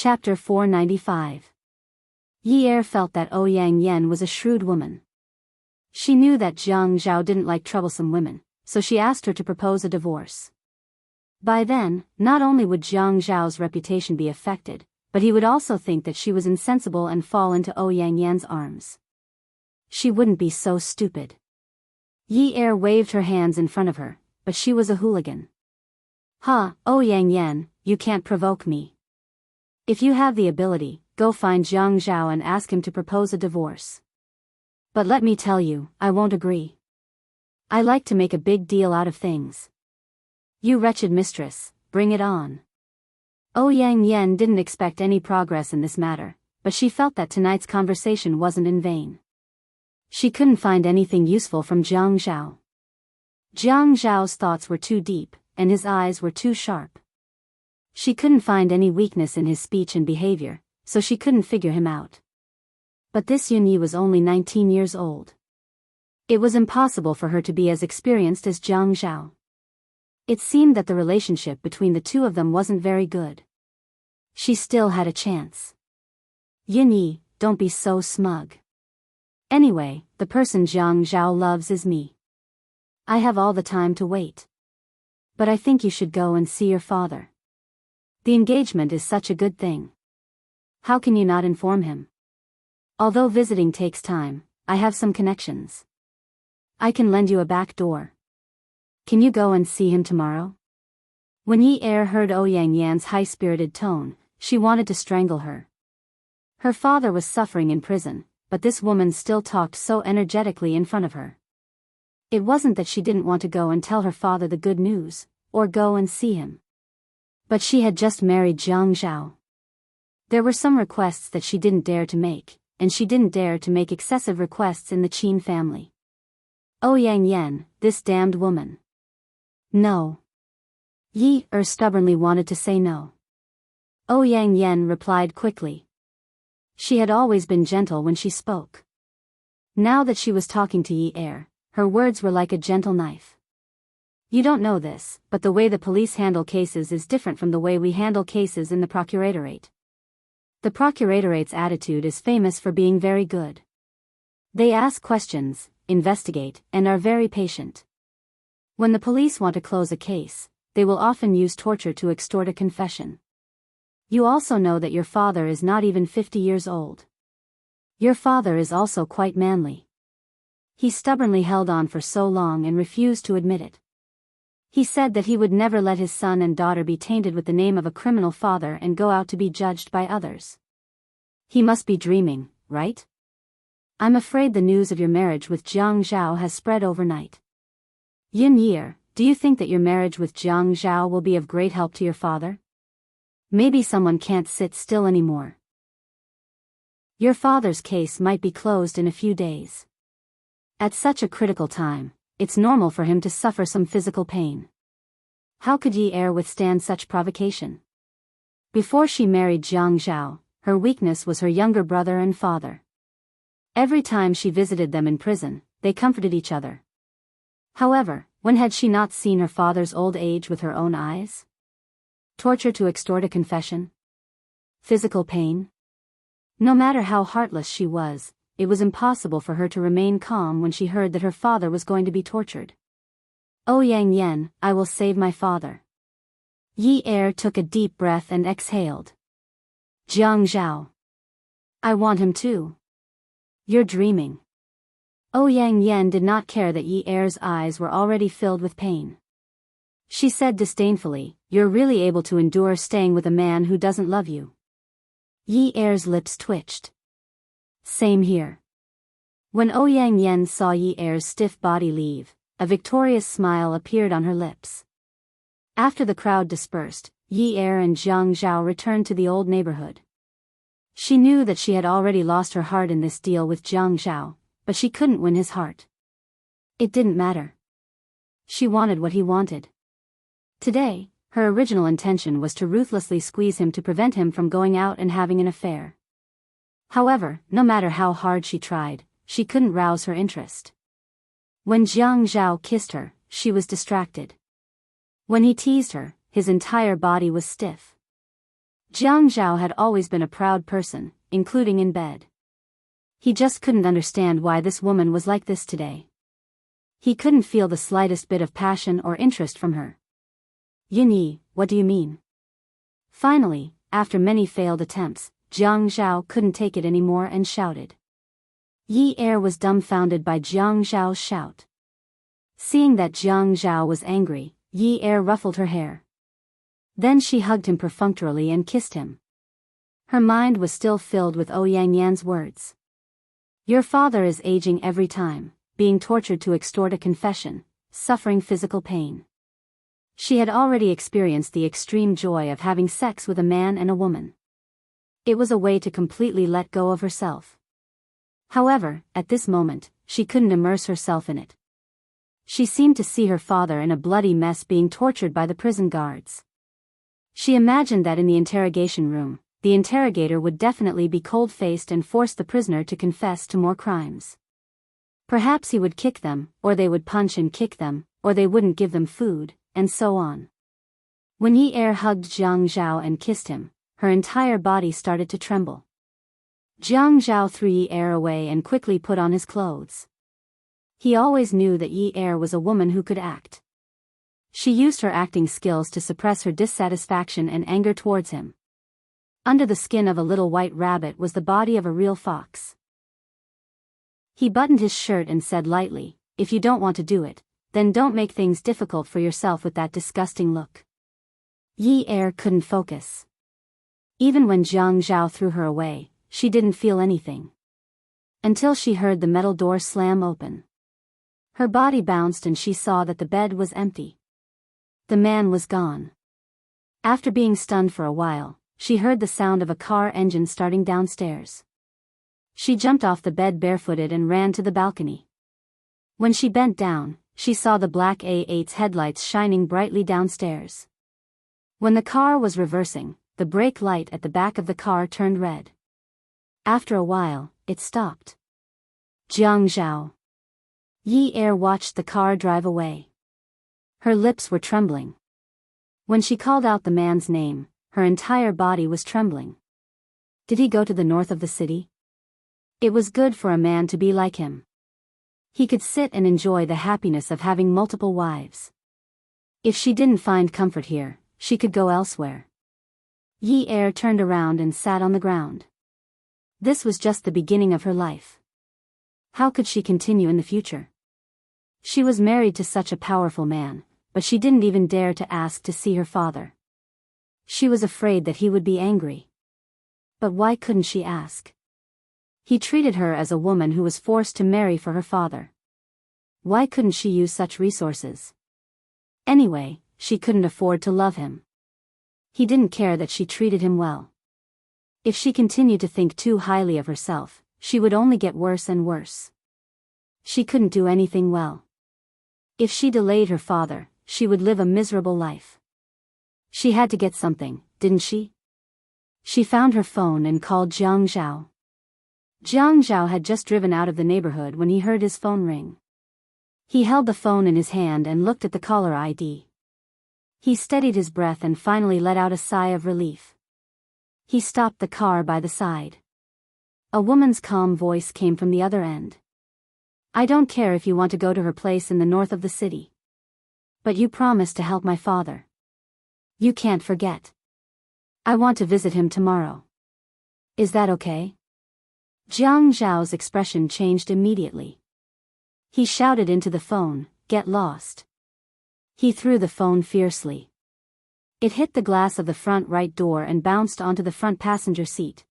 Chapter 495. Yi Er felt that Ouyang Yen was a shrewd woman. She knew that Jiang Zhao didn't like troublesome women, so she asked her to propose a divorce. By then, not only would Jiang Zhao's reputation be affected, but he would also think that she was insensible and fall into Ouyang Yan's arms. She wouldn't be so stupid. Yi Er waved her hands in front of her, but she was a hooligan. "Ha, Ouyang Yan, you can't provoke me. If you have the ability, go find Jiang Zhao and ask him to propose a divorce. But let me tell you, I won't agree. I like to make a big deal out of things. You wretched mistress, bring it on." Ouyang Yan didn't expect any progress in this matter, but she felt that tonight's conversation wasn't in vain. She couldn't find anything useful from Jiang Zhao. Jiang Zhao's thoughts were too deep, and his eyes were too sharp. She couldn't find any weakness in his speech and behavior, so she couldn't figure him out. But this Yunyi was only 19 years old. It was impossible for her to be as experienced as Jiang Zhao. It seemed that the relationship between the two of them wasn't very good. She still had a chance. "Yunyi, don't be so smug. Anyway, the person Jiang Zhao loves is me. I have all the time to wait. But I think you should go and see your father. The engagement is such a good thing. How can you not inform him? Although visiting takes time, I have some connections. I can lend you a back door. Can you go and see him tomorrow?" When Yi Er heard Ouyang Yan's high-spirited tone, she wanted to strangle her. Her father was suffering in prison, but this woman still talked so energetically in front of her. It wasn't that she didn't want to go and tell her father the good news, or go and see him. But she had just married Jiang Zhao. There were some requests that she didn't dare to make, and she didn't dare to make excessive requests in the Qin family. Ouyang Yan, this damned woman. No. Yi Er stubbornly wanted to say no. Ouyang Yan replied quickly. She had always been gentle when she spoke. Now that she was talking to Yi Er, her words were like a gentle knife. "You don't know this, but the way the police handle cases is different from the way we handle cases in the procuratorate. The procuratorate attitude is famous for being very good. They ask questions, investigate, and are very patient. When the police want to close a case, they will often use torture to extort a confession. You also know that your father is not even 50 years old. Your father is also quite manly. He stubbornly held on for so long and refused to admit it. He said that he would never let his son and daughter be tainted with the name of a criminal father and go out to be judged by others. He must be dreaming, right? I'm afraid the news of your marriage with Jiang Zhao has spread overnight. Yin Yi, do you think that your marriage with Jiang Zhao will be of great help to your father? Maybe someone can't sit still anymore. Your father's case might be closed in a few days. At such a critical time, it's normal for him to suffer some physical pain. How could Yi Er withstand such provocation? Before she married Jiang Zhao, her weakness was her younger brother and father. Every time she visited them in prison, they comforted each other. However, when had she not seen her father's old age with her own eyes? Torture to extort a confession? Physical pain? No matter how heartless she was, it was impossible for her to remain calm when she heard that her father was going to be tortured. "Ouyang Yan, I will save my father." Yi Er took a deep breath and exhaled. "Jiang Zhao. I want him too." "You're dreaming." Ouyang Yan did not care that Yi Er's eyes were already filled with pain. She said disdainfully, "You're really able to endure staying with a man who doesn't love you." Yi Er's lips twitched. "Same here." When Ouyang Yan saw Yi Er's stiff body leave, a victorious smile appeared on her lips. After the crowd dispersed, Yi Er and Jiang Zhao returned to the old neighborhood. She knew that she had already lost her heart in this deal with Jiang Zhao, but she couldn't win his heart. It didn't matter. She wanted what he wanted. Today, her original intention was to ruthlessly squeeze him to prevent him from going out and having an affair. However, no matter how hard she tried, she couldn't rouse her interest. When Jiang Zhao kissed her, she was distracted. When he teased her, his entire body was stiff. Jiang Zhao had always been a proud person, including in bed. He just couldn't understand why this woman was like this today. He couldn't feel the slightest bit of passion or interest from her. Yin Yi, what do you mean? Finally, after many failed attempts, Jiang Zhao couldn't take it anymore and shouted. Yi Er was dumbfounded by Jiang Zhao's shout. Seeing that Jiang Zhao was angry, Yi Er ruffled her hair. Then she hugged him perfunctorily and kissed him. Her mind was still filled with Ouyang Yan's words. Your father is aging every time, being tortured to extort a confession, suffering physical pain. She had already experienced the extreme joy of having sex with a man and a woman. It was a way to completely let go of herself. However, at this moment, she couldn't immerse herself in it. She seemed to see her father in a bloody mess being tortured by the prison guards. She imagined that in the interrogation room, the interrogator would definitely be cold-faced and force the prisoner to confess to more crimes. Perhaps he would kick them, or they would punch and kick them, or they wouldn't give them food, and so on. When Yi Er hugged Jiang Zhao and kissed him, her entire body started to tremble. Jiang Zhao threw Yi Er away and quickly put on his clothes. He always knew that Yi Er was a woman who could act. She used her acting skills to suppress her dissatisfaction and anger towards him. Under the skin of a little white rabbit was the body of a real fox. He buttoned his shirt and said lightly, if you don't want to do it, then don't make things difficult for yourself with that disgusting look. Yi Er couldn't focus. Even when Jiang Zhao threw her away, she didn't feel anything. Until she heard the metal door slam open. Her body bounced and she saw that the bed was empty. The man was gone. After being stunned for a while, she heard the sound of a car engine starting downstairs. She jumped off the bed barefooted and ran to the balcony. When she bent down, she saw the black A8's headlights shining brightly downstairs. When the car was reversing, the brake light at the back of the car turned red. After a while, it stopped. Jiang Zhao. Yi Er watched the car drive away. Her lips were trembling. When she called out the man's name, her entire body was trembling. Did he go to the north of the city? It was good for a man to be like him. He could sit and enjoy the happiness of having multiple wives. If she didn't find comfort here, she could go elsewhere. Yi Er turned around and sat on the ground. This was just the beginning of her life. How could she continue in the future? She was married to such a powerful man, but she didn't even dare to ask to see her father. She was afraid that he would be angry. But why couldn't she ask? He treated her as a woman who was forced to marry for her father. Why couldn't she use such resources? Anyway, she couldn't afford to love him. He didn't care that she treated him well. If she continued to think too highly of herself, she would only get worse and worse. She couldn't do anything well. If she delayed her father, she would live a miserable life. She had to get something, didn't she? She found her phone and called Jiang Zhao. Jiang Zhao had just driven out of the neighborhood when he heard his phone ring. He held the phone in his hand and looked at the caller ID. He steadied his breath and finally let out a sigh of relief. He stopped the car by the side. A woman's calm voice came from the other end. I don't care if you want to go to her place in the north of the city. But you promised to help my father. You can't forget. I want to visit him tomorrow. Is that okay? Jiang Zhao's expression changed immediately. He shouted into the phone, get lost. He threw the phone fiercely. It hit the glass of the front right door and bounced onto the front passenger seat.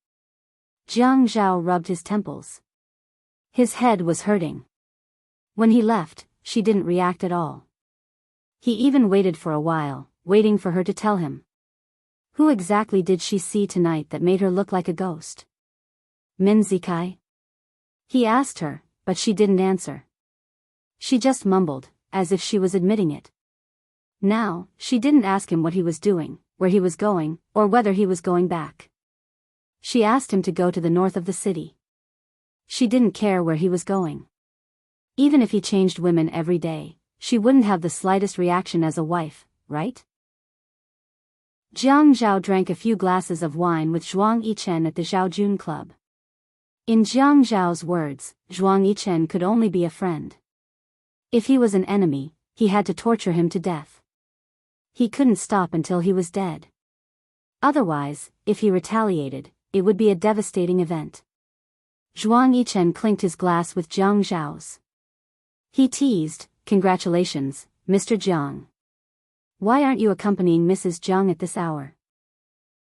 Jiang Zhao rubbed his temples. His head was hurting. When he left, she didn't react at all. He even waited for a while, waiting for her to tell him. Who exactly did she see tonight that made her look like a ghost? Min Zikai? He asked her, but she didn't answer. She just mumbled, as if she was admitting it. Now, she didn't ask him what he was doing, where he was going, or whether he was going back. She asked him to go to the north of the city. She didn't care where he was going. Even if he changed women every day, she wouldn't have the slightest reaction as a wife, right? Jiang Zhao drank a few glasses of wine with Zhuang Yichen at the Zhaojun Club. In Jiang Zhao's words, Zhuang Yichen could only be a friend. If he was an enemy, he had to torture him to death. He couldn't stop until he was dead. Otherwise, if he retaliated, it would be a devastating event. Zhuang Yichen clinked his glass with Jiang Zhao's. He teased, "Congratulations, Mr. Jiang. Why aren't you accompanying Mrs. Jiang at this hour?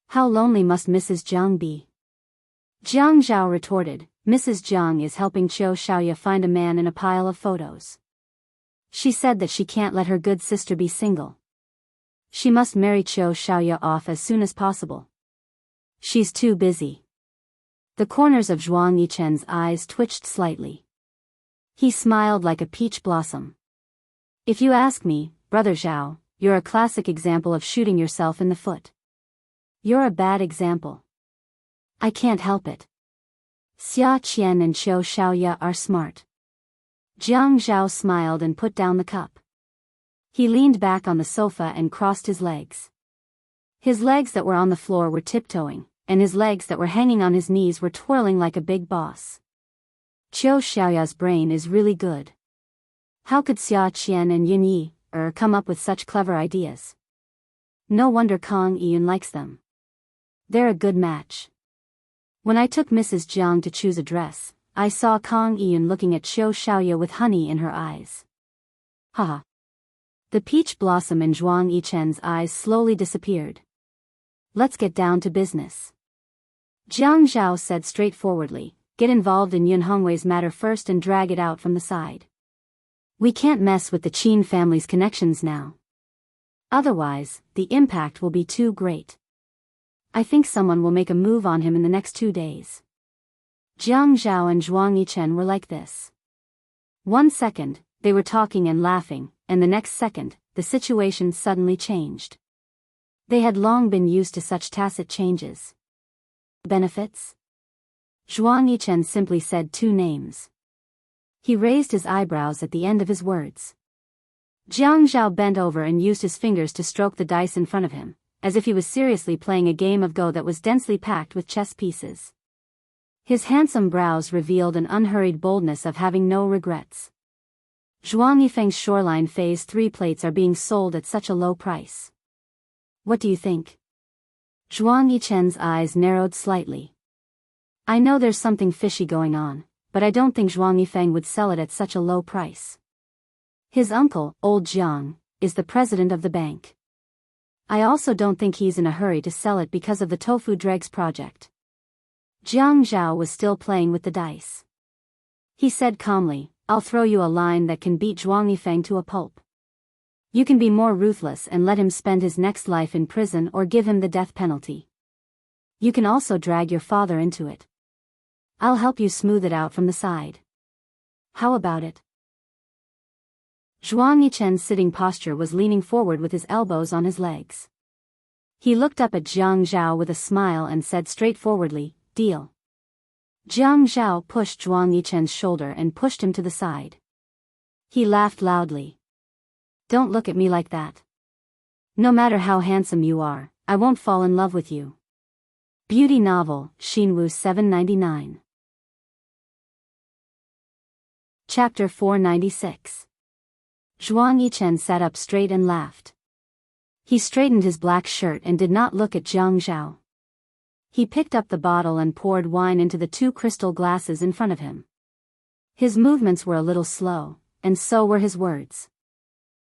How lonely must Mrs. Jiang be?" Jiang Zhao retorted, "Mrs. Jiang is helping Qiu Xiaoya find a man in a pile of photos. She said that she can't let her good sister be single. She must marry Qiu Xiaoya off as soon as possible. She's too busy." The corners of Zhuang Yichen's eyes twitched slightly. He smiled like a peach blossom. "If you ask me, Brother Zhao, you're a classic example of shooting yourself in the foot. You're a bad example. I can't help it. Xia Qian and Qiu Xiaoya are smart." Jiang Zhao smiled and put down the cup. He leaned back on the sofa and crossed his legs. His legs that were on the floor were tiptoeing, and his legs that were hanging on his knees were twirling like a big boss. Qiu Xiaoya's brain is really good. How could Xia Qian and Yin Yi come up with such clever ideas? No wonder Kang Yiyun likes them. They're a good match. When I took Mrs. Jiang to choose a dress, I saw Kang Yiyun looking at Qiu Xiaoya with honey in her eyes. Haha. The peach blossom in Zhuang Yichen's eyes slowly disappeared. "Let's get down to business," Jiang Zhao said straightforwardly. "Get involved in Yun Hongwei's matter first and drag it out from the side. We can't mess with the Qin family's connections now. Otherwise, the impact will be too great. I think someone will make a move on him in the next 2 days." Jiang Zhao and Zhuang Yichen were like this. 1 second, they were talking and laughing, and the next second, the situation suddenly changed. They had long been used to such tacit changes. "Benefits?" Zhuang Yichen simply said 2 names. He raised his eyebrows at the end of his words. Jiang Zhao bent over and used his fingers to stroke the dice in front of him, as if he was seriously playing a game of Go that was densely packed with chess pieces. His handsome brows revealed an unhurried boldness of having no regrets. "Zhuang Yifeng's Shoreline Phase 3 plates are being sold at such a low price. What do you think?" Zhuang Yichen's eyes narrowed slightly. "I know there's something fishy going on, but I don't think Zhuang Yifeng would sell it at such a low price. His uncle, old Jiang, is the president of the bank. I also don't think he's in a hurry to sell it because of the tofu dregs project." Jiang Zhao was still playing with the dice. He said calmly, "I'll throw you a line that can beat Zhuang Yifeng to a pulp. You can be more ruthless and let him spend his next life in prison or give him the death penalty. You can also drag your father into it. I'll help you smooth it out from the side. How about it?" Zhuang Yichen's sitting posture was leaning forward with his elbows on his legs. He looked up at Jiang Zhao with a smile and said straightforwardly, "Deal." Jiang Zhao pushed Zhuang Yichen's shoulder and pushed him to the side. He laughed loudly. "Don't look at me like that. No matter how handsome you are, I won't fall in love with you." Beauty novel, Xinwu 799. Chapter 496. Zhuang Yichen sat up straight and laughed. He straightened his black shirt and did not look at Jiang Zhao. He picked up the bottle and poured wine into the 2 crystal glasses in front of him. His movements were a little slow, and so were his words.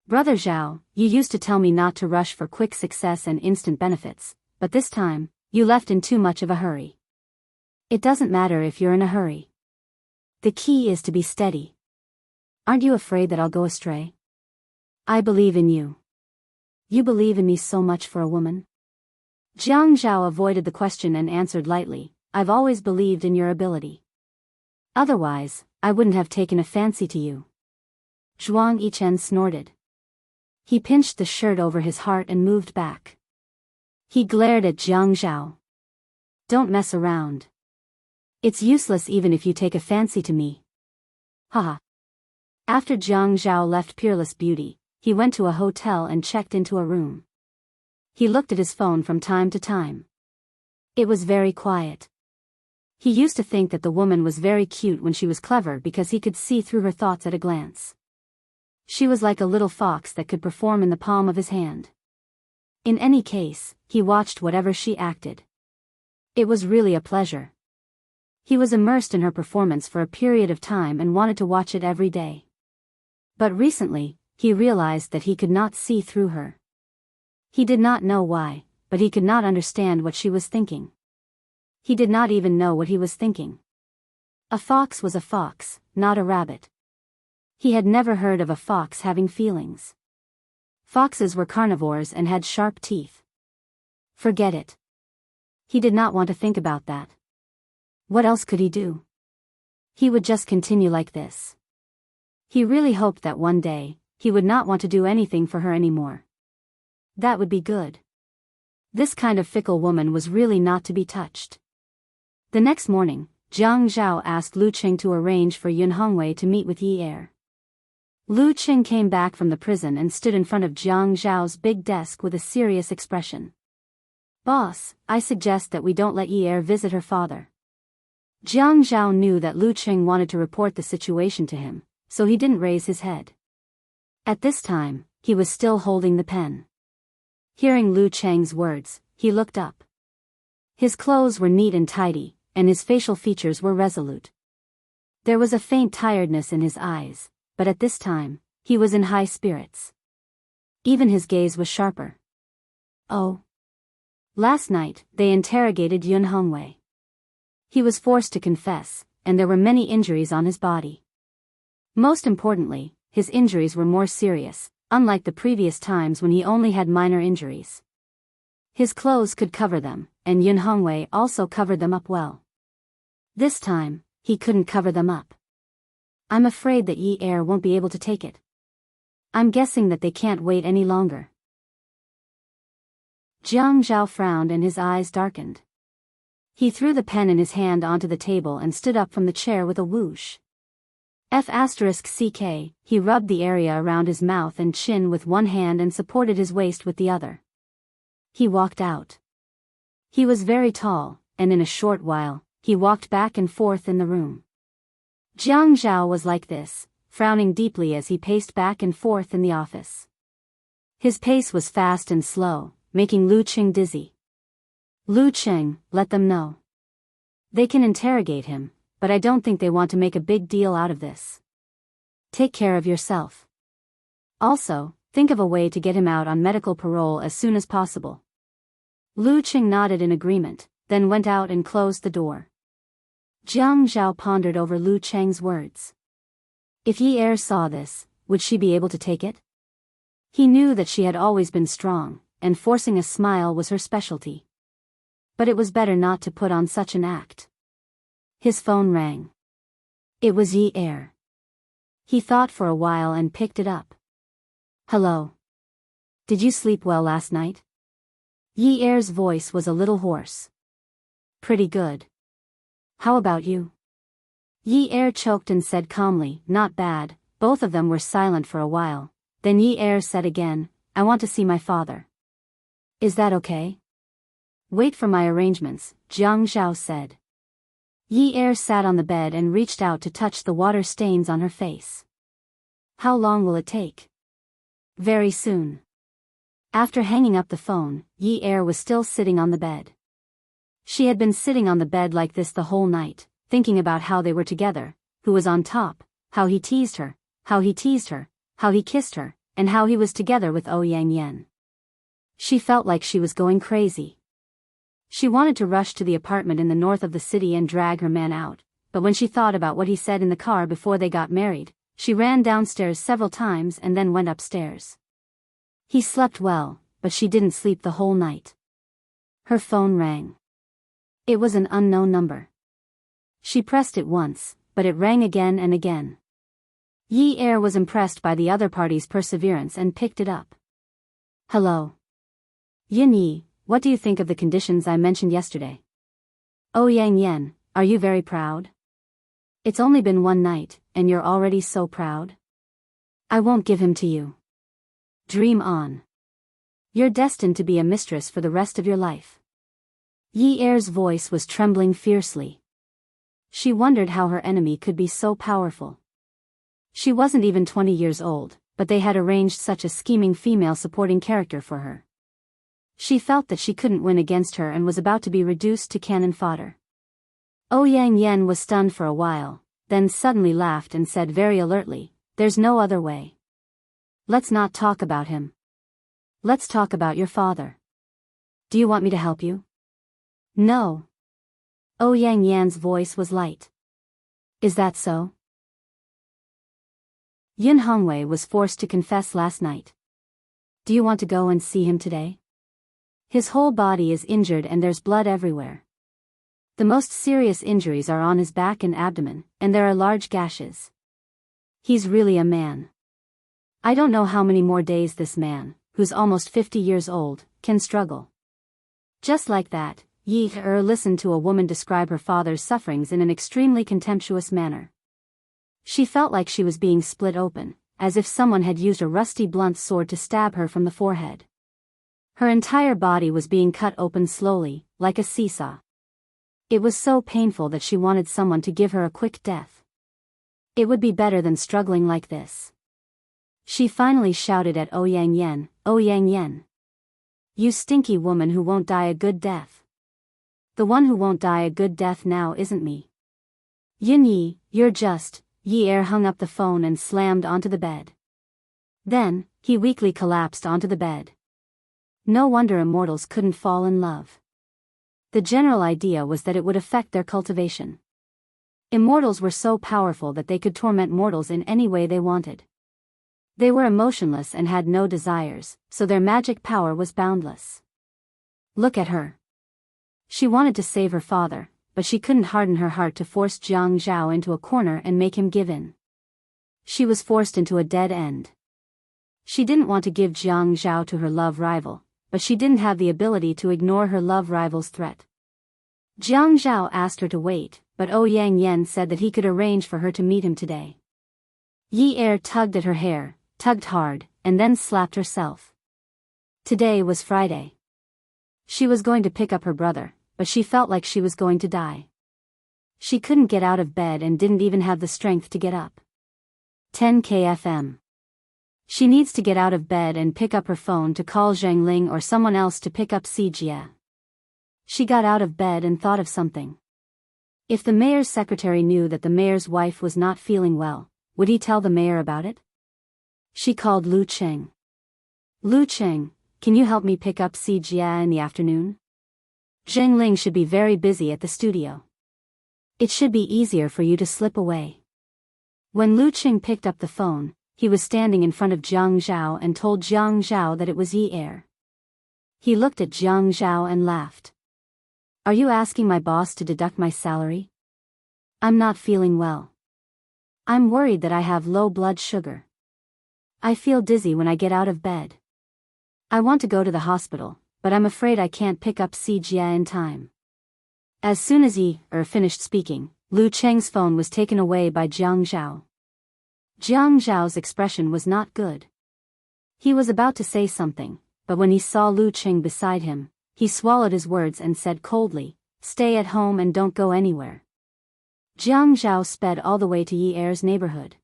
"Brother Zhao, you used to tell me not to rush for quick success and instant benefits, but this time, you left in too much of a hurry. It doesn't matter if you're in a hurry. The key is to be steady. Aren't you afraid that I'll go astray? I believe in you. You believe in me so much for a woman?" Jiang Zhao avoided the question and answered lightly, "I've always believed in your ability. Otherwise, I wouldn't have taken a fancy to you." Zhuang Yichen snorted. He pinched the shirt over his heart and moved back. He glared at Jiang Zhao. "Don't mess around. It's useless even if you take a fancy to me." Haha. After Jiang Zhao left Peerless Beauty, he went to a hotel and checked into a room. He looked at his phone from time to time. It was very quiet. He used to think that the woman was very cute when she was clever because he could see through her thoughts at a glance. She was like a little fox that could perform in the palm of his hand. In any case, he watched whatever she acted. It was really a pleasure. He was immersed in her performance for a period of time and wanted to watch it every day. But recently, he realized that he could not see through her. He did not know why, but he could not understand what she was thinking. He did not even know what he was thinking. A fox was a fox, not a rabbit. He had never heard of a fox having feelings. Foxes were carnivores and had sharp teeth. Forget it. He did not want to think about that. What else could he do? He would just continue like this. He really hoped that one day, he would not want to do anything for her anymore. That would be good. This kind of fickle woman was really not to be touched. The next morning, Jiang Zhao asked Lu Qing to arrange for Yun Hongwei to meet with Yi Er. Lu Qing came back from the prison and stood in front of Jiang Zhao's big desk with a serious expression. "Boss, I suggest that we don't let Yi Er visit her father." Jiang Zhao knew that Lu Qing wanted to report the situation to him, so he didn't raise his head. At this time, he was still holding the pen. Hearing Lu Qing's words, he looked up. His clothes were neat and tidy, and his facial features were resolute. There was a faint tiredness in his eyes, but at this time, he was in high spirits. Even his gaze was sharper. "Oh. Last night, they interrogated Yun Hongwei. He was forced to confess, and there were many injuries on his body. Most importantly, his injuries were more serious, unlike the previous times when he only had minor injuries. His clothes could cover them, and Yun Hongwei also covered them up well. This time, he couldn't cover them up. I'm afraid that Yi Er won't be able to take it. I'm guessing that they can't wait any longer." Jiang Zhao frowned and his eyes darkened. He threw the pen in his hand onto the table and stood up from the chair with a whoosh. F***ck, he rubbed the area around his mouth and chin with one hand and supported his waist with the other. He walked out. He was very tall, and in a short while, he walked back and forth in the room. Jiang Zhao was like this, frowning deeply as he paced back and forth in the office. His pace was fast and slow, making Lu Qing dizzy. "Lu Qing, let them know. They can interrogate him, but I don't think they want to make a big deal out of this. Take care of yourself. Also, think of a way to get him out on medical parole as soon as possible." Lu Qing nodded in agreement, then went out and closed the door. Jiang Zhao pondered over Lu Qing's words. If Yi Er saw this, would she be able to take it? He knew that she had always been strong, and forcing a smile was her specialty. But it was better not to put on such an act. His phone rang. It was Yi Er. He thought for a while and picked it up. "Hello. Did you sleep well last night?" Yi Er's voice was a little hoarse. "Pretty good. How about you?" Yi Er choked and said calmly, "Not bad." Both of them were silent for a while. Then Yi Er said again, "I want to see my father." "Is that okay?" "Wait for my arrangements," Jiang Zhao said. Yi Er sat on the bed and reached out to touch the water stains on her face. "How long will it take?" "Very soon." After hanging up the phone, Yi Er was still sitting on the bed. She had been sitting on the bed like this the whole night, thinking about how they were together, who was on top, how he teased her, how he teased her, how he kissed her, and how he was together with Ouyang Yen. She felt like she was going crazy. She wanted to rush to the apartment in the north of the city and drag her man out, but when she thought about what he said in the car before they got married, she ran downstairs several times and then went upstairs. He slept well, but she didn't sleep the whole night. Her phone rang. It was an unknown number. She pressed it once, but it rang again and again. Yi Er was impressed by the other party's perseverance and picked it up. "Hello. Yin Yi, what do you think of the conditions I mentioned yesterday?" "Ouyang Yen, are you very proud? It's only been one night, and you're already so proud?" "I won't give him to you. Dream on." You're destined to be a mistress for the rest of your life. Yi Er's voice was trembling fiercely. She wondered how her enemy could be so powerful. She wasn't even 20 years old, but they had arranged such a scheming female supporting character for her. She felt that she couldn't win against her and was about to be reduced to cannon fodder. Ouyang Yen was stunned for a while, then suddenly laughed and said very alertly, "There's no other way. Let's not talk about him. Let's talk about your father. Do you want me to help you?" "No." Ouyang Yan's voice was light. "Is that so?" Yin Hongwei was forced to confess last night. "Do you want to go and see him today? His whole body is injured and there's blood everywhere. The most serious injuries are on his back and abdomen, and there are large gashes. He's really a man. I don't know how many more days this man, who's almost 50 years old, can struggle." Just like that, Yi Er listened to a woman describe her father's sufferings in an extremely contemptuous manner. She felt like she was being split open, as if someone had used a rusty blunt sword to stab her from the forehead. Her entire body was being cut open slowly, like a seesaw. It was so painful that she wanted someone to give her a quick death. It would be better than struggling like this. She finally shouted at Ouyang Yen, "Ouyang Yen! You stinky woman who won't die a good death. The one who won't die a good death now isn't me. Yin Yi, you're just..." Yi Er hung up the phone and slammed onto the bed. Then, he weakly collapsed onto the bed. No wonder immortals couldn't fall in love. The general idea was that it would affect their cultivation. Immortals were so powerful that they could torment mortals in any way they wanted. They were emotionless and had no desires, so their magic power was boundless. Look at her. She wanted to save her father, but she couldn't harden her heart to force Jiang Zhao into a corner and make him give in. She was forced into a dead end. She didn't want to give Jiang Zhao to her love rival, but she didn't have the ability to ignore her love rival's threat. Jiang Zhao asked her to wait, but Ouyang Yen said that he could arrange for her to meet him today. Yi Er tugged at her hair, tugged hard, and then slapped herself. Today was Friday. She was going to pick up her brother, but she felt like she was going to die. She couldn't get out of bed and didn't even have the strength to get up. 10 kfm. She needs to get out of bed and pick up her phone to call Zheng Ling or someone else to pick up Si Jia. She got out of bed and thought of something. If the mayor's secretary knew that the mayor's wife was not feeling well, would he tell the mayor about it? She called Lu Cheng. "Lu Cheng, can you help me pick up Si Jia in the afternoon? Zheng Ling should be very busy at the studio. It should be easier for you to slip away." When Lu Cheng picked up the phone, he was standing in front of Jiang Zhao and told Jiang Zhao that it was Yi Er. He looked at Jiang Zhao and laughed. "Are you asking my boss to deduct my salary? I'm not feeling well. I'm worried that I have low blood sugar. I feel dizzy when I get out of bed. I want to go to the hospital, but I'm afraid I can't pick up Si Jia in time." As soon as Yi Er finished speaking, Lu Cheng's phone was taken away by Jiang Zhao. Jiang Zhao's expression was not good. He was about to say something, but when he saw Lu Cheng beside him, he swallowed his words and said coldly, "Stay at home and don't go anywhere." Jiang Zhao sped all the way to Yi Er's neighborhood.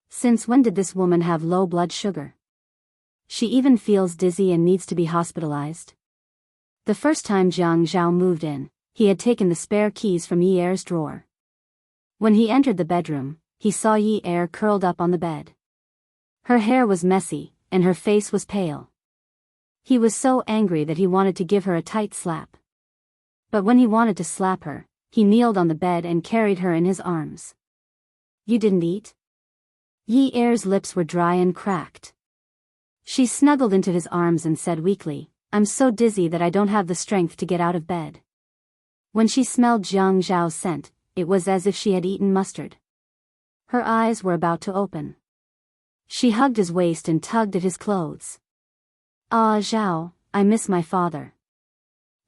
Since when did this woman have low blood sugar? She even feels dizzy and needs to be hospitalized. The first time Jiang Zhao moved in, he had taken the spare keys from Yi Er's drawer. When he entered the bedroom, he saw Yi Er curled up on the bed. Her hair was messy, and her face was pale. He was so angry that he wanted to give her a tight slap. But when he wanted to slap her, he kneeled on the bed and carried her in his arms. "You didn't eat?" Yi Er's lips were dry and cracked. She snuggled into his arms and said weakly, "I'm so dizzy that I don't have the strength to get out of bed." When she smelled Jiang Zhao's scent, it was as if she had eaten mustard. Her eyes were about to open. She hugged his waist and tugged at his clothes. "Ah, Zhao, I miss my father.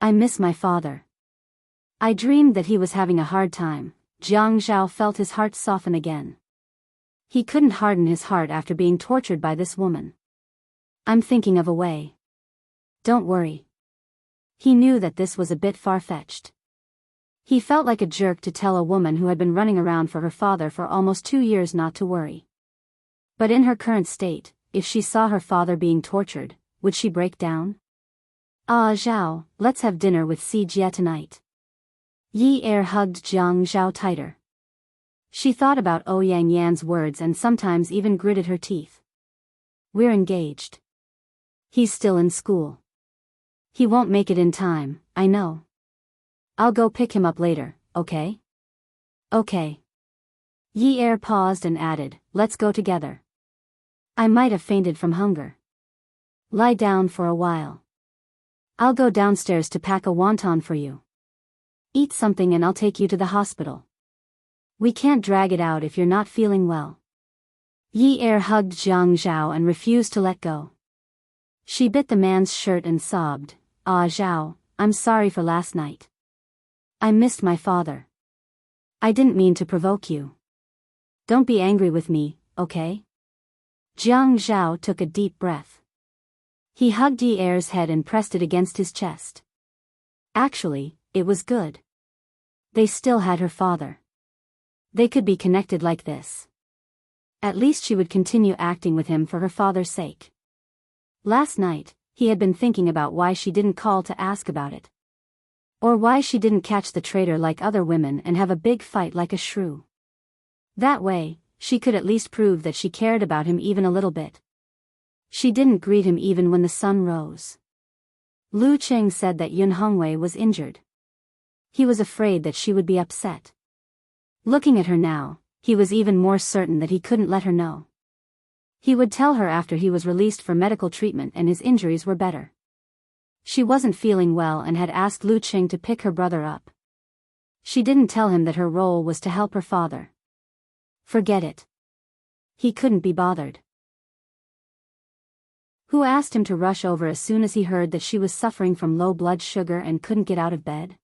I miss my father. I dreamed that he was having a hard time." Jiang Zhao felt his heart soften again. He couldn't harden his heart after being tortured by this woman. I'm thinking of a way. Don't worry. He knew that this was a bit far-fetched. He felt like a jerk to tell a woman who had been running around for her father for almost 2 years not to worry. But in her current state, if she saw her father being tortured, would she break down? Ah Zhao, let's have dinner with Si Jie tonight. Yi Er hugged Jiang Zhao tighter. She thought about Ouyang Yan's words and sometimes even gritted her teeth. We're engaged. He's still in school. He won't make it in time, I know. I'll go pick him up later, okay? Okay. Yi Er paused and added, let's go together. I might have fainted from hunger. Lie down for a while. I'll go downstairs to pack a wonton for you. Eat something and I'll take you to the hospital. We can't drag it out if you're not feeling well. Yi Er hugged Jiang Zhao and refused to let go. She bit the man's shirt and sobbed, Ah Zhao, I'm sorry for last night. I missed my father. I didn't mean to provoke you. Don't be angry with me, okay? Jiang Zhao took a deep breath. He hugged Yi Er's head and pressed it against his chest. Actually, it was good. They still had her father. They could be connected like this. At least she would continue acting with him for her father's sake. Last night, he had been thinking about why she didn't call to ask about it. Or why she didn't catch the traitor like other women and have a big fight like a shrew. That way, she could at least prove that she cared about him even a little bit. She didn't greet him even when the sun rose. Lu Qing said that Yun Hongwei was injured. He was afraid that she would be upset. Looking at her now, he was even more certain that he couldn't let her know. He would tell her after he was released for medical treatment and his injuries were better. She wasn't feeling well and had asked Lu Qing to pick her brother up. She didn't tell him that her role was to help her father. Forget it. He couldn't be bothered. Who asked him to rush over as soon as he heard that she was suffering from low blood sugar and couldn't get out of bed?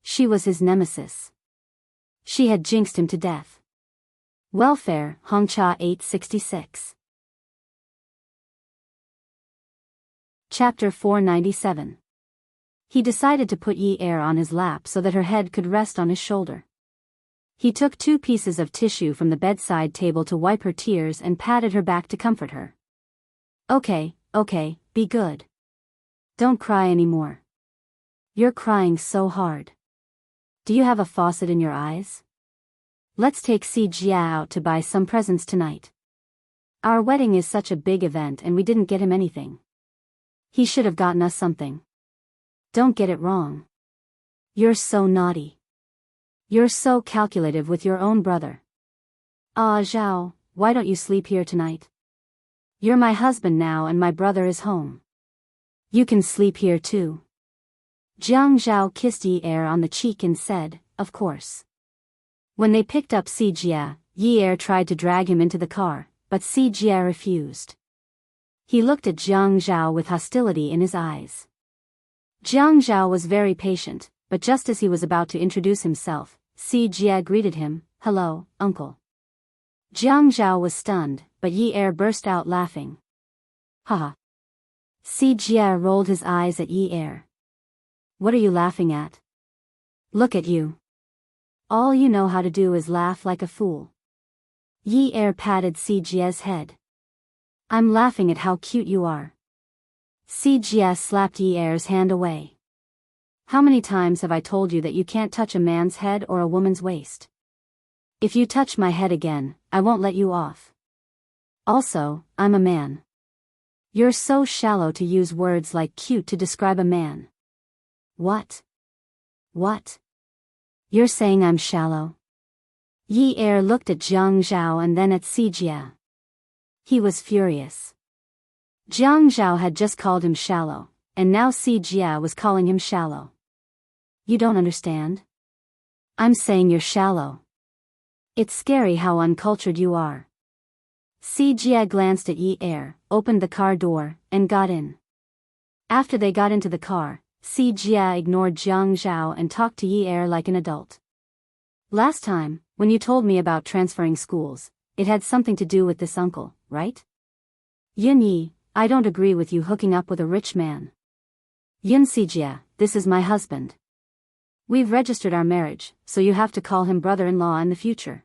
She was his nemesis. She had jinxed him to death. Welfare, Hongcha 866. Chapter 497. He decided to put Yi Er on his lap so that her head could rest on his shoulder. He took 2 pieces of tissue from the bedside table to wipe her tears and patted her back to comfort her. Okay, be good. Don't cry anymore. You're crying so hard. Do you have a faucet in your eyes? Let's take Si Jia out to buy some presents tonight. Our wedding is such a big event and we didn't get him anything. He should have gotten us something. Don't get it wrong. You're so naughty. You're so calculative with your own brother. Ah Zhao, why don't you sleep here tonight? You're my husband now and my brother is home. You can sleep here too. Jiang Zhao kissed Yi Er on the cheek and said, of course. When they picked up Si Jia, Yi Er tried to drag him into the car, but Si Jia refused. He looked at Jiang Zhao with hostility in his eyes. Jiang Zhao was very patient, but just as he was about to introduce himself, Si Jia greeted him, hello, uncle. Jiang Zhao was stunned, but Yi Er burst out laughing. Haha. Si Jia rolled his eyes at Yi Er. What are you laughing at? Look at you. All you know how to do is laugh like a fool. Yi Er patted Si Jia's head. I'm laughing at how cute you are. Si Jia slapped Yi Er's hand away. How many times have I told you that you can't touch a man's head or a woman's waist? If you touch my head again, I won't let you off. Also, I'm a man. You're so shallow to use words like cute to describe a man. What? What? You're saying I'm shallow? Yi Er looked at Jiang Zhao and then at Si Jia. He was furious. Jiang Zhao had just called him shallow, and now Si Jia was calling him shallow. You don't understand? I'm saying you're shallow. It's scary how uncultured you are. Si Jia glanced at Yi Er, opened the car door, and got in. After they got into the car, Si Jia ignored Jiang Zhao and talked to Yi Er like an adult. Last time, when you told me about transferring schools, it had something to do with this uncle, right? Yun Yi, I don't agree with you hooking up with a rich man. Yun Sijia, this is my husband. We've registered our marriage, so you have to call him brother-in-law in the future.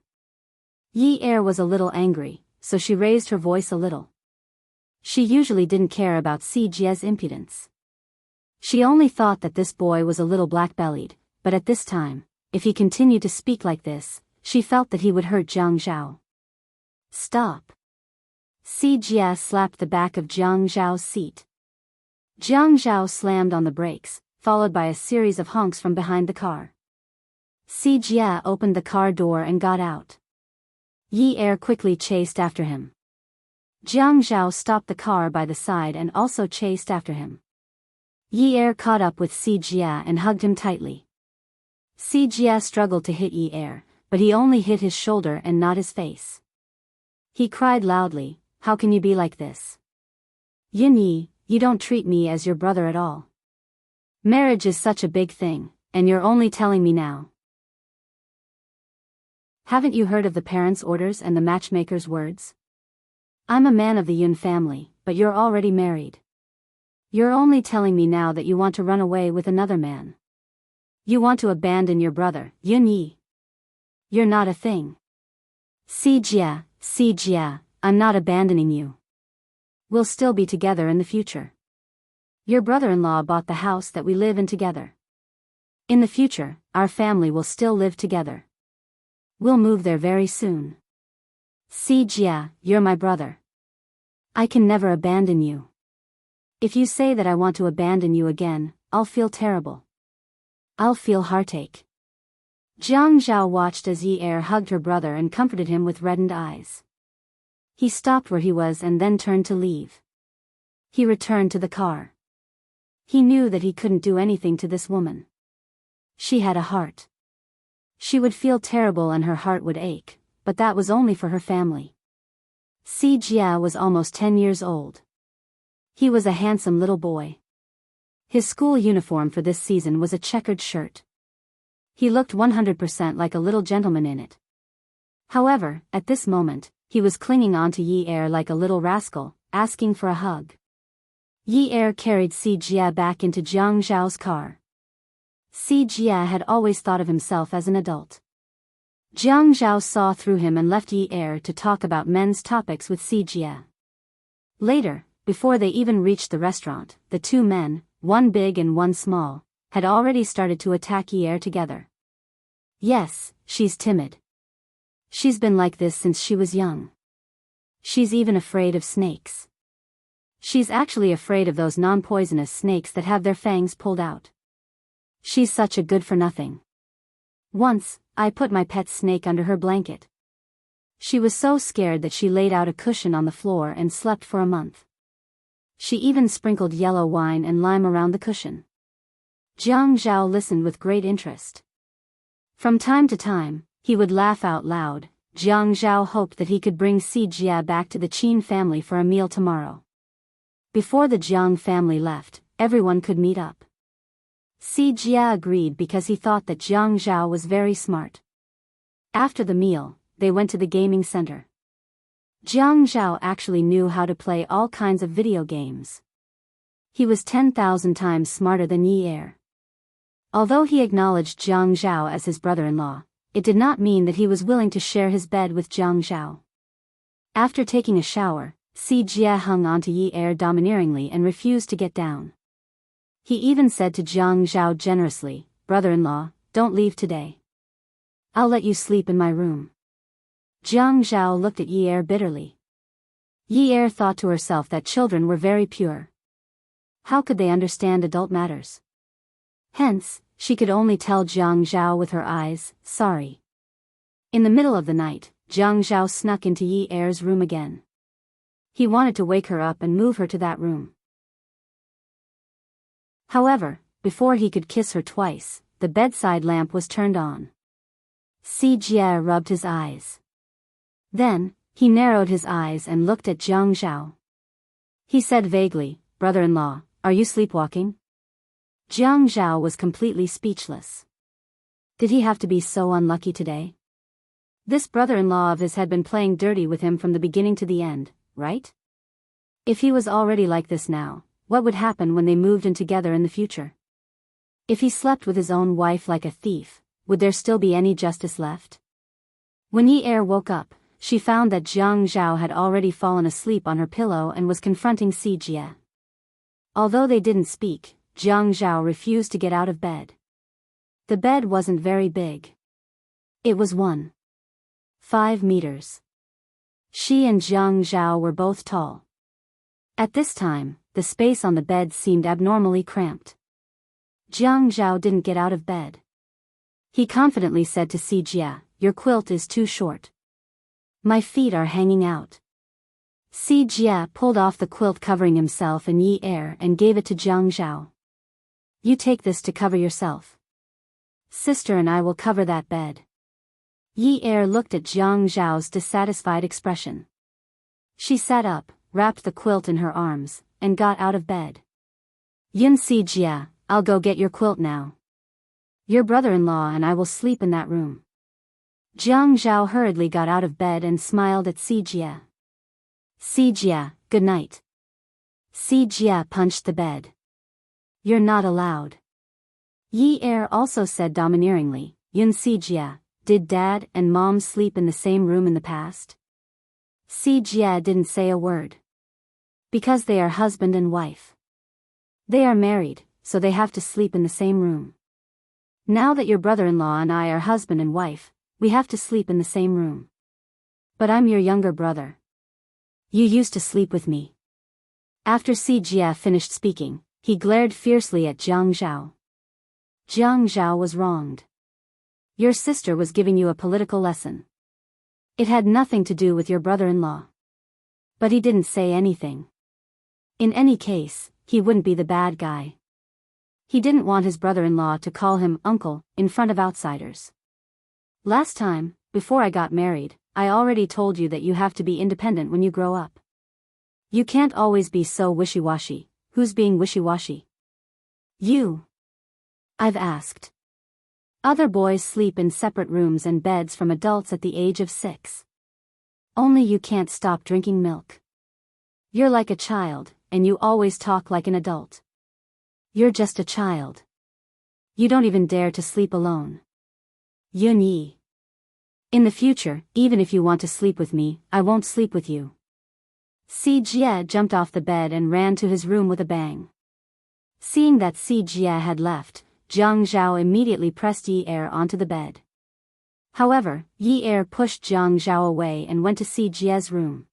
Yi Er was a little angry, so she raised her voice a little. She usually didn't care about Sijia's impudence. She only thought that this boy was a little black-bellied, but at this time, if he continued to speak like this, she felt that he would hurt Jiang Zhao. Stop. Sijia slapped the back of Jiang Zhao's seat. Jiang Zhao slammed on the brakes, followed by a series of honks from behind the car. Sijia opened the car door and got out. Yi Er quickly chased after him. Jiang Zhao stopped the car by the side and also chased after him. Yi Er caught up with Sijia and hugged him tightly. Sijia struggled to hit Yi Er, but he only hit his shoulder and not his face. He cried loudly, "How can you be like this? Yin Yi, you don't treat me as your brother at all. Marriage is such a big thing, and you're only telling me now. Haven't you heard of the parents' orders and the matchmaker's words? I'm a man of the Yun family, but you're already married. You're only telling me now that you want to run away with another man. You want to abandon your brother, Yun Yi. You're not a thing. Sijia, I'm not abandoning you. We'll still be together in the future. Your brother-in-law bought the house that we live in together. In the future, our family will still live together. We'll move there very soon. Sijia, you're my brother. I can never abandon you. If you say that I want to abandon you again, I'll feel terrible. I'll feel heartache." Jiang Zhao watched as Yi Er hugged her brother and comforted him with reddened eyes. He stopped where he was and then turned to leave. He returned to the car. He knew that he couldn't do anything to this woman. She had a heart. She would feel terrible and her heart would ache, but that was only for her family. Si Jia was almost 10 years old. He was a handsome little boy. His school uniform for this season was a checkered shirt. He looked 100% like a little gentleman in it. However, at this moment, he was clinging on to Yi Er like a little rascal, asking for a hug. Yi Er carried Si Jia back into Jiang Zhao's car. Si Jia had always thought of himself as an adult. Jiang Zhao saw through him and left Yi Er to talk about men's topics with Si Jia. Later, before they even reached the restaurant, the two men, one big and one small, had already started to attack Yi Er together. Yes, she's timid. She's been like this since she was young. She's even afraid of snakes. She's actually afraid of those non-poisonous snakes that have their fangs pulled out. She's such a good-for-nothing. Once, I put my pet snake under her blanket. She was so scared that she laid out a cushion on the floor and slept for a month. She even sprinkled yellow wine and lime around the cushion. Jiang Zhao listened with great interest. From time to time, he would laugh out loud. Jiang Zhao hoped that he could bring Si Jia back to the Qin family for a meal tomorrow. Before the Jiang family left, everyone could meet up. Si Jia agreed because he thought that Jiang Zhao was very smart. After the meal, they went to the gaming center. Jiang Zhao actually knew how to play all kinds of video games. He was 10,000 times smarter than Yi Er. Although he acknowledged Jiang Zhao as his brother-in-law, it did not mean that he was willing to share his bed with Jiang Zhao. After taking a shower, Si Jia hung onto Yi Er domineeringly and refused to get down. He even said to Jiang Zhao generously, "Brother-in-law, don't leave today. I'll let you sleep in my room." Jiang Zhao looked at Yi Er bitterly. Yi Er thought to herself that children were very pure. How could they understand adult matters? Hence, she could only tell Jiang Zhao with her eyes, "Sorry." In the middle of the night, Jiang Zhao snuck into Yi Er's room again. He wanted to wake her up and move her to that room. However, before he could kiss her twice, the bedside lamp was turned on. Si Jia rubbed his eyes. Then, he narrowed his eyes and looked at Jiang Zhao. He said vaguely, "Brother-in-law, are you sleepwalking?" Jiang Zhao was completely speechless. Did he have to be so unlucky today? This brother-in-law of his had been playing dirty with him from the beginning to the end, right? If he was already like this now, what would happen when they moved in together in the future? If he slept with his own wife like a thief, would there still be any justice left? When Yi Er woke up, she found that Jiang Zhao had already fallen asleep on her pillow and was confronting Si Jie. Although they didn't speak, Jiang Zhao refused to get out of bed. The bed wasn't very big. It was 1.5 meters. She and Jiang Zhao were both tall. At this time, the space on the bed seemed abnormally cramped. Jiang Zhao didn't get out of bed. He confidently said to Si Jie, "Your quilt is too short. My feet are hanging out." Si Jie pulled off the quilt covering himself and Yi Er and gave it to Jiang Zhao. "You take this to cover yourself. Sister and I will cover that bed." Yi Er looked at Jiang Zhao's dissatisfied expression. She sat up, wrapped the quilt in her arms, and got out of bed. "Yun Si Jie, I'll go get your quilt now. Your brother-in-law and I will sleep in that room." Jiang Zhao hurriedly got out of bed and smiled at Si Jie. "Si Jie, good night." Si Jie punched the bed. "You're not allowed." Yi Er also said domineeringly, "Yun Si Jie, did Dad and Mom sleep in the same room in the past?" Si Jie didn't say a word. "Because they are husband and wife. They are married, so they have to sleep in the same room. Now that your brother-in-law and I are husband and wife, we have to sleep in the same room. But I'm your younger brother. You used to sleep with me." After Si Jie finished speaking, he glared fiercely at Jiang Zhao. Jiang Zhao was wronged. Your sister was giving you a political lesson. It had nothing to do with your brother-in-law. But he didn't say anything. In any case, he wouldn't be the bad guy. He didn't want his brother-in-law to call him uncle in front of outsiders. "Last time, before I got married, I already told you that you have to be independent when you grow up. You can't always be so wishy-washy." "Who's being wishy-washy?" "You." "I've asked." Other boys sleep in separate rooms and beds from adults at the age of 6. Only you can't stop drinking milk. You're like a child, and you always talk like an adult. You're just a child. You don't even dare to sleep alone. Yun Yi. In the future, even if you want to sleep with me, I won't sleep with you. Si Jie jumped off the bed and ran to his room with a bang. Seeing that Si Jie had left, Jiang Zhao immediately pressed Yi Er onto the bed. However, Yi Er pushed Jiang Zhao away and went to Si Jie's room.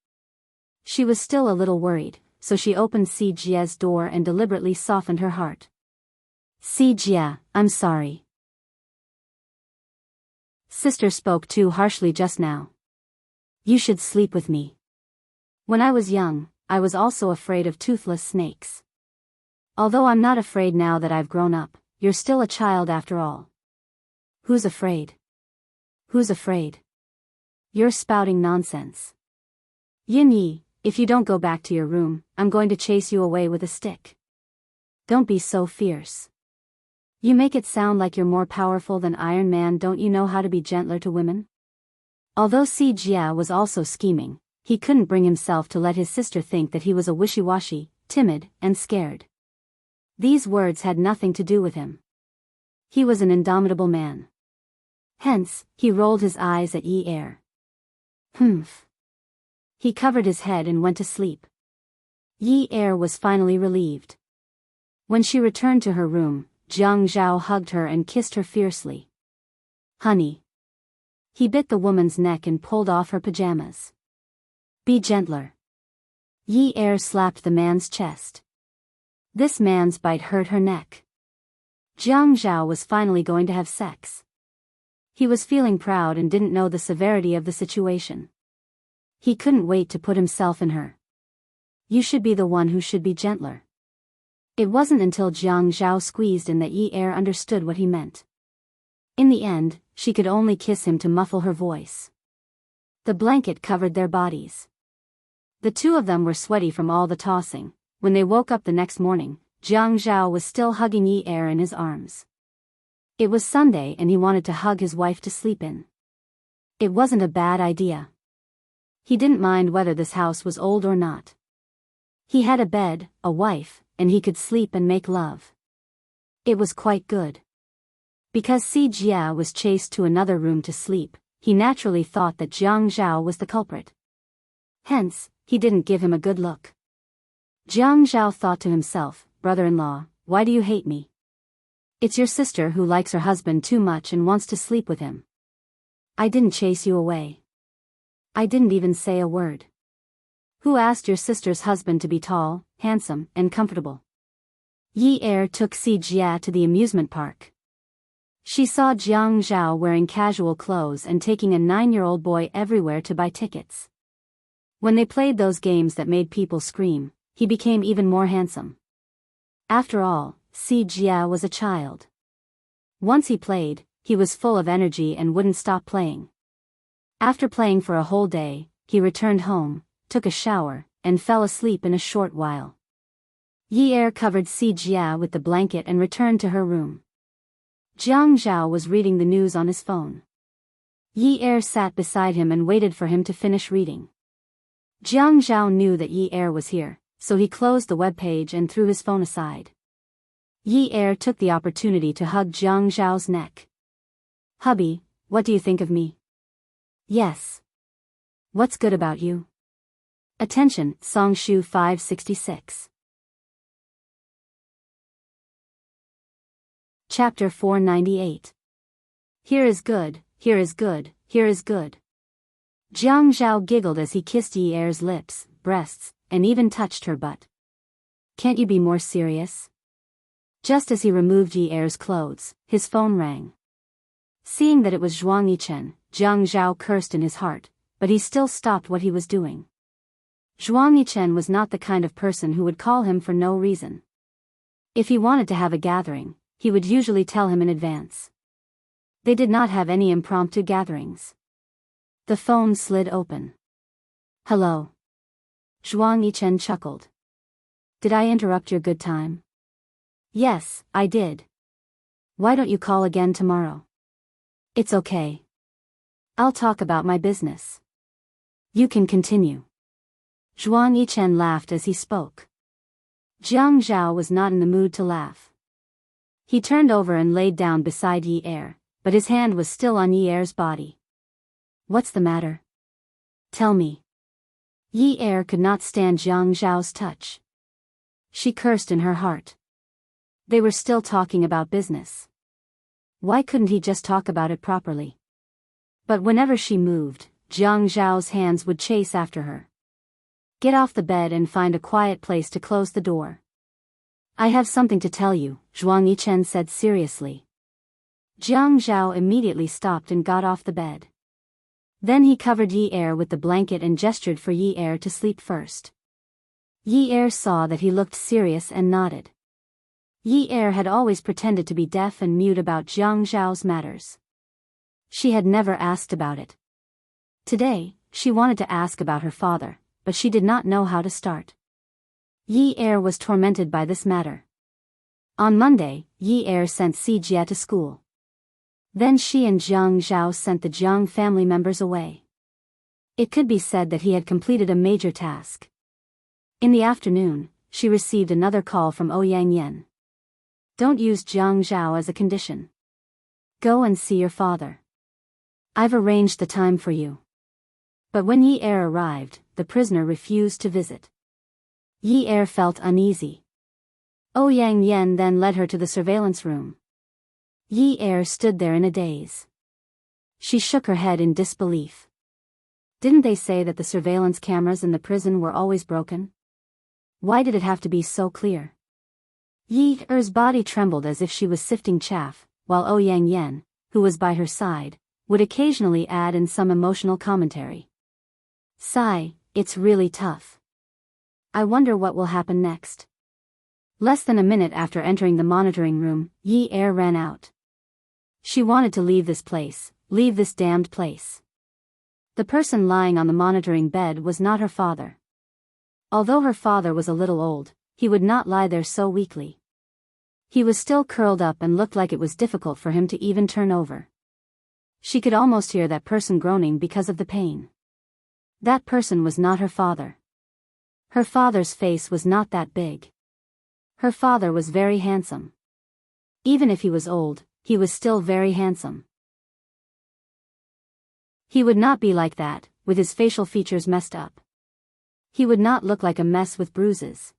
She was still a little worried, so she opened Si Jie's door and deliberately softened her heart. "Si Jie, I'm sorry. Sister spoke too harshly just now. You should sleep with me. When I was young, I was also afraid of toothless snakes. Although I'm not afraid now that I've grown up, you're still a child after all." "Who's afraid? Who's afraid? You're spouting nonsense. Yin Yi, if you don't go back to your room, I'm going to chase you away with a stick. Don't be so fierce. You make it sound like you're more powerful than Iron Man. Don't you know how to be gentler to women?" Although Si Jie was also scheming, he couldn't bring himself to let his sister think that he was a wishy-washy, timid, and scared. These words had nothing to do with him. He was an indomitable man. Hence, he rolled his eyes at Yi Er. "Humph." He covered his head and went to sleep. Yi Er was finally relieved. When she returned to her room, Jiang Zhao hugged her and kissed her fiercely. "Honey." He bit the woman's neck and pulled off her pajamas. "Be gentler." Yi Er slapped the man's chest. This man's bite hurt her neck. Jiang Zhao was finally going to have sex. He was feeling proud and didn't know the severity of the situation. He couldn't wait to put himself in her. "You should be the one who should be gentler." It wasn't until Jiang Zhao squeezed in that Yi Er understood what he meant. In the end, she could only kiss him to muffle her voice. The blanket covered their bodies. The two of them were sweaty from all the tossing. When they woke up the next morning, Jiang Zhao was still hugging Yi Er in his arms. It was Sunday and he wanted to hug his wife to sleep in. It wasn't a bad idea. He didn't mind whether this house was old or not. He had a bed, a wife, and he could sleep and make love. It was quite good. Because Si Jia was chased to another room to sleep, he naturally thought that Jiang Zhao was the culprit. Hence, he didn't give him a good look. Jiang Zhao thought to himself, brother-in-law, why do you hate me? It's your sister who likes her husband too much and wants to sleep with him. I didn't chase you away. I didn't even say a word. Who asked your sister's husband to be tall, handsome, and comfortable? Yi Er took Si Jia to the amusement park. She saw Jiang Zhao wearing casual clothes and taking a 9-year-old boy everywhere to buy tickets. When they played those games that made people scream, he became even more handsome. After all, Si Jia was a child. Once he played, he was full of energy and wouldn't stop playing. After playing for a whole day, he returned home, took a shower, and fell asleep in a short while. Yi Er covered Si Jia with the blanket and returned to her room. Jiang Zhao was reading the news on his phone. Yi Er sat beside him and waited for him to finish reading. Jiang Zhao knew that Yi Er was here, so he closed the web page and threw his phone aside. Yi Er took the opportunity to hug Jiang Zhao's neck. Hubby, what do you think of me? Yes. What's good about you? Attention, Songshu 566. Chapter 498. Here is good, here is good, here is good. Jiang Zhao giggled as he kissed Yi Er's lips, breasts, and even touched her butt. Can't you be more serious? Just as he removed Yi Er's clothes, his phone rang. Seeing that it was Zhuang Yichen, Jiang Zhao cursed in his heart, but he still stopped what he was doing. Zhuang Yichen was not the kind of person who would call him for no reason. If he wanted to have a gathering, he would usually tell him in advance. They did not have any impromptu gatherings. The phone slid open. Hello. Zhuang Yichen chuckled. Did I interrupt your good time? Yes, I did. Why don't you call again tomorrow? It's okay. I'll talk about my business. You can continue. Zhuang Yichen laughed as he spoke. Jiang Zhao was not in the mood to laugh. He turned over and laid down beside Yi Er, but his hand was still on Yi Er's body. What's the matter? Tell me. Yi Er could not stand Jiang Zhao's touch. She cursed in her heart. They were still talking about business. Why couldn't he just talk about it properly? But whenever she moved, Jiang Zhao's hands would chase after her. Get off the bed and find a quiet place to close the door. I have something to tell you, Zhuang Yichen said seriously. Jiang Zhao immediately stopped and got off the bed. Then he covered Yi Er with the blanket and gestured for Yi Er to sleep first. Yi Er saw that he looked serious and nodded. Yi Er had always pretended to be deaf and mute about Jiang Zhao's matters. She had never asked about it. Today, she wanted to ask about her father, but she did not know how to start. Yi Er was tormented by this matter. On Monday, Yi Er sent Si Jia to school. Then she and Jiang Zhao sent the Jiang family members away. It could be said that he had completed a major task. In the afternoon, she received another call from Ouyang Yan. Don't use Jiang Zhao as a condition. Go and see your father. I've arranged the time for you. But when Yi Er arrived, the prisoner refused to visit. Yi Er felt uneasy. Ouyang Yan then led her to the surveillance room. Yi Er stood there in a daze. She shook her head in disbelief. Didn't they say that the surveillance cameras in the prison were always broken? Why did it have to be so clear? Yi Er's body trembled as if she was sifting chaff, while Ouyang Yan, who was by her side, would occasionally add in some emotional commentary. Sigh, it's really tough. I wonder what will happen next. Less than a minute after entering the monitoring room, Yi Er ran out. She wanted to leave this place, leave this damned place. The person lying on the monitoring bed was not her father. Although her father was a little old, he would not lie there so weakly. He was still curled up and looked like it was difficult for him to even turn over. She could almost hear that person groaning because of the pain. That person was not her father. Her father's face was not that big. Her father was very handsome. Even if he was old, he was still very handsome. He would not be like that, with his facial features messed up. He would not look like a mess with bruises.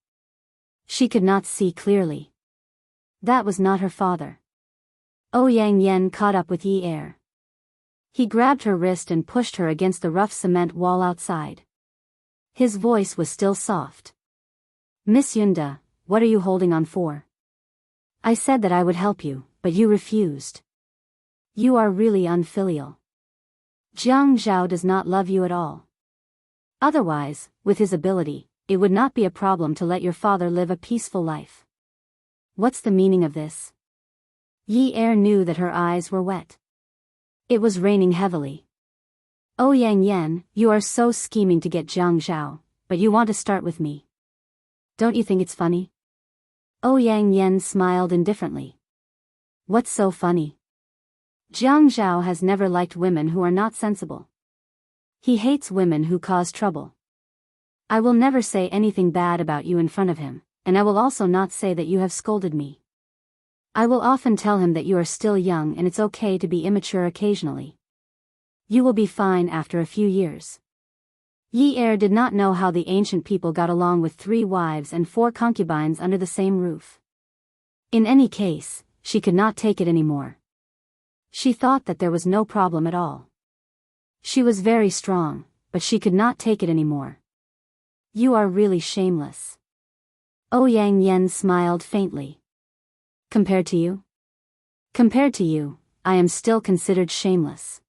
She could not see clearly. That was not her father. Yang Yen caught up with Yi Er. He grabbed her wrist and pushed her against the rough cement wall outside. His voice was still soft. Miss Yunda, what are you holding on for? I said that I would help you, but you refused. You are really unfilial. Jiang Zhao does not love you at all. Otherwise, with his ability, it would not be a problem to let your father live a peaceful life. What's the meaning of this? Yi Er knew that her eyes were wet. It was raining heavily. Yang Yen, you are so scheming to get Jiang Zhao, but you want to start with me. Don't you think it's funny? Yang Yen smiled indifferently. What's so funny? Jiang Zhao has never liked women who are not sensible. He hates women who cause trouble. I will never say anything bad about you in front of him, and I will also not say that you have scolded me. I will often tell him that you are still young and it's okay to be immature occasionally. You will be fine after a few years. Yi Er did not know how the ancient people got along with 3 wives and 4 concubines under the same roof. In any case, she could not take it anymore. She thought that there was no problem at all. She was very strong, but she could not take it anymore. You are really shameless. Yang Yen smiled faintly. Compared to you? Compared to you, I am still considered shameless.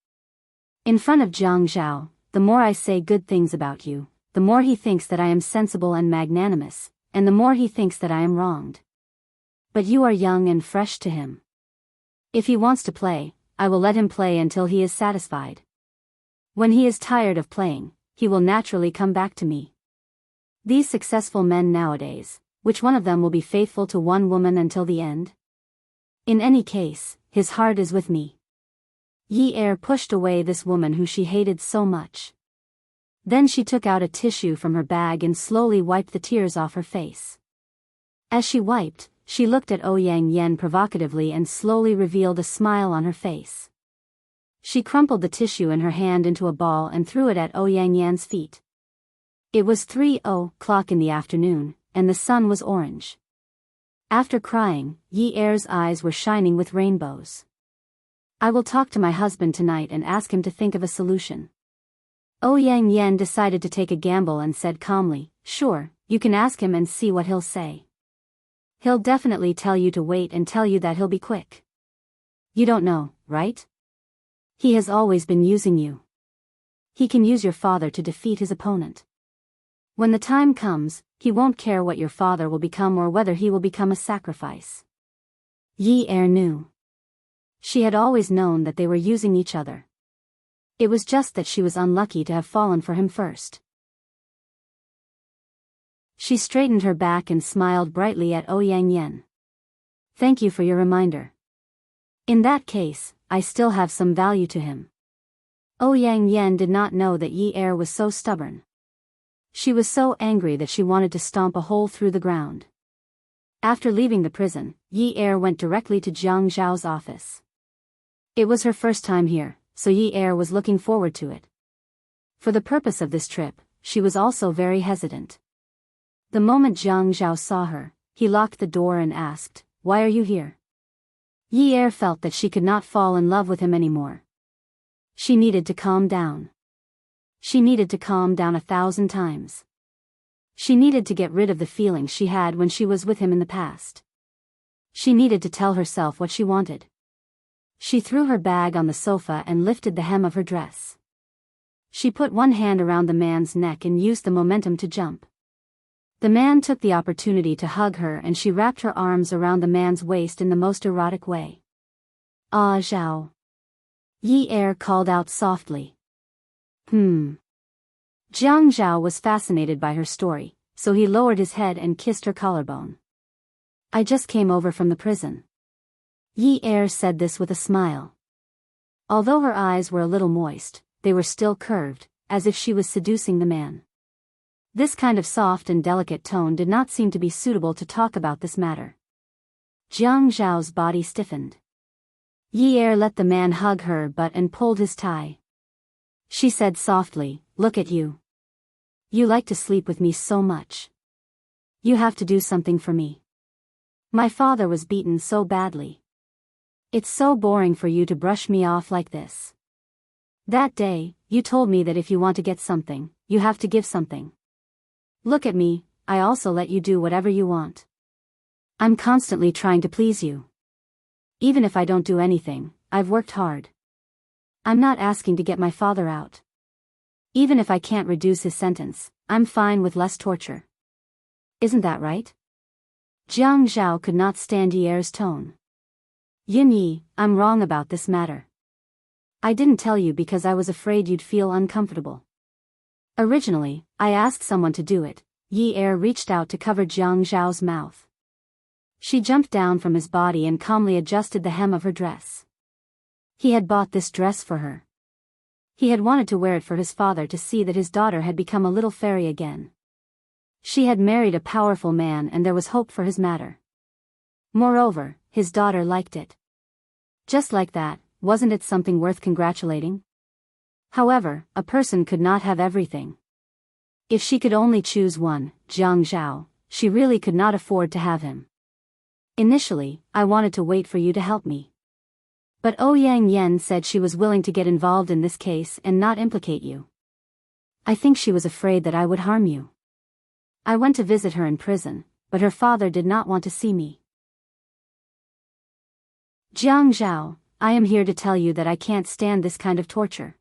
In front of Jiang Zhao, the more I say good things about you, the more he thinks that I am sensible and magnanimous, and the more he thinks that I am wronged. But you are young and fresh to him. If he wants to play, I will let him play until he is satisfied. When he is tired of playing, he will naturally come back to me. These successful men nowadays, which one of them will be faithful to one woman until the end? In any case, his heart is with me. Yi Er pushed away this woman who she hated so much. Then she took out a tissue from her bag and slowly wiped the tears off her face. As she wiped, she looked at Yang Yen provocatively and slowly revealed a smile on her face. She crumpled the tissue in her hand into a ball and threw it at Yang Yen's feet. It was 3:00 in the afternoon, and the sun was orange. After crying, Yi Er's eyes were shining with rainbows. I will talk to my husband tonight and ask him to think of a solution. Yang Yen decided to take a gamble and said calmly, sure, you can ask him and see what he'll say. He'll definitely tell you to wait and tell you that he'll be quick. You don't know, right? He has always been using you. He can use your father to defeat his opponent. When the time comes, he won't care what your father will become or whether he will become a sacrifice. Yi Er knew. She had always known that they were using each other. It was just that she was unlucky to have fallen for him first. She straightened her back and smiled brightly at Yang Yen. Thank you for your reminder. In that case, I still have some value to him. Yang Yen did not know that Yi Er was so stubborn. She was so angry that she wanted to stomp a hole through the ground. After leaving the prison, Yi Er went directly to Jiang Zhao's office. It was her first time here, so Yi Er was looking forward to it. For the purpose of this trip, she was also very hesitant. The moment Jiang Zhao saw her, he locked the door and asked, "Why are you here?" Yi Er felt that she could not fall in love with him anymore. She needed to calm down. She needed to calm down 1,000 times. She needed to get rid of the feelings she had when she was with him in the past. She needed to tell herself what she wanted. She threw her bag on the sofa and lifted the hem of her dress. She put one hand around the man's neck and used the momentum to jump. The man took the opportunity to hug her and she wrapped her arms around the man's waist in the most erotic way. "Ah, Zhao." Yi Er called out softly. Jiang Zhao was fascinated by her story, so he lowered his head and kissed her collarbone. "I just came over from the prison." Yi Er said this with a smile. Although her eyes were a little moist, they were still curved, as if she was seducing the man. This kind of soft and delicate tone did not seem to be suitable to talk about this matter. Jiang Zhao's body stiffened. Yi Er let the man hug her butt and pulled his tie. She said softly, "Look at you. You like to sleep with me so much. You have to do something for me. My father was beaten so badly. It's so boring for you to brush me off like this. That day, you told me that if you want to get something, you have to give something. Look at me, I also let you do whatever you want. I'm constantly trying to please you. Even if I don't do anything, I've worked hard. I'm not asking to get my father out. Even if I can't reduce his sentence, I'm fine with less torture. Isn't that right?" Jiang Zhao could not stand Yi Er's tone. "Yin Yi, I'm wrong about this matter. I didn't tell you because I was afraid you'd feel uncomfortable. Originally, I asked someone to do it." Yi Er reached out to cover Jiang Zhao's mouth. She jumped down from his body and calmly adjusted the hem of her dress. He had bought this dress for her. He had wanted to wear it for his father to see that his daughter had become a little fairy again. She had married a powerful man and there was hope for his matter. Moreover, his daughter liked it. Just like that, wasn't it something worth congratulating? However, a person could not have everything. If she could only choose one, Jiang Zhao, she really could not afford to have him. Initially, I wanted to wait for you to help me. But Ouyang Yen said she was willing to get involved in this case and not implicate you. I think she was afraid that I would harm you. I went to visit her in prison, but her father did not want to see me. Jiang Zhao, I am here to tell you that I can't stand this kind of torture.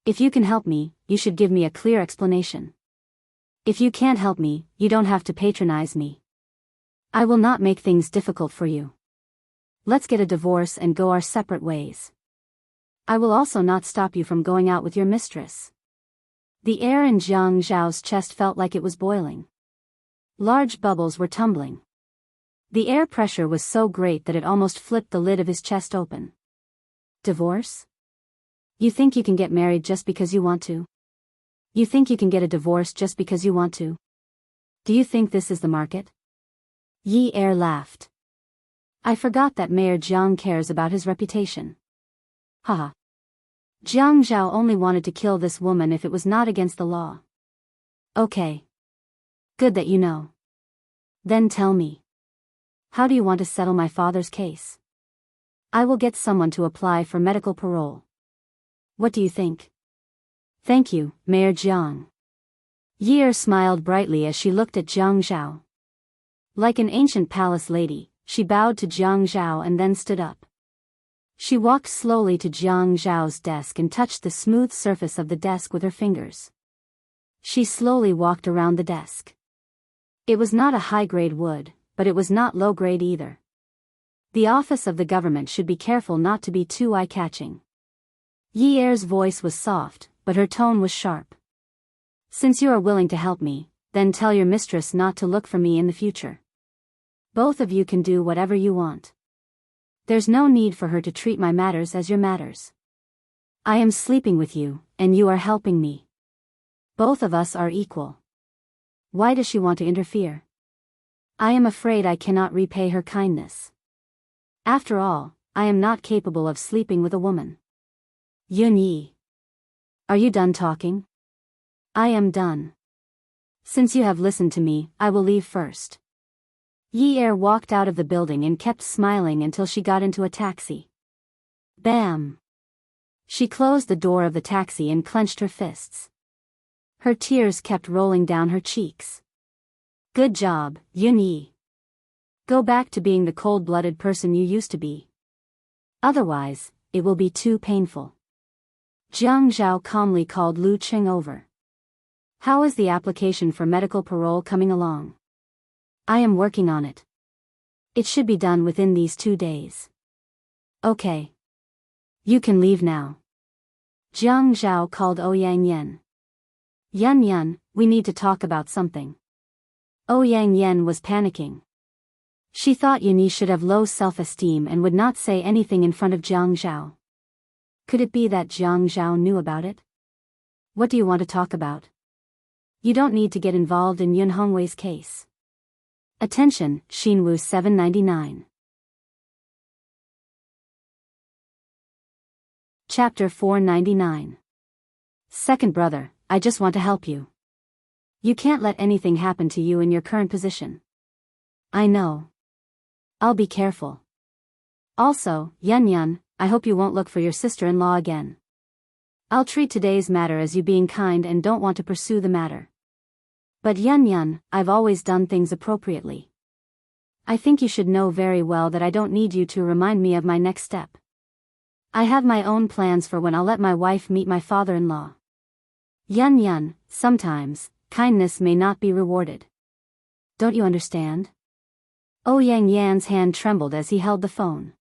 If you can help me, you should give me a clear explanation. If you can't help me, you don't have to patronize me. I will not make things difficult for you. Let's get a divorce and go our separate ways. I will also not stop you from going out with your mistress." The air in Jiang Zhao's chest felt like it was boiling. Large bubbles were tumbling. The air pressure was so great that it almost flipped the lid of his chest open. "Divorce? You think you can get married just because you want to? You think you can get a divorce just because you want to? Do you think this is the market?" Yi Er laughed. "I forgot that Mayor Jiang cares about his reputation. Haha. Jiang Zhao only wanted to kill this woman if it was not against the law. Okay. Good that you know. Then tell me. How do you want to settle my father's case? I will get someone to apply for medical parole. What do you think?" "Thank you, Mayor Jiang." Yi Er smiled brightly as she looked at Jiang Zhao. Like an ancient palace lady, she bowed to Jiang Zhao and then stood up. She walked slowly to Jiang Zhao's desk and touched the smooth surface of the desk with her fingers. She slowly walked around the desk. It was not a high-grade wood, but it was not low-grade either. The office of the government should be careful not to be too eye-catching. Yi Er's voice was soft, but her tone was sharp. "Since you are willing to help me, then tell your mistress not to look for me in the future. Both of you can do whatever you want. There's no need for her to treat my matters as your matters. I am sleeping with you, and you are helping me. Both of us are equal. Why does she want to interfere? I am afraid I cannot repay her kindness. After all, I am not capable of sleeping with a woman. Yun Yi. Are you done talking?" "I am done. Since you have listened to me, I will leave first." Yi Er walked out of the building and kept smiling until she got into a taxi. Bam! She closed the door of the taxi and clenched her fists. Her tears kept rolling down her cheeks. "Good job, Yun Yi. Go back to being the cold-blooded person you used to be. Otherwise, it will be too painful." Jiang Zhao calmly called Lu Qing over. "How is the application for medical parole coming along?" "I am working on it. It should be done within these 2 days." "Okay. You can leave now." Jiang Zhao called Ouyang Yen. "Yan Yan, we need to talk about something." Ouyang Yen was panicking. She thought Yuni should have low self-esteem and would not say anything in front of Jiang Zhao. Could it be that Jiang Zhao knew about it? "What do you want to talk about?" You don't need to get involved in Yun Hongwei's case. Attention, Shinwoo 799. Chapter 499. Second brother, I just want to help you. You can't let anything happen to you in your current position. I know. I'll be careful. Also, Yun, I hope you won't look for your sister-in-law again. I'll treat today's matter as you being kind and don't want to pursue the matter. But Yun, I've always done things appropriately. I think you should know very well that I don't need you to remind me of my next step. I have my own plans for when I'll let my wife meet my father-in-law. Yun, sometimes, kindness may not be rewarded. Don't you understand? Yang Yan's hand trembled as he held the phone.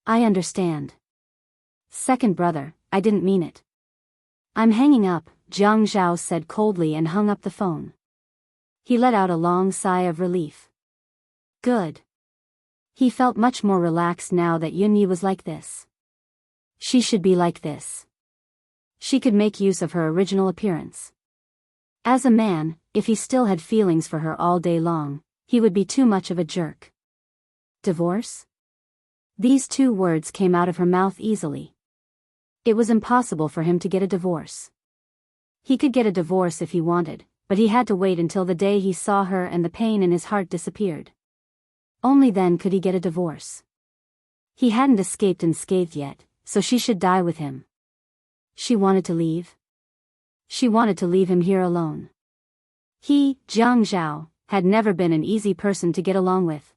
I understand. Second brother, I didn't mean it. I'm hanging up, Jiang Zhao said coldly and hung up the phone. He let out a long sigh of relief. Good. He felt much more relaxed now that Yunyi was like this. She should be like this. She could make use of her original appearance. As a man, if he still had feelings for her all day long, he would be too much of a jerk. Divorce? These two words came out of her mouth easily. It was impossible for him to get a divorce. He could get a divorce if he wanted, but he had to wait until the day he saw her and the pain in his heart disappeared. Only then could he get a divorce. He hadn't escaped unscathed yet, so she should die with him. She wanted to leave. She wanted to leave him here alone. He, Jiang Zhao, had never been an easy person to get along with.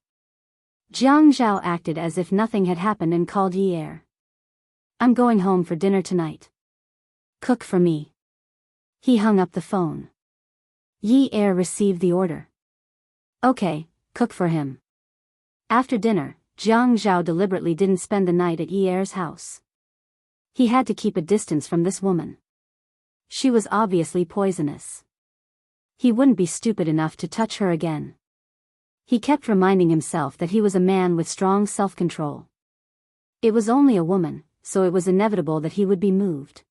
Jiang Zhao acted as if nothing had happened and called Yi Er. I'm going home for dinner tonight. Cook for me. He hung up the phone. Yi Er received the order. Okay, cook for him. After dinner, Jiang Zhao deliberately didn't spend the night at Yi Er's house. He had to keep a distance from this woman. She was obviously poisonous. He wouldn't be stupid enough to touch her again. He kept reminding himself that he was a man with strong self-control. It was only a woman, so it was inevitable that he would be moved.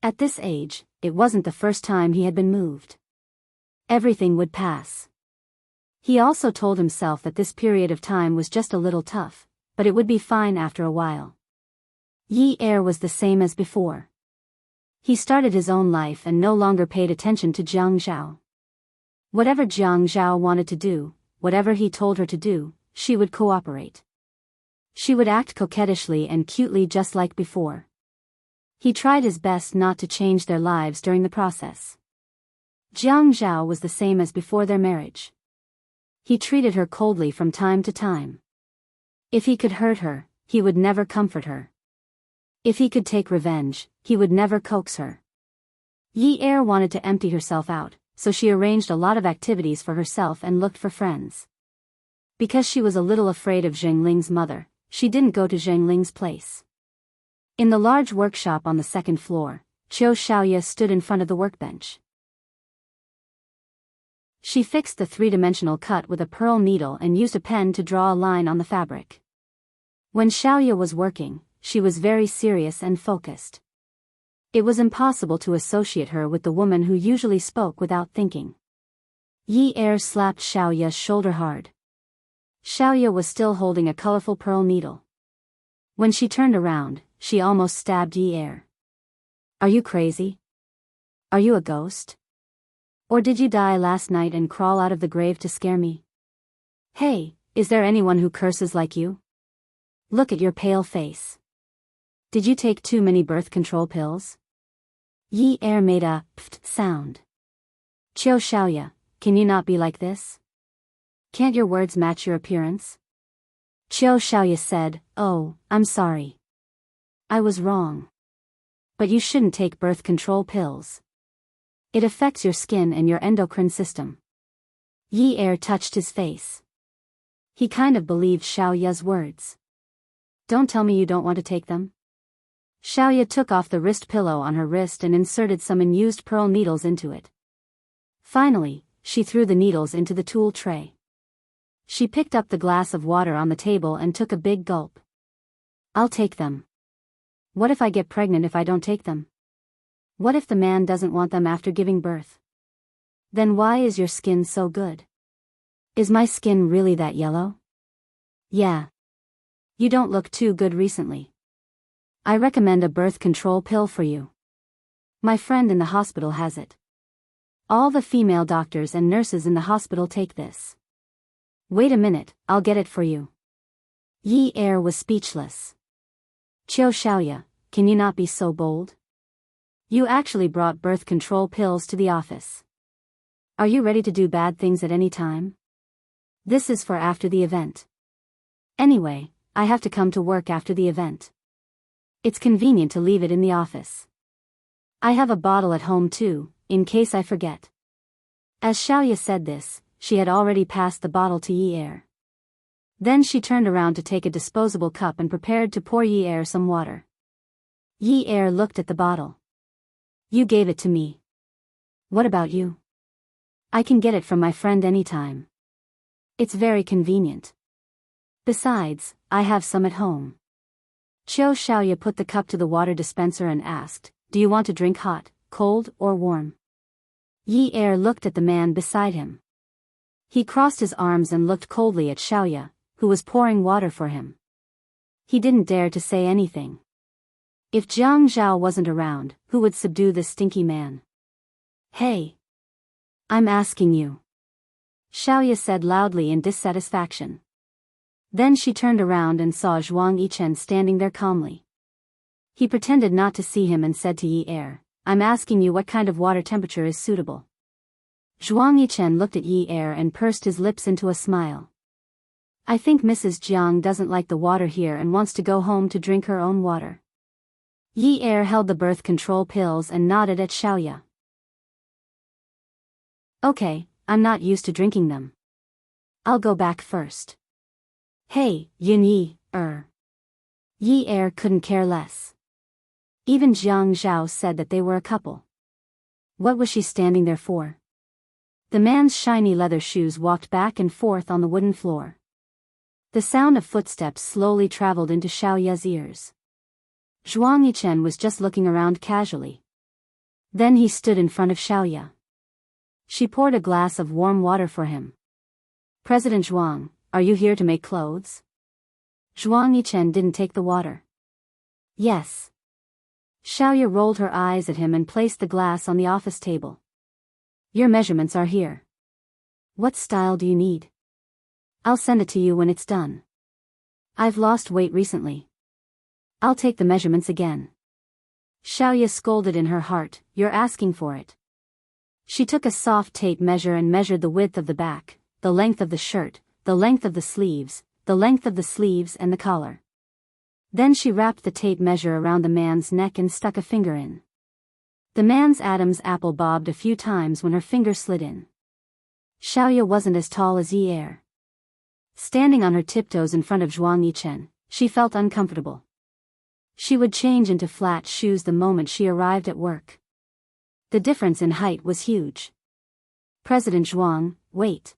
At this age, it wasn't the first time he had been moved. Everything would pass. He also told himself that this period of time was just a little tough, but it would be fine after a while. Yi Er was the same as before. He started his own life and no longer paid attention to Jiang Zhao. Whatever Jiang Zhao wanted to do, whatever he told her to do, she would cooperate. She would act coquettishly and cutely just like before. He tried his best not to change their lives during the process. Jiang Zhao was the same as before their marriage. He treated her coldly from time to time. If he could hurt her, he would never comfort her. If he could take revenge, he would never coax her. Yi Er wanted to empty herself out, so she arranged a lot of activities for herself and looked for friends. Because she was a little afraid of Zheng Ling's mother, she didn't go to Zheng Ling's place. In the large workshop on the second floor, Qiu Xiaoya stood in front of the workbench. She fixed the three-dimensional cut with a pearl needle and used a pen to draw a line on the fabric. When Xiaoya was working, she was very serious and focused. It was impossible to associate her with the woman who usually spoke without thinking. Yi Er slapped Xiaoya's shoulder hard. Xiaoya was still holding a colorful pearl needle. When she turned around, she almost stabbed Yi Er. Are you crazy? Are you a ghost? Or did you die last night and crawl out of the grave to scare me? Hey, is there anyone who curses like you? Look at your pale face. Did you take too many birth control pills? Yi Er made a pft sound. Qiu Xiaoya, can you not be like this? Can't your words match your appearance? Qiu Xiaoya said, oh, I'm sorry. I was wrong. But you shouldn't take birth control pills. It affects your skin and your endocrine system. Yi Er touched his face. He kind of believed Xiaoya's words. Don't tell me you don't want to take them. Xiaoya took off the wrist pillow on her wrist and inserted some unused pearl needles into it. Finally, she threw the needles into the tool tray. She picked up the glass of water on the table and took a big gulp. I'll take them. What if I get pregnant if I don't take them? What if the man doesn't want them after giving birth? Then why is your skin so good? Is my skin really that yellow? Yeah. You don't look too good recently. I recommend a birth control pill for you. My friend in the hospital has it. All the female doctors and nurses in the hospital take this. Wait a minute, I'll get it for you. Yi Er was speechless. Qiu Xiaoya, can you not be so bold? You actually brought birth control pills to the office. Are you ready to do bad things at any time? This is for after the event. Anyway, I have to come to work after the event. It's convenient to leave it in the office. I have a bottle at home too, in case I forget. As Xiaoya said this, she had already passed the bottle to Yi Er. Then she turned around to take a disposable cup and prepared to pour Yi Er some water. Yi Er looked at the bottle. You gave it to me. What about you? I can get it from my friend anytime. It's very convenient. Besides, I have some at home. Qiu Xiaoya put the cup to the water dispenser and asked, do you want to drink hot, cold, or warm? Yi Er looked at the man beside him. He crossed his arms and looked coldly at Xiaoya, who was pouring water for him. He didn't dare to say anything. If Jiang Zhao wasn't around, who would subdue this stinky man? Hey! I'm asking you. Xiaoya said loudly in dissatisfaction. Then she turned around and saw Zhuang Yichen standing there calmly. He pretended not to see him and said to Yi Er, I'm asking you what kind of water temperature is suitable. Zhuang Yichen looked at Yi Er and pursed his lips into a smile. I think Mrs. Jiang doesn't like the water here and wants to go home to drink her own water. Yi Er held the birth control pills and nodded at Xiaoya. Okay, I'm not used to drinking them. I'll go back first. Hey, Yin Yi Er. Yi Er couldn't care less. Even Jiang Zhao said that they were a couple. What was she standing there for? The man's shiny leather shoes walked back and forth on the wooden floor. The sound of footsteps slowly traveled into Xiaoya's ears. Zhuang Yichen was just looking around casually. Then he stood in front of Xiaoya. She poured a glass of warm water for him. President Zhuang, are you here to make clothes? Zhuang Yichen didn't take the water. Yes. Xiaoya rolled her eyes at him and placed the glass on the office table. Your measurements are here. What style do you need? I'll send it to you when it's done. I've lost weight recently. I'll take the measurements again. Xiaoya scolded in her heart, you're asking for it. She took a soft tape measure and measured the width of the back, the length of the shirt, the length of the sleeves, and the collar. Then she wrapped the tape measure around the man's neck and stuck a finger in. The man's Adam's apple bobbed a few times when her finger slid in. Xiaoya wasn't as tall as Yi Er. Standing on her tiptoes in front of Zhuang Yichen, she felt uncomfortable. She would change into flat shoes the moment she arrived at work. The difference in height was huge. President Zhuang, wait.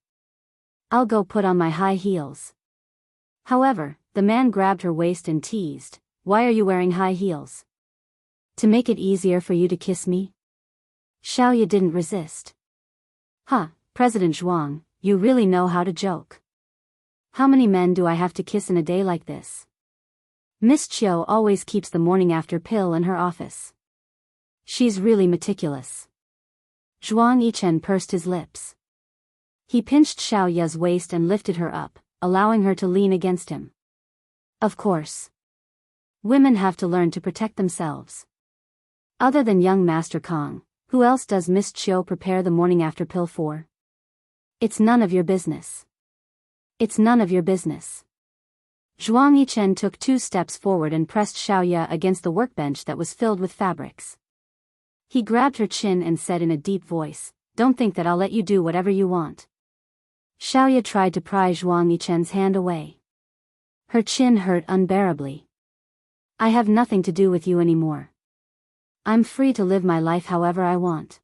I'll go put on my high heels. However, the man grabbed her waist and teased, why are you wearing high heels? To make it easier for you to kiss me? Xiaoya didn't resist. Huh, President Zhuang, you really know how to joke. How many men do I have to kiss in a day like this? Miss Qiu always keeps the morning after pill in her office. She's really meticulous. Zhuang Yichen pursed his lips. He pinched Xiaoya's waist and lifted her up, allowing her to lean against him. Of course. Women have to learn to protect themselves. Other than young Master Kong, who else does Miss Qiu prepare the morning after pill for? It's none of your business. It's none of your business. Zhuang Yichen took 2 steps forward and pressed Xiaoya against the workbench that was filled with fabrics. He grabbed her chin and said in a deep voice, don't think that I'll let you do whatever you want. Xiaoya tried to pry Zhuang Yichen's hand away. Her chin hurt unbearably. I have nothing to do with you anymore. I'm free to live my life however I want.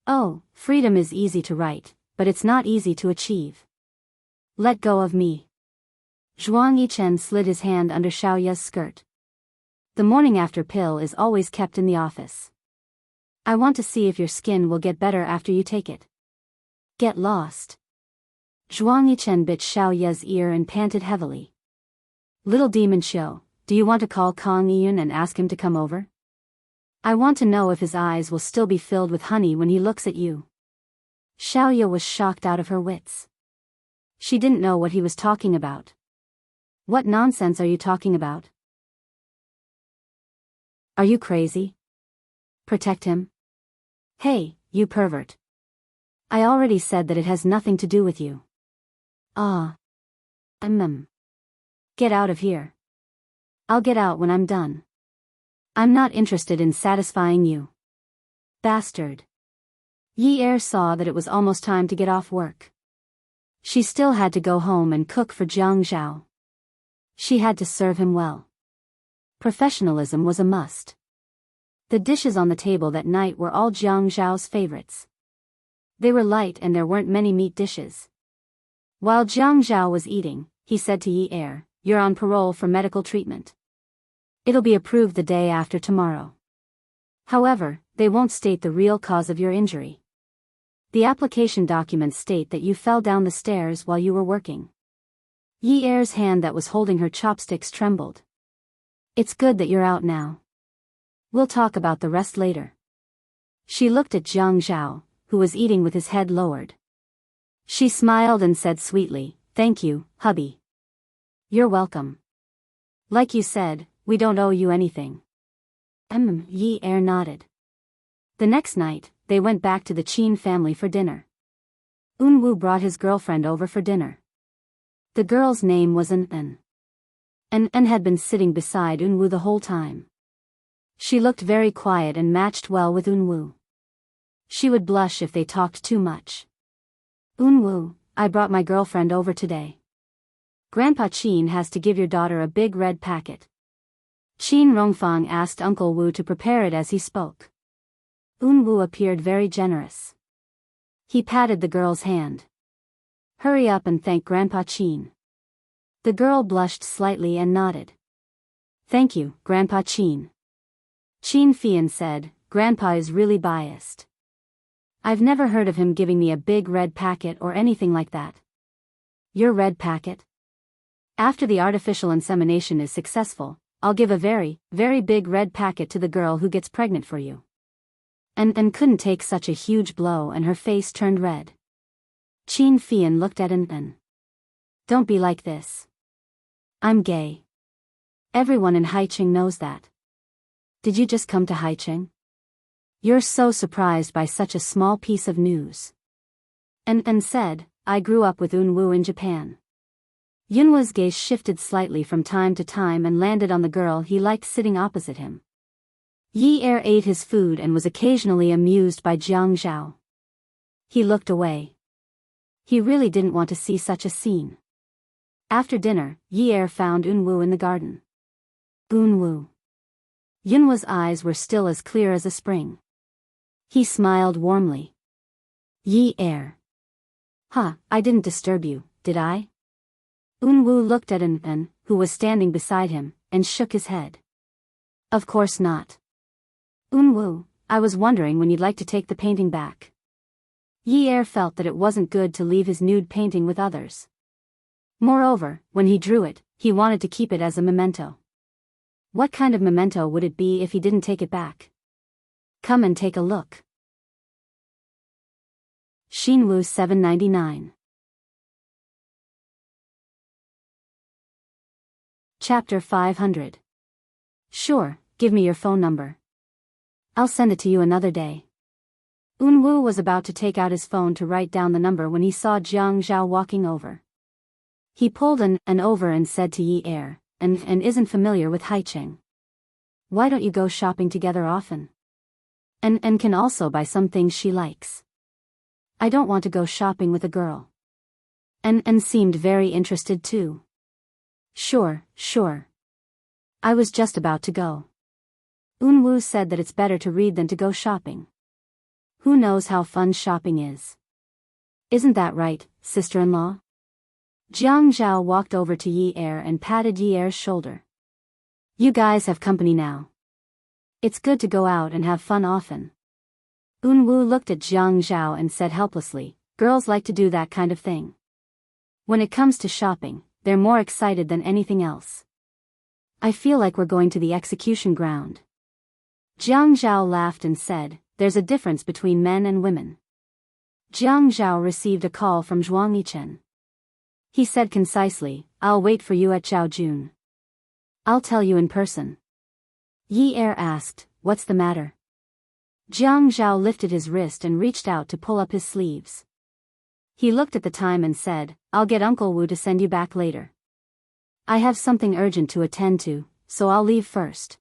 Oh, freedom is easy to write, but it's not easy to achieve. Let go of me. Zhuang Yichen slid his hand under Xiaoya's skirt. The morning after pill is always kept in the office. I want to see if your skin will get better after you take it. Get lost. Zhuang Yichen bit Xiao Ye's ear and panted heavily. Little demon Xiao, do you want to call Kong Yun and ask him to come over? I want to know if his eyes will still be filled with honey when he looks at you. Xiao Ye was shocked out of her wits. She didn't know what he was talking about. What nonsense are you talking about? Are you crazy? Protect him? Hey, you pervert. I already said that it has nothing to do with you. Ah. Get out of here. I'll get out when I'm done. I'm not interested in satisfying you. Bastard. Yi Er saw that it was almost time to get off work. She still had to go home and cook for Jiang Zhao. She had to serve him well. Professionalism was a must. The dishes on the table that night were all Jiang Zhao's favorites. They were light and there weren't many meat dishes. While Jiang Zhao was eating, he said to Yi Er, "You're on parole for medical treatment. It'll be approved the day after tomorrow. However, they won't state the real cause of your injury. The application documents state that you fell down the stairs while you were working." Yi Er's hand that was holding her chopsticks trembled. "It's good that you're out now. We'll talk about the rest later." She looked at Jiang Zhao, who was eating with his head lowered. She smiled and said sweetly, "Thank you, hubby. You're welcome. Like you said, we don't owe you anything." Yi Er nodded. The next night, they went back to the Qin family for dinner. Unwu brought his girlfriend over for dinner. The girl's name was An. An had been sitting beside Unwu the whole time. She looked very quiet and matched well with Unwu. She would blush if they talked too much. "Unwu, I brought my girlfriend over today. Grandpa Qin has to give your daughter a big red packet." Qin Rongfang asked Uncle Wu to prepare it as he spoke. Unwu appeared very generous. He patted the girl's hand. "Hurry up and thank Grandpa Qin." The girl blushed slightly and nodded. "Thank you, Grandpa Qin." Qin Fian said, "Grandpa is really biased. I've never heard of him giving me a big red packet or anything like that." "Your red packet? After the artificial insemination is successful, I'll give a very, very big red packet to the girl who gets pregnant for you." And couldn't take such a huge blow and her face turned red. Qin Fian looked at An. "Don't be like this. I'm gay. Everyone in Haicheng knows that. Did you just come to Haicheng? You're so surprised by such a small piece of news." An said, "I grew up with Unwu in Japan." Yunwa's gaze shifted slightly from time to time and landed on the girl he liked sitting opposite him. Yi Er ate his food and was occasionally amused by Jiang Zhao. He looked away. He really didn't want to see such a scene. After dinner, Yi Er found Unwu in the garden. "Unwu." Yunwa's eyes were still as clear as a spring. He smiled warmly. "Yi Er. I didn't disturb you, did I?" Unwu looked at An, who was standing beside him, and shook his head. "Of course not. Unwu, I was wondering when you'd like to take the painting back." Yi Er felt that it wasn't good to leave his nude painting with others. Moreover, when he drew it, he wanted to keep it as a memento. What kind of memento would it be if he didn't take it back? Come and take a look. Xinwu 799. Chapter 500. Sure, give me your phone number. I'll send it to you another day. Unwu was about to take out his phone to write down the number when he saw Jiang Zhao walking over. He pulled An over and said to Yi Er, An isn't familiar with Haicheng. Why don't you go shopping together often? An can also buy some things she likes. I don't want to go shopping with a girl. An seemed very interested too. Sure. I was just about to go. Unwu said that it's better to read than to go shopping. Who knows how fun shopping is? Isn't that right, sister-in-law? Jiang Zhao walked over to Yi Er and patted Yi Er's shoulder. You guys have company now. It's good to go out and have fun often. Unwu looked at Jiang Zhao and said helplessly, Girls like to do that kind of thing. When it comes to shopping, they're more excited than anything else. I feel like we're going to the execution ground. Jiang Zhao laughed and said, there's a difference between men and women. Jiang Zhao received a call from Zhuang Yichen. He said concisely, I'll wait for you at Zhaojun. I'll tell you in person. Yi Er asked, what's the matter? Jiang Zhao lifted his wrist and reached out to pull up his sleeves. He looked at the time and said, I'll get Uncle Wu to send you back later. I have something urgent to attend to, so I'll leave first.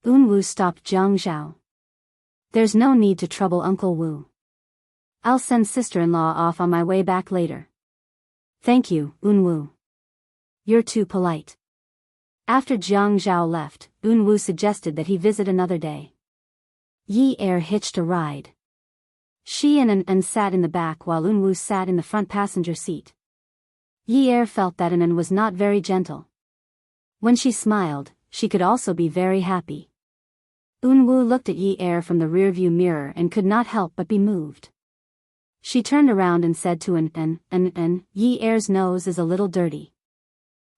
Wu stopped Jiang Zhao. There's no need to trouble Uncle Wu. I'll send sister-in-law off on my way back later. Thank you, Wu. You're too polite. After Jiang Zhao left, Wu suggested that he visit another day. Yi Er hitched a ride. She and sat in the back while Wu sat in the front passenger seat. Yi Er felt that An was not very gentle. When she smiled, she could also be very happy. Wu looked at Yi Er from the rearview mirror and could not help but be moved. She turned around and said to An, Yi Er's nose is a little dirty.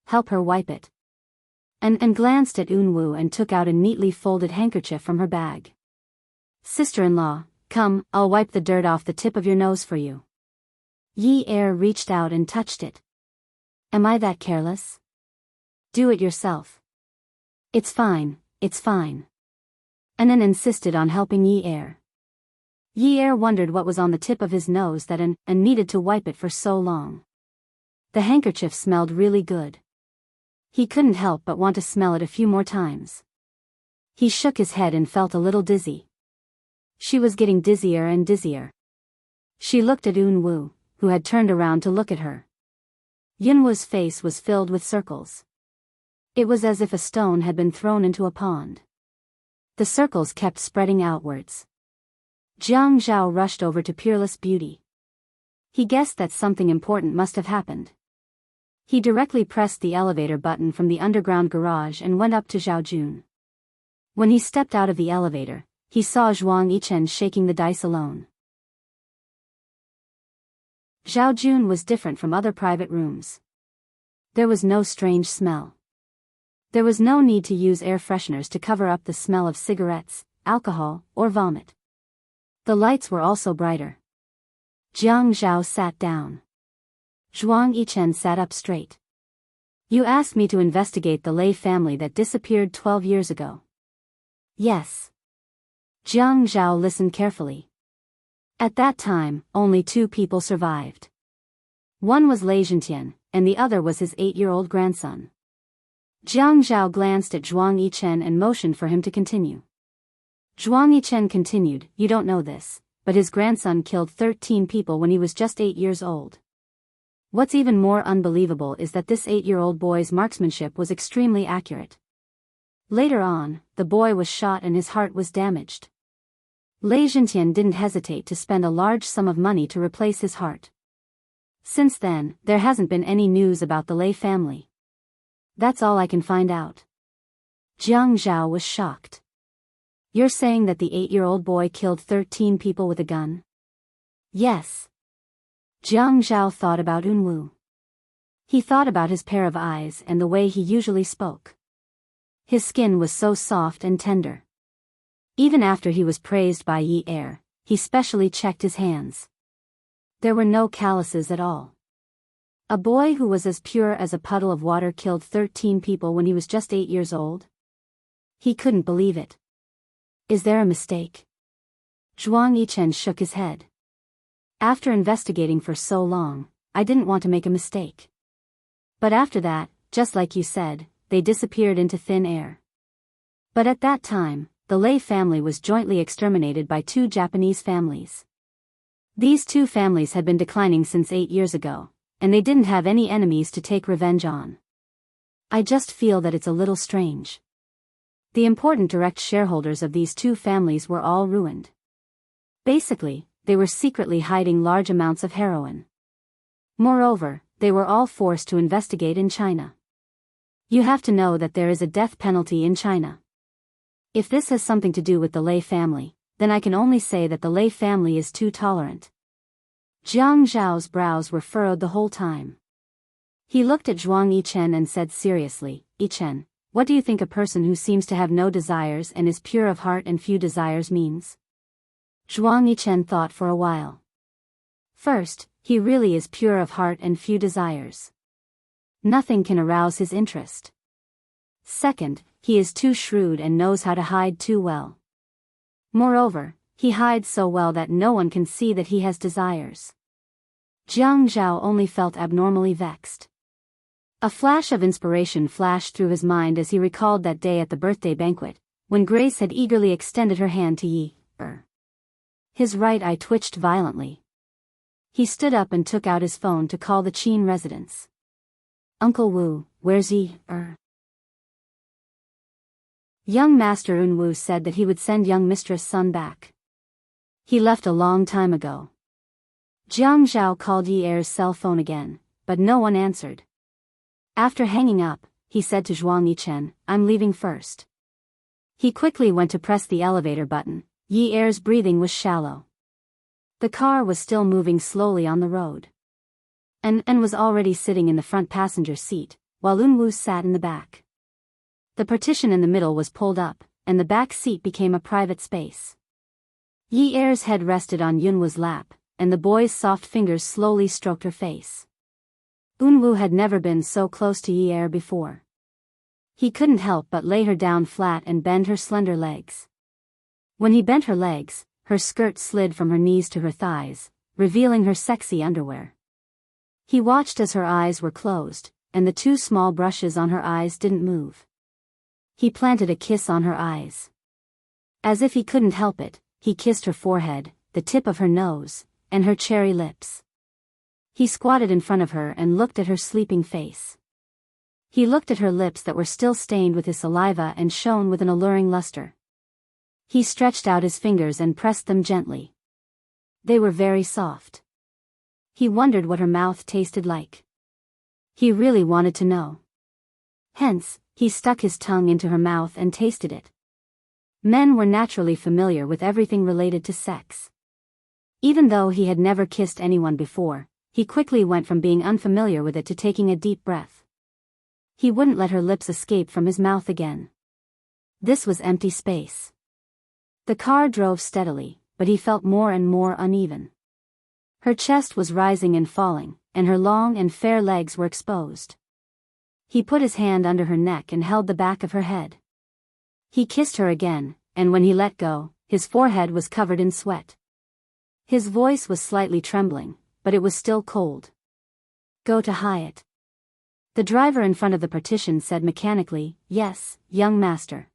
Help her wipe it. An glanced at Wu and took out a neatly folded handkerchief from her bag. Sister-in-law, come, I'll wipe the dirt off the tip of your nose for you. Yi Er reached out and touched it. Am I that careless? Do it yourself. It's fine, it's fine. An insisted on helping Yi Er. Yi Er wondered what was on the tip of his nose that An needed to wipe it for so long. The handkerchief smelled really good. He couldn't help but want to smell it a few more times. He shook his head and felt a little dizzy. She was getting dizzier and dizzier. She looked at Wu, who had turned around to look at her. Yunwu's face was filled with circles. It was as if a stone had been thrown into a pond. The circles kept spreading outwards. Jiang Zhao rushed over to Peerless Beauty. He guessed that something important must have happened. He directly pressed the elevator button from the underground garage and went up to Zhaojun. When he stepped out of the elevator, he saw Zhuang Yichen shaking the dice alone. Zhaojun was different from other private rooms. There was no strange smell. There was no need to use air fresheners to cover up the smell of cigarettes, alcohol, or vomit. The lights were also brighter. Jiang Zhao sat down. Zhuang Yichen sat up straight. You asked me to investigate the Lei family that disappeared 12 years ago. Yes. Jiang Zhao listened carefully. At that time, only 2 people survived. One was Lei Zhentian, and the other was his 8-year-old grandson. Jiang Zhao glanced at Zhuang Yichen and motioned for him to continue. Zhuang Yichen continued, you don't know this, but his grandson killed 13 people when he was just 8 years old. What's even more unbelievable is that this 8-year-old boy's marksmanship was extremely accurate. Later on, the boy was shot and his heart was damaged. Lei Zhentian didn't hesitate to spend a large sum of money to replace his heart. Since then, there hasn't been any news about the Lei family. That's all I can find out. Jiang Zhao was shocked. You're saying that the 8-year-old boy killed 13 people with a gun? Yes. Jiang Zhao thought about Wu. He thought about his pair of eyes and the way he usually spoke. His skin was so soft and tender. Even after he was praised by Yi Er, he specially checked his hands. There were no calluses at all. A boy who was as pure as a puddle of water killed 13 people when he was just 8 years old? He couldn't believe it. Is there a mistake? Zhuang Yichen shook his head. After investigating for so long, I didn't want to make a mistake. But after that, just like you said, they disappeared into thin air. But at that time, the Lei family was jointly exterminated by 2 Japanese families. These 2 families had been declining since 8 years ago, and they didn't have any enemies to take revenge on. I just feel that it's a little strange. The important direct shareholders of these 2 families were all ruined. Basically, they were secretly hiding large amounts of heroin. Moreover, they were all forced to investigate in China. You have to know that there is a death penalty in China. If this has something to do with the Lei family, then I can only say that the Lei family is too tolerant. Jiang Zhao's brows were furrowed the whole time. He looked at Zhuang Yichen and said seriously, Yichen, what do you think a person who seems to have no desires and is pure of heart and few desires means? Zhuang Yichen thought for a while. First, he really is pure of heart and few desires. Nothing can arouse his interest. Second, he is too shrewd and knows how to hide too well. Moreover, he hides so well that no one can see that he has desires. Jiang Zhao only felt abnormally vexed. A flash of inspiration flashed through his mind as he recalled that day at the birthday banquet, when Grace had eagerly extended her hand to Yi Er. His right eye twitched violently. He stood up and took out his phone to call the Qin residence. Uncle Wu, where's Yi Er? Young Master Un Wu said that he would send young Mistress Sun back. He left a long time ago. Jiang Zhao called Yi Er's cell phone again, but no one answered. After hanging up, he said to Zhuang Yichen, I'm leaving first. He quickly went to press the elevator button. Yi Er's breathing was shallow. The car was still moving slowly on the road. And was already sitting in the front passenger seat, while Un Wu sat in the back. The partition in the middle was pulled up, and the back seat became a private space. Yi Er's head rested on Yun Wu's lap, and the boy's soft fingers slowly stroked her face. Un Wu had never been so close to Yi Er before. He couldn't help but lay her down flat and bend her slender legs. When he bent her legs, her skirt slid from her knees to her thighs, revealing her sexy underwear. He watched as her eyes were closed, and the two small brushes on her eyes didn't move. He planted a kiss on her eyes. As if he couldn't help it, he kissed her forehead, the tip of her nose, and her cherry lips. He squatted in front of her and looked at her sleeping face. He looked at her lips that were still stained with his saliva and shone with an alluring luster. He stretched out his fingers and pressed them gently. They were very soft. He wondered what her mouth tasted like. He really wanted to know. Hence, he stuck his tongue into her mouth and tasted it. Men were naturally familiar with everything related to sex. Even though he had never kissed anyone before, he quickly went from being unfamiliar with it to taking a deep breath. He wouldn't let her lips escape from his mouth again. This was empty space. The car drove steadily, but he felt more and more uneven. Her chest was rising and falling, and her long and fair legs were exposed. He put his hand under her neck and held the back of her head. He kissed her again, and when he let go, his forehead was covered in sweat. His voice was slightly trembling, but it was still cold. Go to Hyatt. The driver in front of the partition said mechanically, Yes, young master.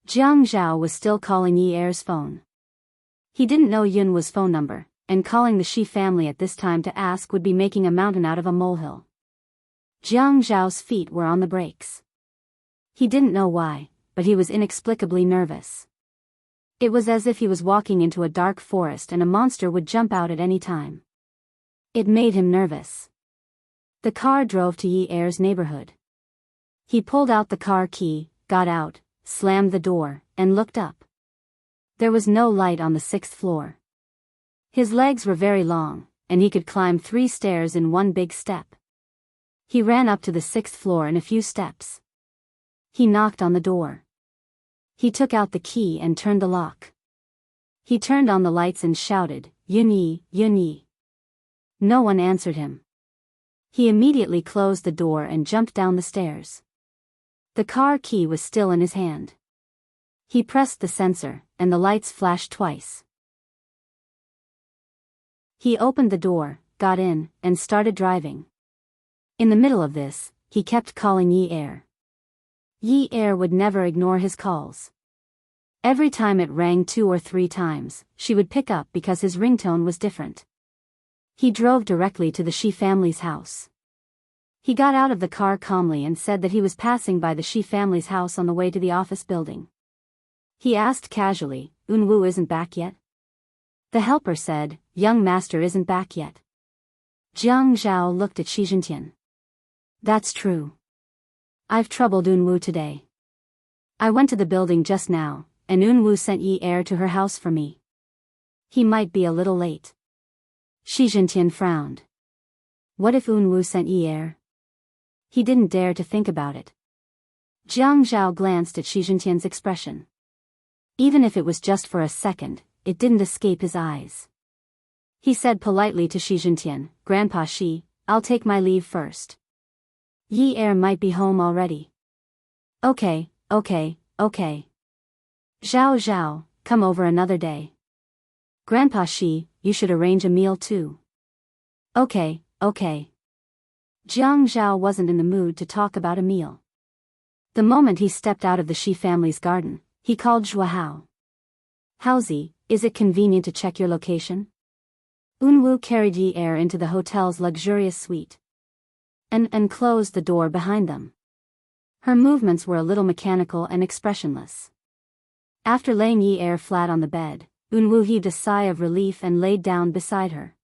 Jiang Zhao was still calling Yi Er's phone. He didn't know Yun Wu's phone number, and calling the Shi family at this time to ask would be making a mountain out of a molehill. Jiang Zhao's feet were on the brakes. He didn't know why, but he was inexplicably nervous. It was as if he was walking into a dark forest and a monster would jump out at any time. It made him nervous. The car drove to Yi Er's neighborhood. He pulled out the car key, got out, slammed the door, and looked up. There was no light on the 6th floor. His legs were very long, and he could climb 3 stairs in one big step. He ran up to the 6th floor in a few steps. He knocked on the door. He took out the key and turned the lock. He turned on the lights and shouted, Yun Yi, Yun Yi. No one answered him. He immediately closed the door and jumped down the stairs. The car key was still in his hand. He pressed the sensor, and the lights flashed twice. He opened the door, got in, and started driving. In the middle of this, he kept calling Yi Er. Yi Er would never ignore his calls. Every time it rang 2 or 3 times, she would pick up because his ringtone was different. He drove directly to the Shi family's house. He got out of the car calmly and said that he was passing by the Shi family's house on the way to the office building. He asked casually, Un Wu isn't back yet? The helper said, Young master isn't back yet. Jiang Zhao looked at Shi Jintian. That's true. I've troubled Un Wu today. I went to the building just now, and Un Wu sent Yi Er to her house for me. He might be a little late. Shi Jintian frowned. What if Unwu sent Yi? He didn't dare to think about it. Jiang Zhao glanced at Shi Jintian's expression. Even if it was just for a second, it didn't escape his eyes. He said politely to Shi Jintian, Grandpa Shi, I'll take my leave first. Yi might be home already. Okay. Zhao Zhao, come over another day. Grandpa Shi, you should arrange a meal too. Okay. Jiang Zhao wasn't in the mood to talk about a meal. The moment he stepped out of the Shi family's garden, he called Zhua Hao. Haozi, is it convenient to check your location? Unwu carried Yi into the hotel's luxurious suite. And closed the door behind them. Her movements were a little mechanical and expressionless. After laying Yi flat on the bed, Unwu heaved a sigh of relief and laid down beside her.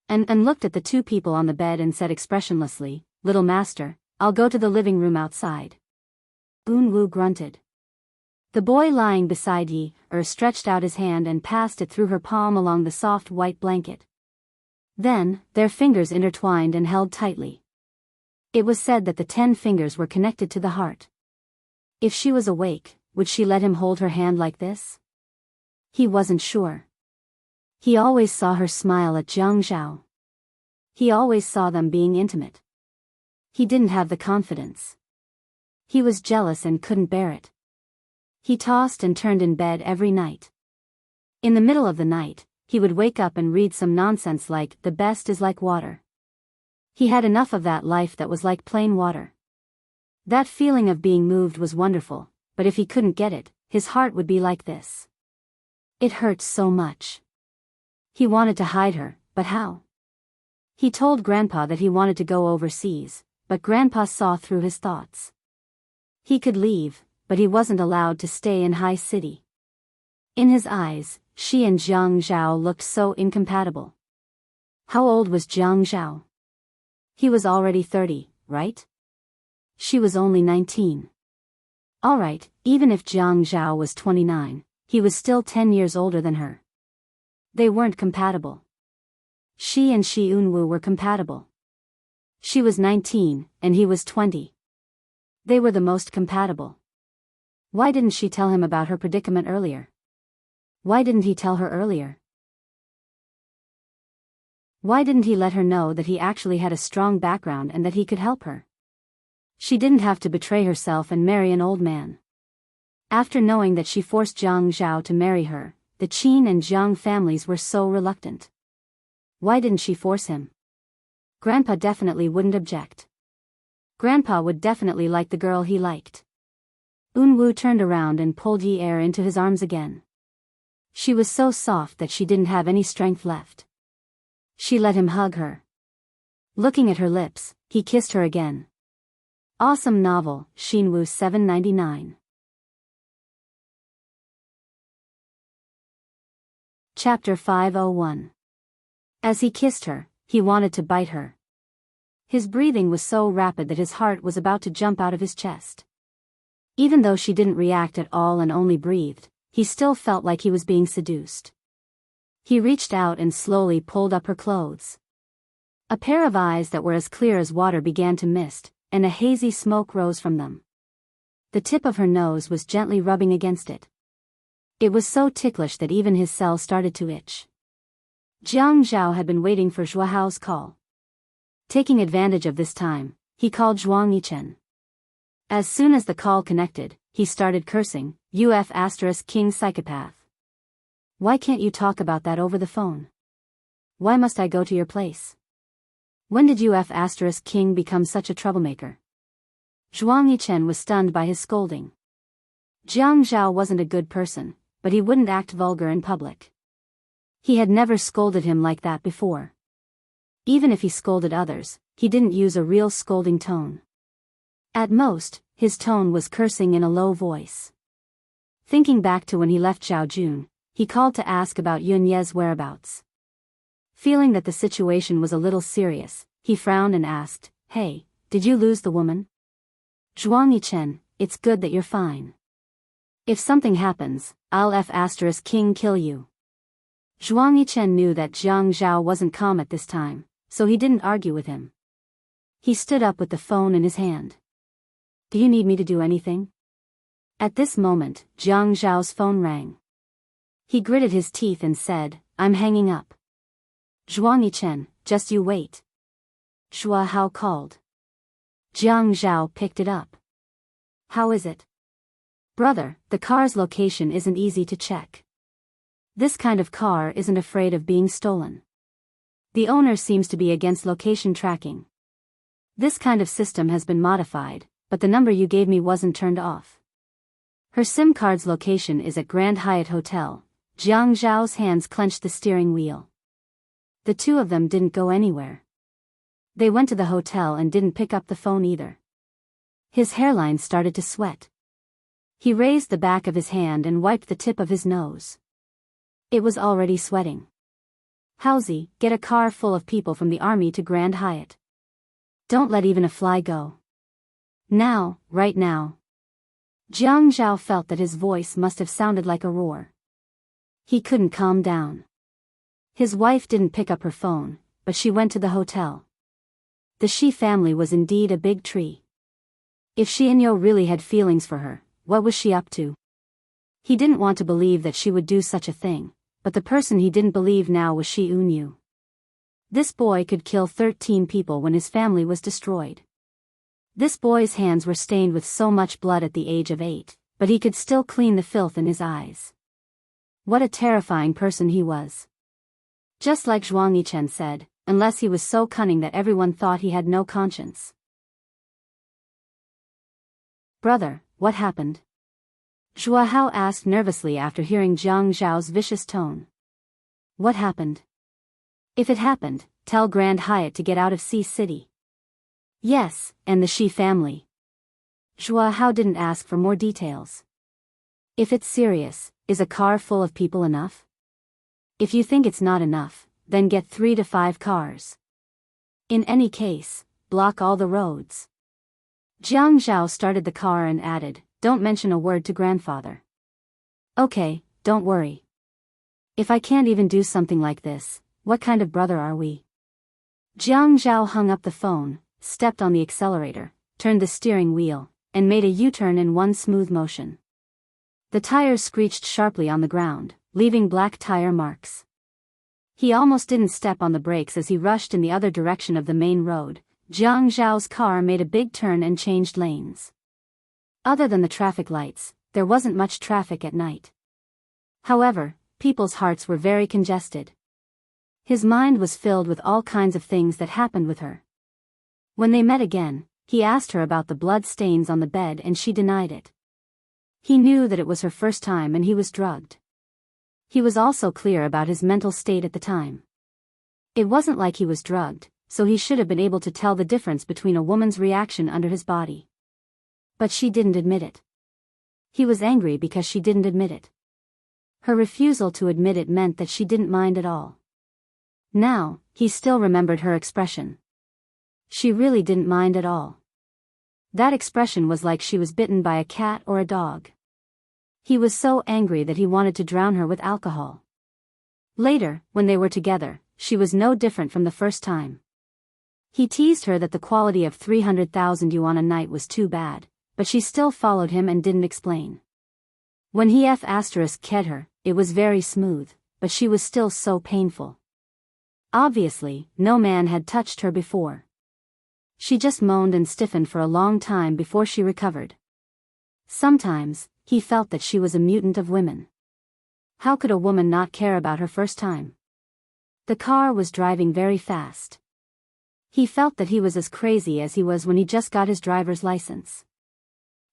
And looked at the two people on the bed and said expressionlessly, Little master, I'll go to the living room outside. Unwu grunted. The boy lying beside Yi stretched out his hand and passed it through her palm along the soft white blanket. Then, their fingers intertwined and held tightly. It was said that the 10 fingers were connected to the heart. If she was awake, would she let him hold her hand like this? He wasn't sure. He always saw her smile at Jiang Zhao. He always saw them being intimate. He didn't have the confidence. He was jealous and couldn't bear it. He tossed and turned in bed every night. In the middle of the night, he would wake up and read some nonsense like, the best is like water. He had enough of that life that was like plain water. That feeling of being moved was wonderful, but if he couldn't get it, his heart would be like this. It hurt so much. He wanted to hide her, but how? He told Grandpa that he wanted to go overseas, but Grandpa saw through his thoughts. He could leave, but he wasn't allowed to stay in High City. In his eyes, she and Jiang Zhao looked so incompatible. How old was Jiang Zhao? He was already 30, right? She was only 19. Alright, even if Jiang Zhao was 29, he was still 10 years older than her. They weren't compatible. She and Shi Unwu were compatible. She was 19, and he was 20. They were the most compatible. Why didn't she tell him about her predicament earlier? Why didn't he tell her earlier? Why didn't he let her know that he actually had a strong background and that he could help her? She didn't have to betray herself and marry an old man. After knowing that she forced Jiang Zhao to marry her, the Qin and Jiang families were so reluctant. Why didn't she force him? Grandpa definitely wouldn't object. Grandpa would definitely like the girl he liked. Unwu turned around and pulled Yi into his arms again. She was so soft that she didn't have any strength left. She let him hug her. Looking at her lips, he kissed her again. Awesome novel, Xinwu 799. Chapter 501. As he kissed her, he wanted to bite her. His breathing was so rapid that his heart was about to jump out of his chest. Even though she didn't react at all and only breathed, he still felt like he was being seduced. He reached out and slowly pulled up her clothes. A pair of eyes that were as clear as water began to mist, and a hazy smoke rose from them. The tip of her nose was gently rubbing against it. It was so ticklish that even his cells started to itch. Jiang Zhao had been waiting for Zhua Hao's call. Taking advantage of this time, he called Zhuang Yichen. As soon as the call connected, he started cursing, King psychopath. Why can't you talk about that over the phone? Why must I go to your place? When did King become such a troublemaker? Zhuang Yichen was stunned by his scolding. Jiang Zhao wasn't a good person, but he wouldn't act vulgar in public. He had never scolded him like that before. Even if he scolded others, he didn't use a real scolding tone. At most, his tone was cursing in a low voice. Thinking back to when he left Zhaojun, he called to ask about Yun Ye's whereabouts. Feeling that the situation was a little serious, he frowned and asked, Hey, did you lose the woman? Zhuang Yichen, it's good that you're fine. If something happens, I'll King kill you. Zhuang Yichen knew that Jiang Zhao wasn't calm at this time, so he didn't argue with him. He stood up with the phone in his hand. Do you need me to do anything? At this moment, Jiang Zhao's phone rang. He gritted his teeth and said, I'm hanging up. Zhuang Yichen, just you wait. Zhua Hao called. Jiang Zhao picked it up. How is it? Brother, the car's location isn't easy to check. This kind of car isn't afraid of being stolen. The owner seems to be against location tracking. This kind of system has been modified, but the number you gave me wasn't turned off. Her SIM card's location is at Grand Hyatt Hotel. Jiang Zhao's hands clenched the steering wheel. The two of them didn't go anywhere. They went to the hotel and didn't pick up the phone either. His hairline started to sweat. He raised the back of his hand and wiped the tip of his nose. It was already sweating. Howsy, get a car full of people from the army to Grand Hyatt. Don't let even a fly go. Now, right now. Jiang Zhao felt that his voice must have sounded like a roar. He couldn't calm down. His wife didn't pick up her phone, but she went to the hotel. The Shi family was indeed a big tree. If Shi and Yo really had feelings for her, what was she up to? He didn't want to believe that she would do such a thing, but the person he didn't believe now was Shi Unyu. This boy could kill 13 people when his family was destroyed. This boy's hands were stained with so much blood at the age of 8, but he could still clean the filth in his eyes. What a terrifying person he was. Just like Zhuang Yichen said, unless he was so cunning that everyone thought he had no conscience. Brother, what happened? Zhua Hao asked nervously after hearing Jiang Zhao's vicious tone. What happened? If it happened, tell Grand Hyatt to get out of Sea City. Yes, and the Shi family. Zhua Hao didn't ask for more details. If it's serious, is a car full of people enough? If you think it's not enough, then get 3 to 5 cars. In any case, block all the roads. Jiang Zhao started the car and added, don't mention a word to grandfather. Okay, don't worry. If I can't even do something like this, what kind of brother are we? Jiang Zhao hung up the phone, stepped on the accelerator, turned the steering wheel, and made a U-turn in one smooth motion. The tires screeched sharply on the ground, leaving black tire marks. He almost didn't step on the brakes as he rushed in the other direction of the main road. Jiang Zhao's car made a big turn and changed lanes. Other than the traffic lights, there wasn't much traffic at night. However, people's hearts were very congested. His mind was filled with all kinds of things that happened with her. When they met again, he asked her about the blood stains on the bed and she denied it. He knew that it was her first time and he was drugged. He was also clear about his mental state at the time. It wasn't like he was drugged, so he should have been able to tell the difference between a woman's reaction under his body. But she didn't admit it. He was angry because she didn't admit it. Her refusal to admit it meant that she didn't mind at all. Now, he still remembered her expression. She really didn't mind at all. That expression was like she was bitten by a cat or a dog. He was so angry that he wanted to drown her with alcohol. Later, when they were together, she was no different from the first time. He teased her that the quality of 300,000 yuan a night was too bad, but she still followed him and didn't explain. When he ked her, it was very smooth, but she was still so painful. Obviously, no man had touched her before. She just moaned and stiffened for a long time before she recovered. Sometimes, he felt that she was a mutant of women. How could a woman not care about her first time? The car was driving very fast. He felt that he was as crazy as he was when he just got his driver's license.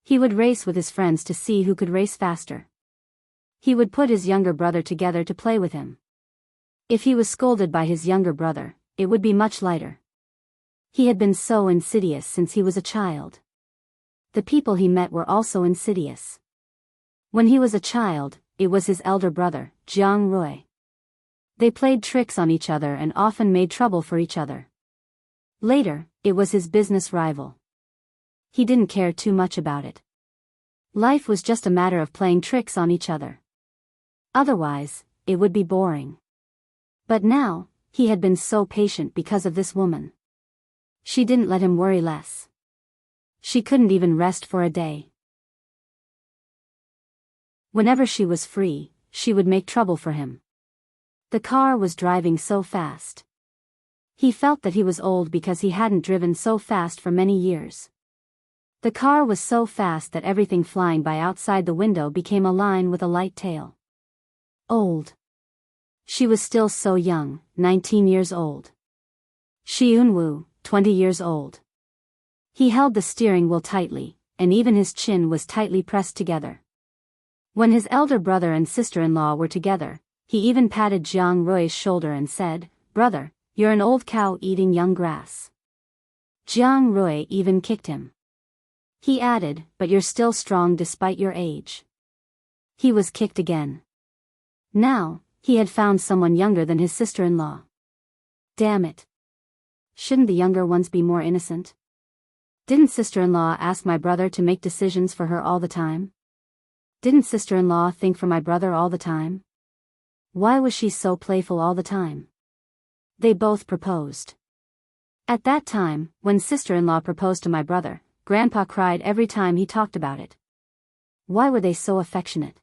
He would race with his friends to see who could race faster. He would put his younger brother together to play with him. If he was scolded by his younger brother, it would be much lighter. He had been so insidious since he was a child. The people he met were also insidious. When he was a child, it was his elder brother, Jiang Rui. They played tricks on each other and often made trouble for each other. Later, it was his business rival. He didn't care too much about it. Life was just a matter of playing tricks on each other. Otherwise, it would be boring. But now, he had been so patient because of this woman. She didn't let him worry less. She couldn't even rest for a day. Whenever she was free, she would make trouble for him. The car was driving so fast. He felt that he was old because he hadn't driven so fast for many years. The car was so fast that everything flying by outside the window became a line with a light tail. Old. She was still so young, 19 years old. Shi Eunwoo, 20 years old. He held the steering wheel tightly, and even his chin was tightly pressed together. When his elder brother and sister-in-law were together, he even patted Jiang Rui's shoulder and said, "Brother, you're an old cow eating young grass." Jiang Rui even kicked him. He added, "But you're still strong despite your age." He was kicked again. Now, he had found someone younger than his sister-in-law. Damn it. Shouldn't the younger ones be more innocent? Didn't sister-in-law ask my brother to make decisions for her all the time? Didn't sister-in-law think for my brother all the time? Why was she so playful all the time? They both proposed. At that time, when sister-in-law proposed to my brother, Grandpa cried every time he talked about it. Why were they so affectionate?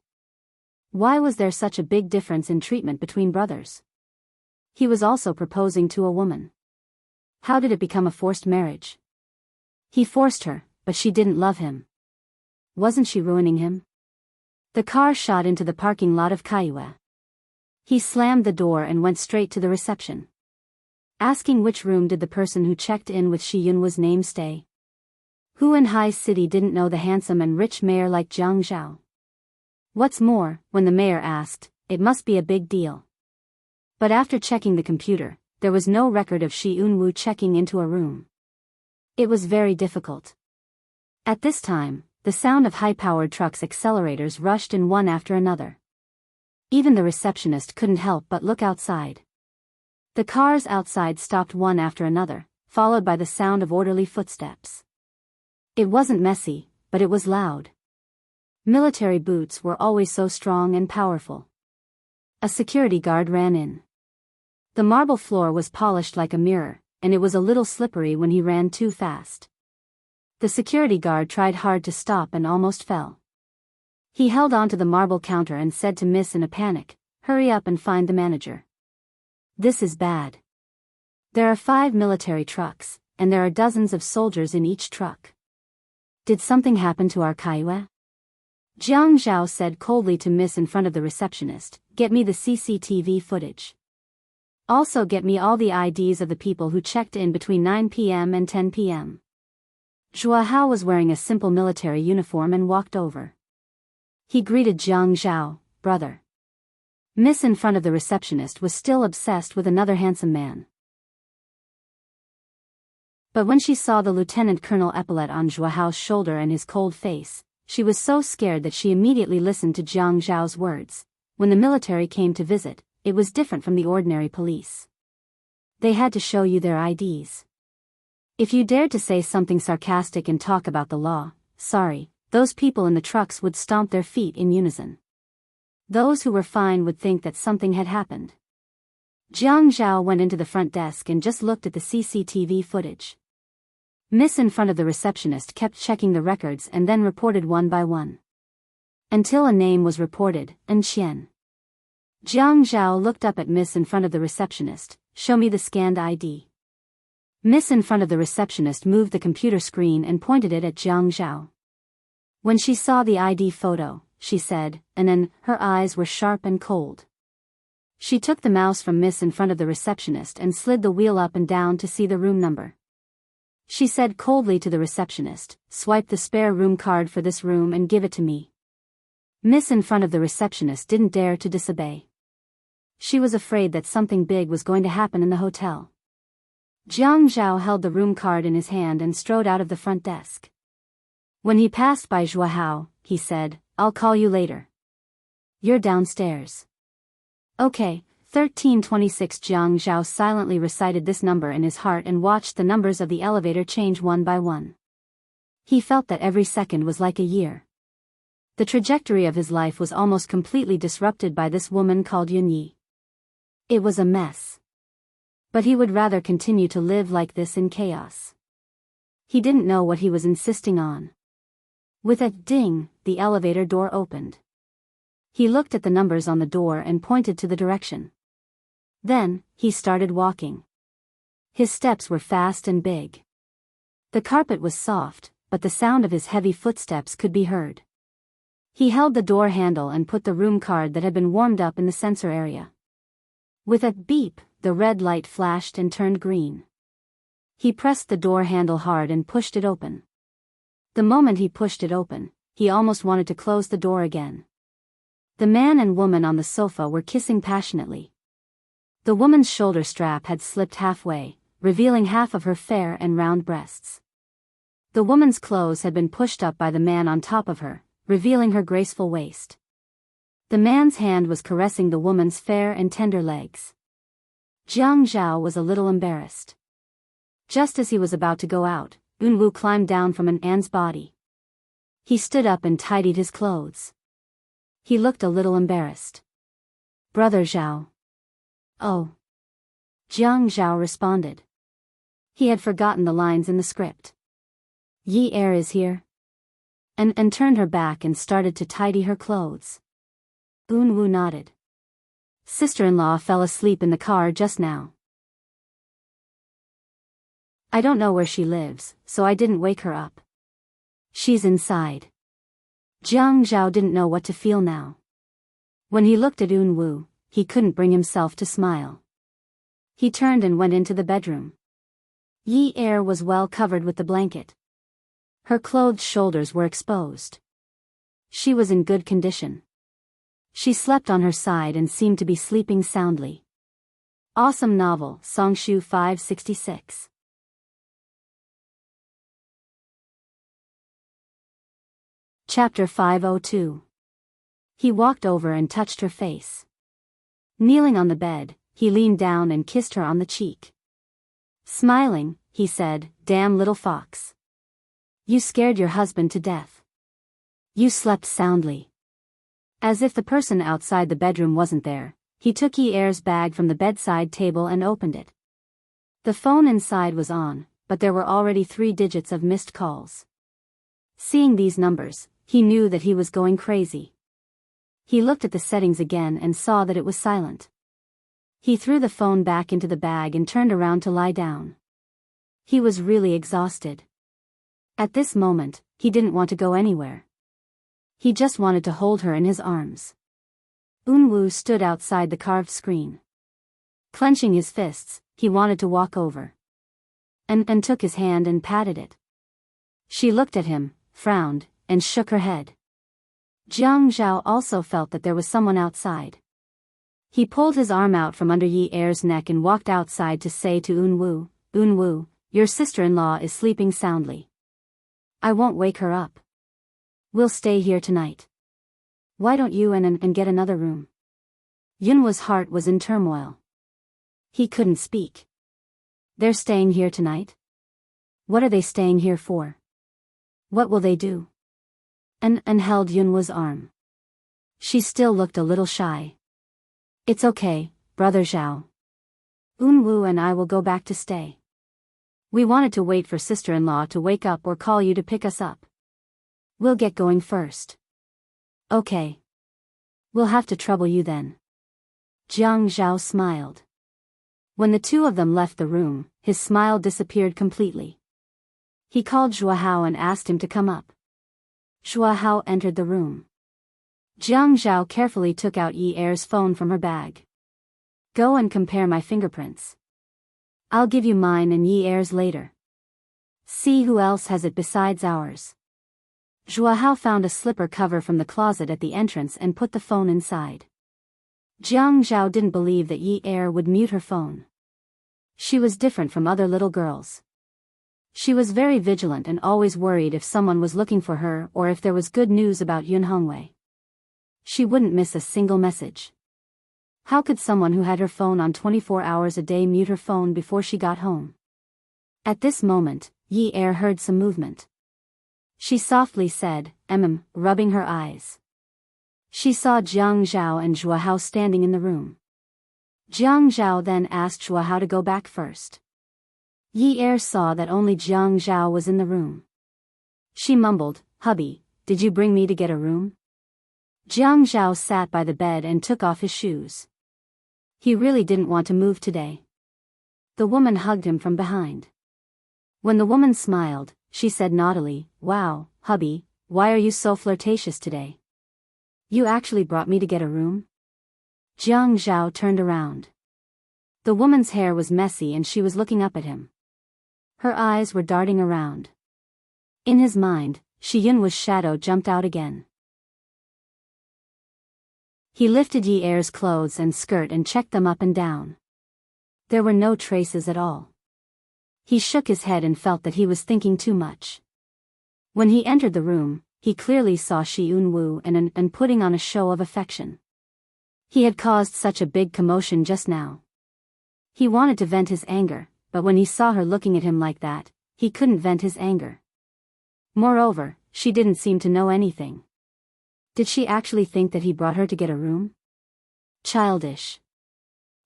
Why was there such a big difference in treatment between brothers? He was also proposing to a woman. How did it become a forced marriage? He forced her, but she didn't love him. Wasn't she ruining him? The car shot into the parking lot of Kaiwa. He slammed the door and went straight to the reception. Asking which room did the person who checked in with Shi Yunwa's name stay? Who in High City didn't know the handsome and rich mayor like Jiang Zhao? What's more, when the mayor asked, it must be a big deal. But after checking the computer, there was no record of Shi Eunwoo checking into a room. It was very difficult. At this time, the sound of high-powered trucks' accelerators rushed in one after another. Even the receptionist couldn't help but look outside. The cars outside stopped one after another, followed by the sound of orderly footsteps. It wasn't messy, but it was loud. Military boots were always so strong and powerful. A security guard ran in. The marble floor was polished like a mirror, and it was a little slippery when he ran too fast. The security guard tried hard to stop and almost fell. He held onto the marble counter and said to Miss in a panic, "Hurry up and find the manager. This is bad. There are 5 military trucks, and there are dozens of soldiers in each truck. Did something happen to our Kaiwa?" Jiang Zhao said coldly to Miss in front of the receptionist, "Get me the CCTV footage. Also get me all the IDs of the people who checked in between 9 p.m. and 10 p.m. Zhua Hao was wearing a simple military uniform and walked over. He greeted Jiang Zhao, "Brother." Miss in front of the receptionist was still obsessed with another handsome man. But when she saw the Lieutenant Colonel epaulette on Zhua Hao's shoulder and his cold face, she was so scared that she immediately listened to Jiang Zhao's words. When the military came to visit, it was different from the ordinary police. They had to show you their IDs. If you dared to say something sarcastic and talk about the law, sorry, those people in the trucks would stomp their feet in unison. Those who were fine would think that something had happened. Jiang Zhao went into the front desk and just looked at the CCTV footage. Miss in front of the receptionist kept checking the records and then reported one by one. Until a name was reported, Qian. Jiang Zhao looked up at Miss in front of the receptionist, "Show me the scanned ID." Miss in front of the receptionist moved the computer screen and pointed it at Jiang Zhao. When she saw the ID photo, she said, and then, her eyes were sharp and cold. She took the mouse from Miss in front of the receptionist and slid the wheel up and down to see the room number. She said coldly to the receptionist, "Swipe the spare room card for this room and give it to me." Miss in front of the receptionist didn't dare to disobey. She was afraid that something big was going to happen in the hotel. Jiang Zhao held the room card in his hand and strode out of the front desk. When he passed by Zhua Hao, he said, "I'll call you later. You're downstairs." "Okay, 1326." Jiang Zhao silently recited this number in his heart and watched the numbers of the elevator change one by one. He felt that every second was like a year. The trajectory of his life was almost completely disrupted by this woman called Yunyi. It was a mess. But he would rather continue to live like this in chaos. He didn't know what he was insisting on. With a ding, the elevator door opened. He looked at the numbers on the door and pointed to the direction. Then, he started walking. His steps were fast and big. The carpet was soft, but the sound of his heavy footsteps could be heard. He held the door handle and put the room card that had been warmed up in the sensor area. With a beep, the red light flashed and turned green. He pressed the door handle hard and pushed it open. The moment he pushed it open, he almost wanted to close the door again. The man and woman on the sofa were kissing passionately. The woman's shoulder strap had slipped halfway, revealing half of her fair and round breasts. The woman's clothes had been pushed up by the man on top of her, revealing her graceful waist. The man's hand was caressing the woman's fair and tender legs. Jiang Zhao was a little embarrassed. Just as he was about to go out, Unwu climbed down from an An's body. He stood up and tidied his clothes. He looked a little embarrassed. "Brother Zhao." "Oh." Jiang Zhao responded. He had forgotten the lines in the script. "Yi Er is here?" And turned her back and started to tidy her clothes. Unwu nodded. "Sister-in-law fell asleep in the car just now. I don't know where she lives, so I didn't wake her up. She's inside." Jiang Zhao didn't know what to feel now. When he looked at Unwu, he couldn't bring himself to smile. He turned and went into the bedroom. Yi Er was well covered with the blanket. Her clothed shoulders were exposed. She was in good condition. She slept on her side and seemed to be sleeping soundly. Awesome novel, Songshu 566. Chapter 502. He walked over and touched her face. Kneeling on the bed, he leaned down and kissed her on the cheek. Smiling, he said, "Damn little fox. You scared your husband to death. You slept soundly." As if the person outside the bedroom wasn't there, he took Yi Er's bag from the bedside table and opened it. The phone inside was on, but there were already 3 digits of missed calls. Seeing these numbers, he knew that he was going crazy. He looked at the settings again and saw that it was silent. He threw the phone back into the bag and turned around to lie down. He was really exhausted. At this moment, he didn't want to go anywhere. He just wanted to hold her in his arms. Unwu stood outside the carved screen. Clenching his fists, he wanted to walk over. And took his hand and patted it. She looked at him, frowned, and shook her head. Jiang Zhao also felt that there was someone outside. He pulled his arm out from under Yi Er's neck and walked outside to say to Unwu, "Unwu, your sister-in-law is sleeping soundly. I won't wake her up. We'll stay here tonight. Why don't you and get another room?" Yunwa's heart was in turmoil. He couldn't speak. "They're staying here tonight? What are they staying here for? What will they do?" And held Yunwa's arm. She still looked a little shy. "It's okay, Brother Zhao. Unwu and I will go back to stay. We wanted to wait for sister-in-law to wake up or call you to pick us up. We'll get going first." "Okay. We'll have to trouble you then." Jiang Zhao smiled. When the two of them left the room, his smile disappeared completely. He called Zhuahao and asked him to come up. Zhuahao entered the room. Jiang Zhao carefully took out Yi Er's phone from her bag. "Go and compare my fingerprints. I'll give you mine and Yi Er's later. See who else has it besides ours." Zhuahao found a slipper cover from the closet at the entrance and put the phone inside. Jiang Zhao didn't believe that Yi Er would mute her phone. She was different from other little girls. She was very vigilant and always worried if someone was looking for her or if there was good news about Yun Hongwei. She wouldn't miss a single message. How could someone who had her phone on 24 hours a day mute her phone before she got home? At this moment, Yi Er heard some movement. She softly said, rubbing her eyes. She saw Jiang Zhao and Zhuahao standing in the room. Jiang Zhao then asked Chua how to go back first. Yi Er saw that only Jiang Zhao was in the room. She mumbled, "Hubby, did you bring me to get a room?" Jiang Zhao sat by the bed and took off his shoes. He really didn't want to move today. The woman hugged him from behind. When the woman smiled, she said naughtily, "Wow, hubby, why are you so flirtatious today? You actually brought me to get a room?" Jiang Zhao turned around. The woman's hair was messy and she was looking up at him. Her eyes were darting around. In his mind, Shi Yun's shadow jumped out again. He lifted Yi Er's clothes and skirt and checked them up and down. There were no traces at all. He shook his head and felt that he was thinking too much. When he entered the room, he clearly saw Shi Yun and putting on a show of affection. He had caused such a big commotion just now. He wanted to vent his anger, but when he saw her looking at him like that, he couldn't vent his anger. Moreover, she didn't seem to know anything. Did she actually think that he brought her to get a room? Childish.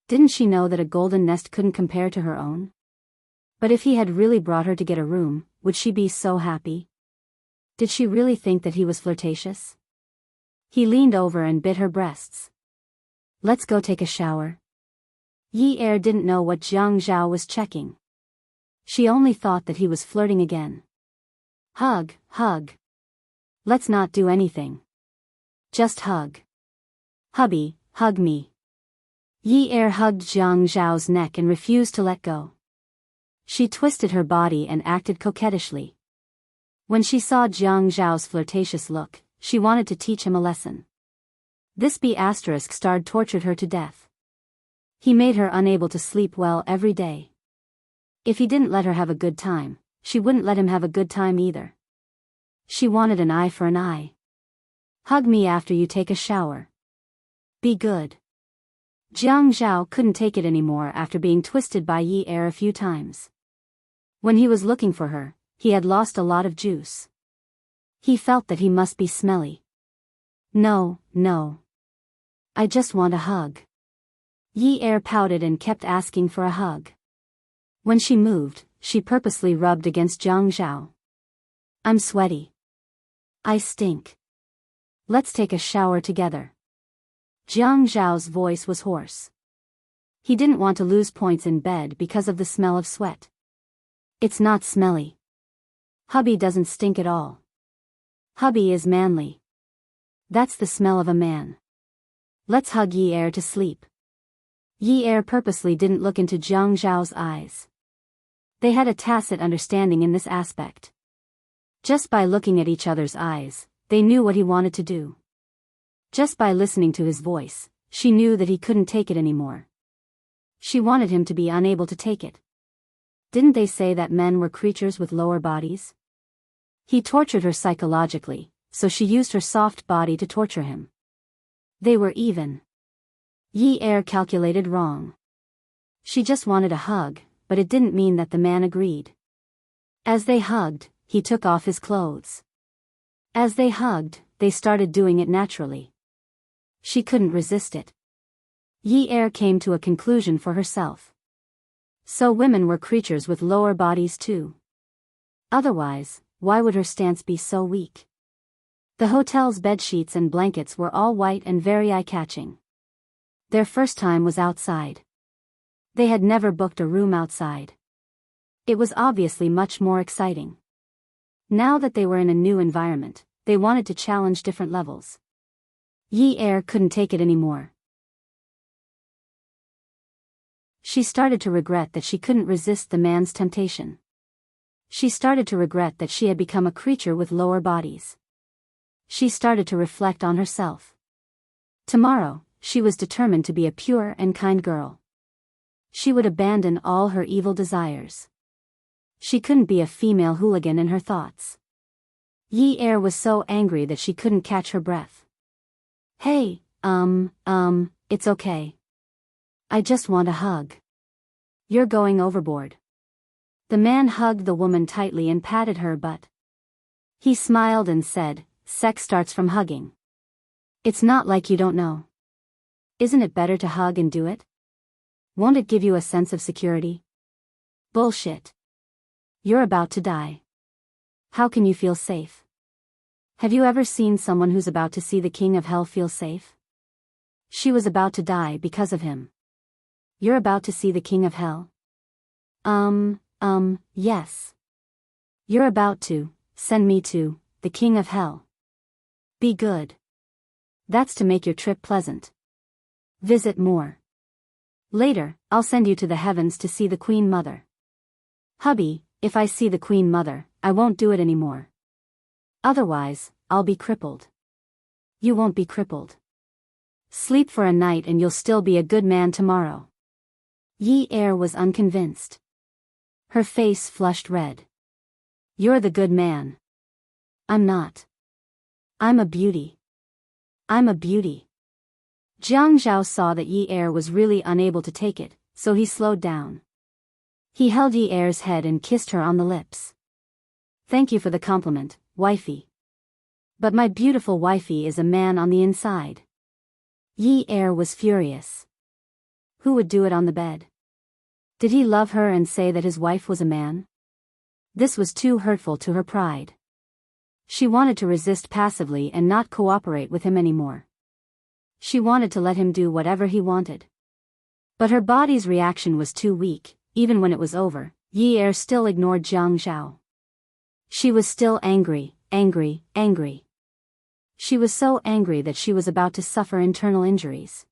Didn't she know that a golden nest couldn't compare to her own? But if he had really brought her to get a room, would she be so happy? Did she really think that he was flirtatious? He leaned over and bit her breasts. "Let's go take a shower." Yi Er didn't know what Jiang Zhao was checking. She only thought that he was flirting again. "Hug, hug. Let's not do anything. Just hug. Hubby, hug me." Yi Er hugged Jiang Zhao's neck and refused to let go. She twisted her body and acted coquettishly. When she saw Jiang Zhao's flirtatious look, she wanted to teach him a lesson. This B** tortured her to death. He made her unable to sleep well every day. If he didn't let her have a good time, she wouldn't let him have a good time either. She wanted an eye for an eye. "Hug me after you take a shower. Be good." Jiang Zhao couldn't take it anymore after being twisted by Yi Er a few times. When he was looking for her, he had lost a lot of juice. He felt that he must be smelly. No. I just want a hug." Yi Er pouted and kept asking for a hug. When she moved, she purposely rubbed against Jiang Zhao. "I'm sweaty. I stink. Let's take a shower together." Jiang Zhao's voice was hoarse. He didn't want to lose points in bed because of the smell of sweat. "It's not smelly. Hubby doesn't stink at all. Hubby is manly. That's the smell of a man. Let's hug Yi Er to sleep." Yi Er purposely didn't look into Jiang Zhao's eyes. They had a tacit understanding in this aspect. Just by looking at each other's eyes, they knew what he wanted to do. Just by listening to his voice, she knew that he couldn't take it anymore. She wanted him to be unable to take it. Didn't they say that men were creatures with lower bodies? He tortured her psychologically, so she used her soft body to torture him. They were even. Yi Er calculated wrong. She just wanted a hug, but it didn't mean that the man agreed. As they hugged, he took off his clothes. As they hugged, they started doing it naturally. She couldn't resist it. Yi Er came to a conclusion for herself. So women were creatures with lower bodies too. Otherwise, why would her stance be so weak? The hotel's bedsheets and blankets were all white and very eye-catching. Their first time was outside. They had never booked a room outside. It was obviously much more exciting. Now that they were in a new environment, they wanted to challenge different levels. Yi Er couldn't take it anymore. She started to regret that she couldn't resist the man's temptation. She started to regret that she had become a creature with lower bodies. She started to reflect on herself. Tomorrow, she was determined to be a pure and kind girl. She would abandon all her evil desires. She couldn't be a female hooligan in her thoughts. Yi Er was so angry that she couldn't catch her breath. "Hey, it's okay. I just want a hug. You're going overboard." The man hugged the woman tightly and patted her butt. He smiled and said, "Sex starts from hugging. It's not like you don't know. Isn't it better to hug and do it?" Won't it give you a sense of security? Bullshit. You're about to die. How can you feel safe? Have you ever seen someone who's about to see the king of hell feel safe? She was about to die because of him. You're about to see the king of hell? Yes. You're about to send me to the king of hell. Be good. That's to make your trip pleasant. Visit more. Later, I'll send you to the heavens to see the Queen Mother. Hubby, if I see the Queen Mother, I won't do it anymore. Otherwise, I'll be crippled. You won't be crippled. Sleep for a night and you'll still be a good man tomorrow. Yi Er was unconvinced. Her face flushed red. You're the good man. I'm not. I'm a beauty. I'm a beauty. Jiang Zhao saw that Yi Er was really unable to take it, so he slowed down. He held Yi Er's head and kissed her on the lips. Thank you for the compliment, wifey. But my beautiful wifey is a man on the inside. Yi Er was furious. Who would do it on the bed? Did he love her and say that his wife was a man? This was too hurtful to her pride. She wanted to resist passively and not cooperate with him anymore. She wanted to let him do whatever he wanted. But her body's reaction was too weak. Even when it was over, Yi Er still ignored Jiang Zhao. She was still angry. She was so angry that she was about to suffer internal injuries.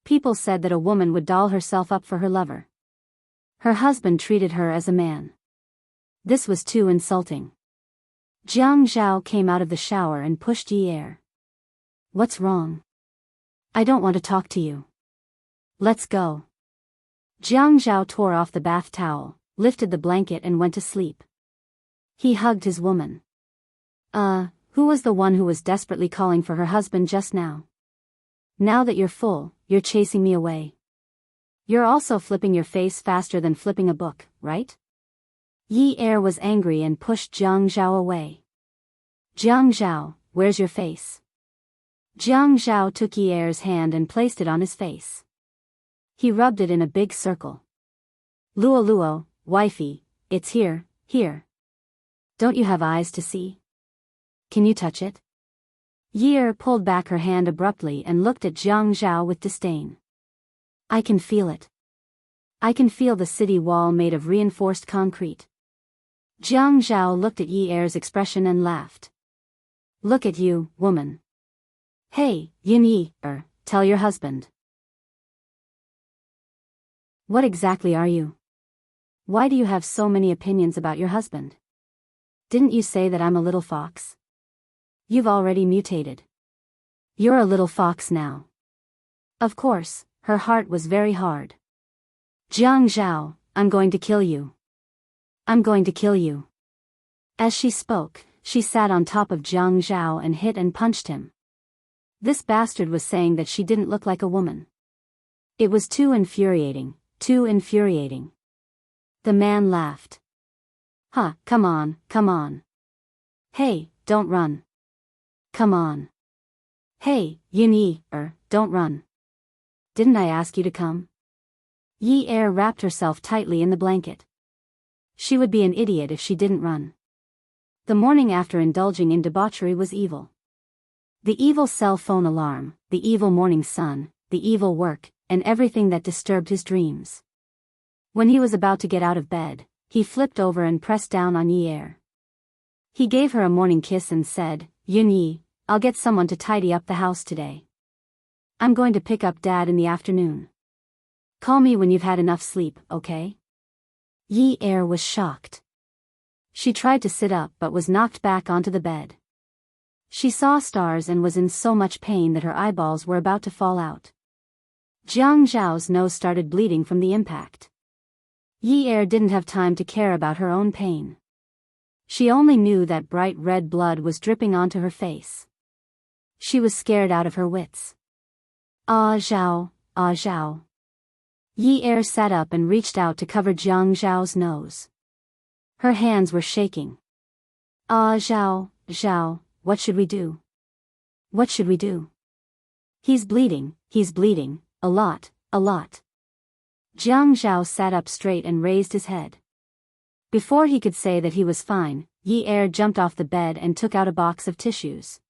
People said that a woman would doll herself up for her lover. Her husband treated her as a man. This was too insulting. Jiang Zhao came out of the shower and pushed Yi Er. What's wrong? I don't want to talk to you. Let's go. Jiang Zhao tore off the bath towel, lifted the blanket and went to sleep. He hugged his woman. Who was the one who was desperately calling for her husband just now? Now that you're full, you're chasing me away. You're also flipping your face faster than flipping a book, right? Yi Er was angry and pushed Jiang Zhao away. Jiang Zhao, where's your face? Jiang Zhao took Yi Er's hand and placed it on his face. He rubbed it in a big circle. Luo, wifey, it's here. Don't you have eyes to see? Can you touch it? Yi Er pulled back her hand abruptly and looked at Jiang Zhao with disdain. I can feel it. I can feel the city wall made of reinforced concrete. Jiang Zhao looked at Yi Er's expression and laughed. Look at you, woman. Hey, Yi Er, tell your husband. What exactly are you? Why do you have so many opinions about your husband? Didn't you say that I'm a little fox? You've already mutated. You're a little fox now. Of course, her heart was very hard. Jiang Zhao, I'm going to kill you. I'm going to kill you. As she spoke, she sat on top of Jiang Zhao and hit and punched him. This bastard was saying that she didn't look like a woman. It was too infuriating. The man laughed. Come on. Hey, don't run. Come on. Hey, Yi Er, don't run. Didn't I ask you to come? Yi Er wrapped herself tightly in the blanket. She would be an idiot if she didn't run. The morning after indulging in debauchery was evil. The evil cell phone alarm, the evil morning sun, the evil work, and everything that disturbed his dreams. When he was about to get out of bed, he flipped over and pressed down on Yi Er. He gave her a morning kiss and said, Yi, I'll get someone to tidy up the house today. I'm going to pick up Dad in the afternoon. Call me when you've had enough sleep, okay? Yi Er was shocked. She tried to sit up but was knocked back onto the bed. She saw stars and was in so much pain that her eyeballs were about to fall out. Jiang Zhao's nose started bleeding from the impact. Yi Er didn't have time to care about her own pain. She only knew that bright red blood was dripping onto her face. She was scared out of her wits. Ah Zhao. Yi Er sat up and reached out to cover Jiang Zhao's nose. Her hands were shaking. Ah Zhao, what should we do? What should we do? He's bleeding, a lot. Jiang Zhao sat up straight and raised his head. Before he could say that he was fine, Yi Er jumped off the bed and took out a box of tissues.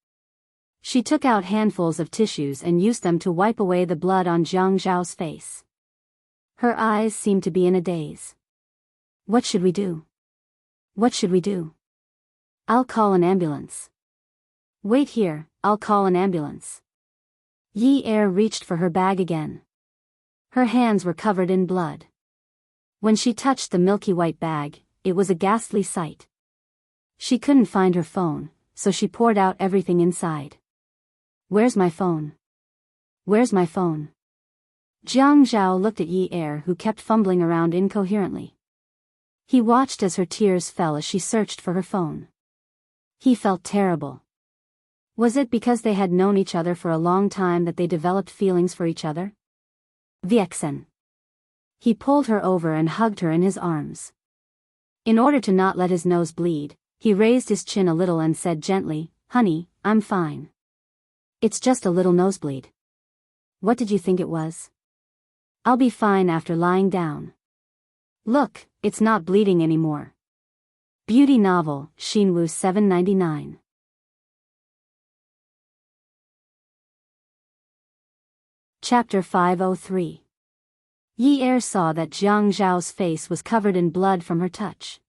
She took out handfuls of tissues and used them to wipe away the blood on Jiang Zhao's face. Her eyes seemed to be in a daze. What should we do? What should we do? I'll call an ambulance. Wait here, I'll call an ambulance. Yi Er reached for her bag again. Her hands were covered in blood. When she touched the milky white bag, it was a ghastly sight. She couldn't find her phone, so she poured out everything inside. Where's my phone? Where's my phone? Jiang Zhao looked at Yi Er, who kept fumbling around incoherently. He watched as her tears fell as she searched for her phone. He felt terrible. Was it because they had known each other for a long time that they developed feelings for each other? Viexen. He pulled her over and hugged her in his arms. In order to not let his nose bleed, he raised his chin a little and said gently, "Honey, I'm fine. It's just a little nosebleed. What did you think it was? I'll be fine after lying down. Look, it's not bleeding anymore." Beauty novel, Xinwu 799. Chapter 503. Yi Er saw that Jiang Zhao's face was covered in blood from her touch.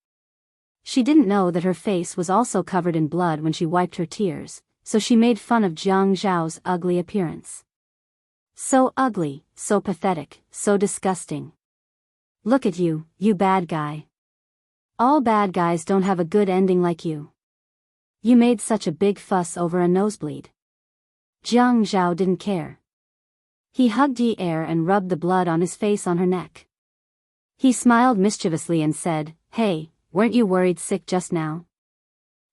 She didn't know that her face was also covered in blood when she wiped her tears, so she made fun of Jiang Zhao's ugly appearance. So ugly, so pathetic, so disgusting. Look at you, you bad guy. All bad guys don't have a good ending like you. You made such a big fuss over a nosebleed. Jiang Zhao didn't care. He hugged Yi Er and rubbed the blood on his face on her neck. He smiled mischievously and said, "Hey, weren't you worried sick just now?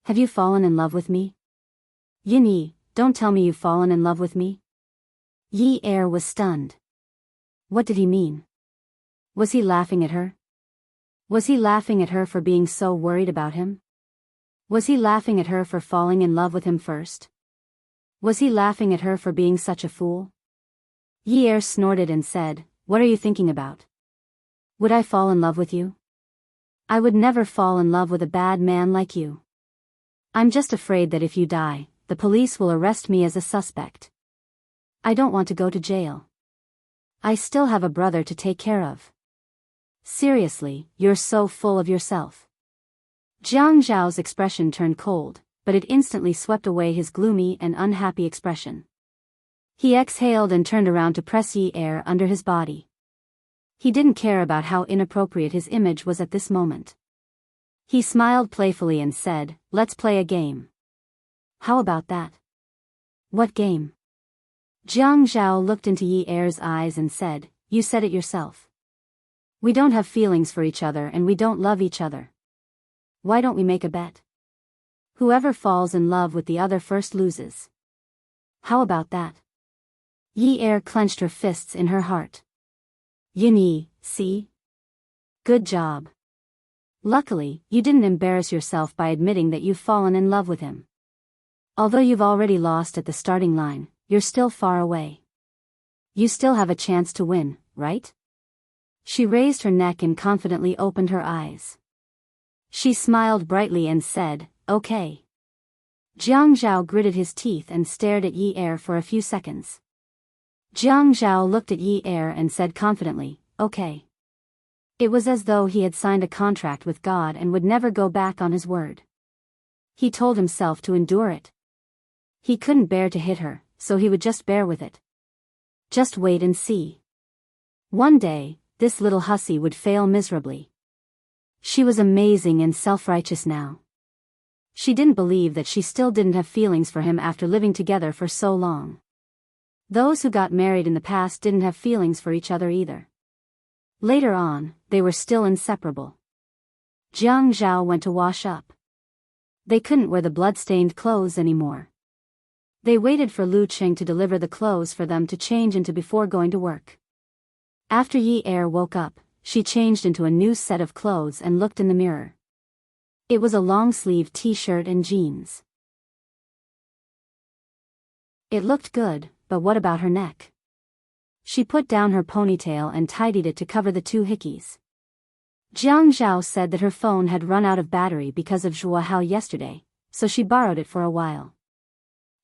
Have you fallen in love with me? Yin Yi, don't tell me you've fallen in love with me." Yi Er was stunned. What did he mean? Was he laughing at her? Was he laughing at her for being so worried about him? Was he laughing at her for falling in love with him first? Was he laughing at her for being such a fool? Yi Er snorted and said, "What are you thinking about? Would I fall in love with you? I would never fall in love with a bad man like you. I'm just afraid that if you die, the police will arrest me as a suspect. I don't want to go to jail. I still have a brother to take care of. Seriously, you're so full of yourself." Jiang Zhao's expression turned cold, but it instantly swept away his gloomy and unhappy expression. He exhaled and turned around to press Yi Er under his body. He didn't care about how inappropriate his image was at this moment. He smiled playfully and said, "Let's play a game." "How about that?" "What game?" Jiang Zhao looked into Yi Er's eyes and said, "You said it yourself. We don't have feelings for each other and we don't love each other. Why don't we make a bet? Whoever falls in love with the other first loses. How about that?" Yi Er clenched her fists in her heart. "Yin Yi, see? Good job. Luckily, you didn't embarrass yourself by admitting that you've fallen in love with him. Although you've already lost at the starting line, you're still far away. You still have a chance to win, right?" She raised her neck and confidently opened her eyes. She smiled brightly and said, "Okay." Jiang Zhao gritted his teeth and stared at Yi Er for a few seconds. Jiang Zhao looked at Yi Er and said confidently, "Okay." It was as though he had signed a contract with God and would never go back on his word. He told himself to endure it. He couldn't bear to hit her, so he would just bear with it. Just wait and see. One day, this little hussy would fail miserably. She was amazing and self-righteous now. She didn't believe that she still didn't have feelings for him after living together for so long. Those who got married in the past didn't have feelings for each other either. Later on, they were still inseparable. Jiang Zhao went to wash up. They couldn't wear the blood-stained clothes anymore. They waited for Lu Qing to deliver the clothes for them to change into before going to work. After Yi Er woke up, she changed into a new set of clothes and looked in the mirror. It was a long-sleeved t-shirt and jeans. It looked good, but what about her neck? She put down her ponytail and tidied it to cover the two hickeys. Jiang Zhao said that her phone had run out of battery because of Zhua Hao yesterday, so she borrowed it for a while.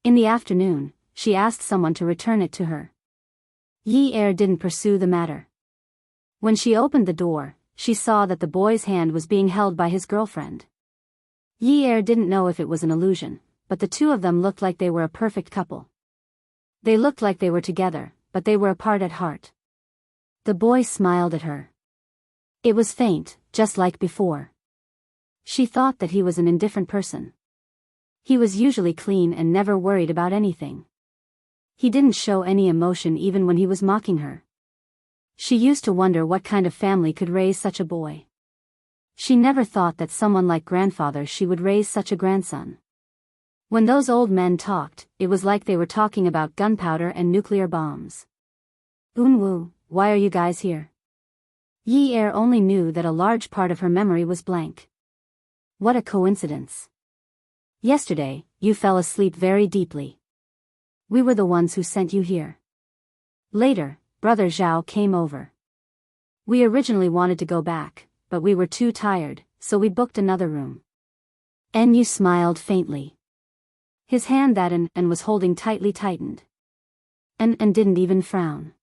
In the afternoon, she asked someone to return it to her. Yi Er didn't pursue the matter. When she opened the door, she saw that the boy's hand was being held by his girlfriend. Yi Er didn't know if it was an illusion, but the two of them looked like they were a perfect couple. They looked like they were together, but they were apart at heart. The boy smiled at her. It was faint, just like before. She thought that he was an indifferent person. He was usually clean and never worried about anything. He didn't show any emotion even when he was mocking her. She used to wonder what kind of family could raise such a boy. She never thought that someone like grandfather she would raise such a grandson. When those old men talked, it was like they were talking about gunpowder and nuclear bombs. Unwoo, why are you guys here? Yi Er only knew that a large part of her memory was blank. What a coincidence. Yesterday, you fell asleep very deeply. We were the ones who sent you here. Later, Brother Zhao came over. We originally wanted to go back, but we were too tired, so we booked another room. Enyu smiled faintly. His hand that and was holding tightly tightened. And didn't even frown.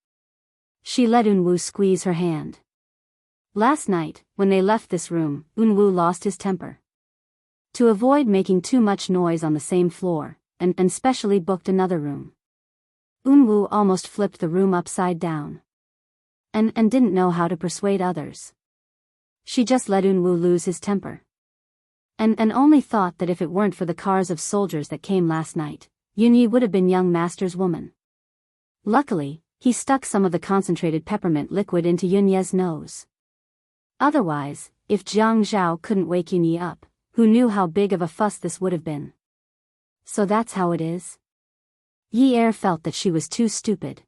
She let Unwoo squeeze her hand. Last night, when they left this room, Unwoo lost his temper. To avoid making too much noise on the same floor, and specially booked another room. Unwoo almost flipped the room upside down. And didn't know how to persuade others. She just let Unwoo lose his temper. And only thought that if it weren't for the cars of soldiers that came last night, Yunyi would have been young master's woman. Luckily, he stuck some of the concentrated peppermint liquid into Yunye's nose. Otherwise, if Jiang Zhao couldn't wake Yunyi up, who knew how big of a fuss this would have been? So that's how it is? Yi Er felt that she was too stupid.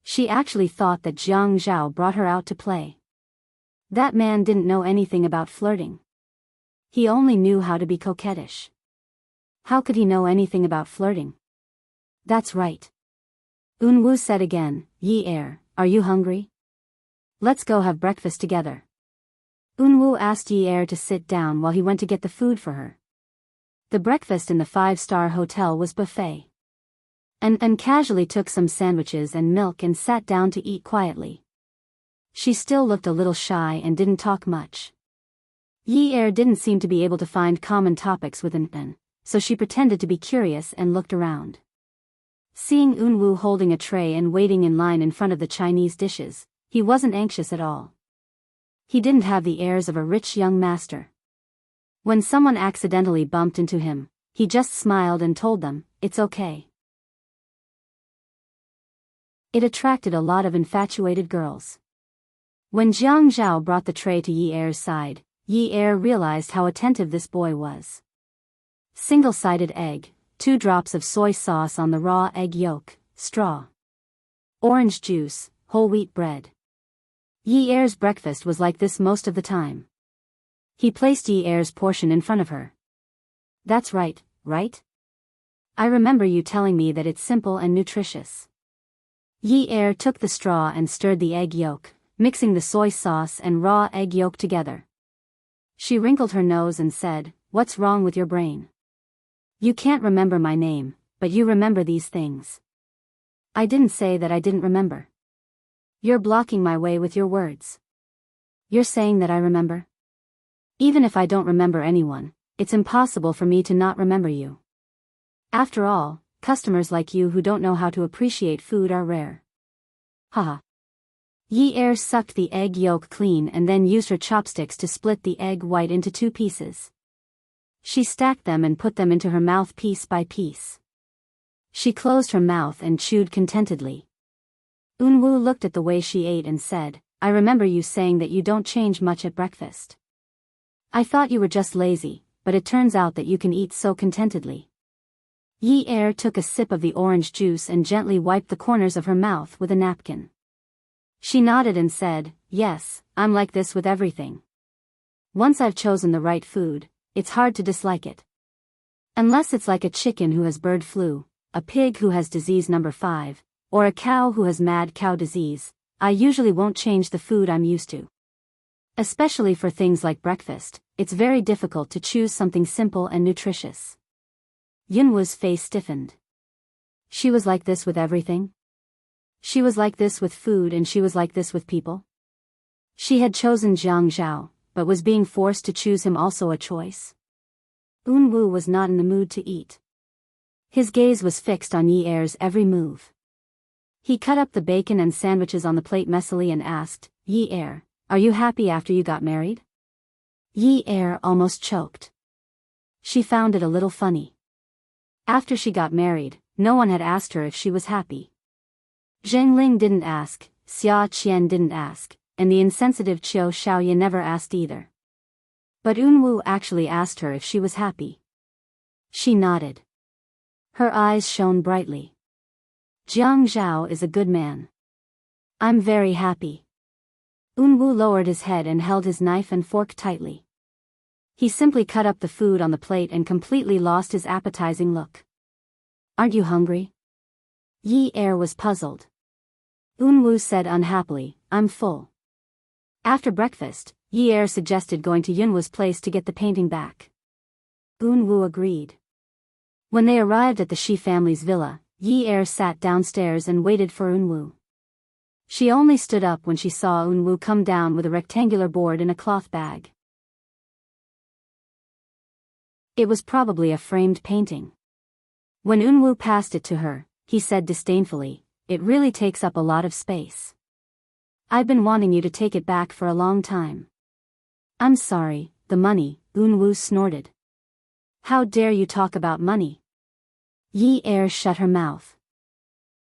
She actually thought that Jiang Zhao brought her out to play. That man didn't know anything about flirting. He only knew how to be coquettish. How could he know anything about flirting? That's right. Unwoo said again, Yi Er, are you hungry? Let's go have breakfast together. Unwoo asked Yi Er to sit down while he went to get the food for her. The breakfast in the 5-star hotel was buffet. And casually took some sandwiches and milk and sat down to eat quietly. She still looked a little shy and didn't talk much. Yi Er didn't seem to be able to find common topics with N, so she pretended to be curious and looked around. Seeing Unwoo holding a tray and waiting in line in front of the Chinese dishes, he wasn't anxious at all. He didn't have the airs of a rich young master. When someone accidentally bumped into him, he just smiled and told them, it's okay. It attracted a lot of infatuated girls. When Jiang Zhao brought the tray to Yi Er's side, Yi Er realized how attentive this boy was. Single-sided egg, 2 drops of soy sauce on the raw egg yolk, straw. Orange juice, whole wheat bread. Yi Er's breakfast was like this most of the time. He placed Yi Er's portion in front of her. That's right, right? I remember you telling me that it's simple and nutritious. Yi Er took the straw and stirred the egg yolk, mixing the soy sauce and raw egg yolk together. She wrinkled her nose and said, what's wrong with your brain? You can't remember my name, but you remember these things. I didn't say that I didn't remember. You're blocking my way with your words. You're saying that I remember? Even if I don't remember anyone, it's impossible for me to not remember you. After all, customers like you who don't know how to appreciate food are rare. Haha. Yi Er sucked the egg yolk clean and then used her chopsticks to split the egg white into 2 pieces. She stacked them and put them into her mouth piece by piece. She closed her mouth and chewed contentedly. Unwoo looked at the way she ate and said, I remember you saying that you don't change much at breakfast. I thought you were just lazy, but it turns out that you can eat so contentedly. Yi Er took a sip of the orange juice and gently wiped the corners of her mouth with a napkin. She nodded and said, yes, I'm like this with everything. Once I've chosen the right food, it's hard to dislike it. Unless it's like a chicken who has bird flu, a pig who has disease number 5, or a cow who has mad cow disease, I usually won't change the food I'm used to. Especially for things like breakfast, it's very difficult to choose something simple and nutritious. Yunwoo's face stiffened. She was like this with everything? She was like this with food and she was like this with people? She had chosen Jiang Zhao, but was being forced to choose him also a choice? Unwoo was not in the mood to eat. His gaze was fixed on Yi Er's every move. He cut up the bacon and sandwiches on the plate messily and asked, Yi Er, are you happy after you got married? Yi Er almost choked. She found it a little funny. After she got married, no one had asked her if she was happy. Zheng Ling didn't ask, Xia Qian didn't ask, and the insensitive Qiu Shaoye never asked either. But Unwoo actually asked her if she was happy. She nodded. Her eyes shone brightly. Jiang Zhao is a good man. I'm very happy. Unwoo lowered his head and held his knife and fork tightly. He simply cut up the food on the plate and completely lost his appetizing look. Aren't you hungry? Yi Er was puzzled. Unwoo said unhappily, I'm full. After breakfast, Yi Er suggested going to Yunwoo's place to get the painting back. Unwoo agreed. When they arrived at the Shi family's villa, Yi Er sat downstairs and waited for Unwoo. She only stood up when she saw Unwoo come down with a rectangular board in a cloth bag. It was probably a framed painting. When Unwoo passed it to her, he said disdainfully, it really takes up a lot of space. I've been wanting you to take it back for a long time. I'm sorry, the money, Unwoo snorted. How dare you talk about money? Yi Er shut her mouth.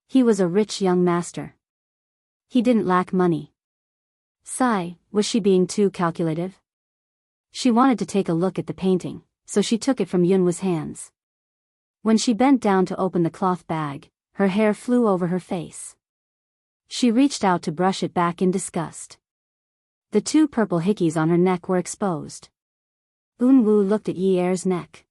He was a rich young master. He didn't lack money. Sigh, was she being too calculative? She wanted to take a look at the painting, so she took it from Yunwoo's hands. When she bent down to open the cloth bag, her hair flew over her face. She reached out to brush it back in disgust. The two purple hickeys on her neck were exposed. Unwoo looked at Yi Er's neck.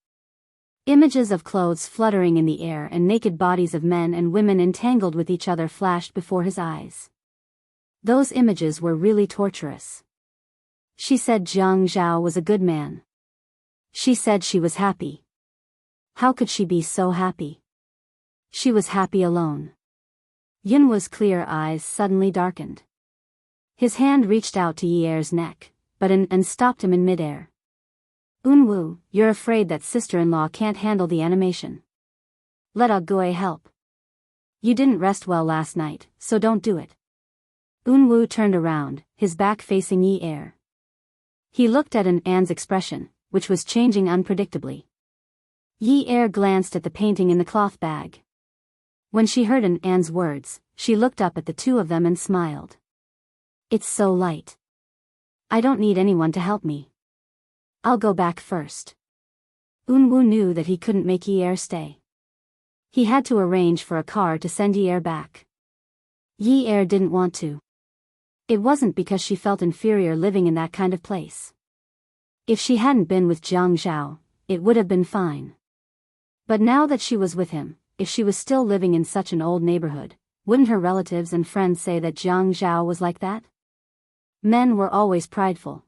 Images of clothes fluttering in the air and naked bodies of men and women entangled with each other flashed before his eyes. Those images were really torturous. She said Jiang Zhao was a good man. She said she was happy. How could she be so happy? She was happy alone. Yunwoo's clear eyes suddenly darkened. His hand reached out to Yi Er's neck, and stopped him in midair. Unwoo, you're afraid that sister-in-law can't handle the animation. Let Agui help. You didn't rest well last night, so don't do it. Unwoo turned around, his back facing Yi Er. He looked at An's expression, which was changing unpredictably. Yi Er glanced at the painting in the cloth bag. When she heard An's words, she looked up at the two of them and smiled. It's so light. I don't need anyone to help me. I'll go back first. Unwoo knew that he couldn't make Yi Er stay. He had to arrange for a car to send Yi Er back. Yi Er didn't want to. It wasn't because she felt inferior living in that kind of place. If she hadn't been with Jiang Zhao, it would have been fine. But now that she was with him, if she was still living in such an old neighborhood, wouldn't her relatives and friends say that Jiang Zhao was like that? Men were always prideful.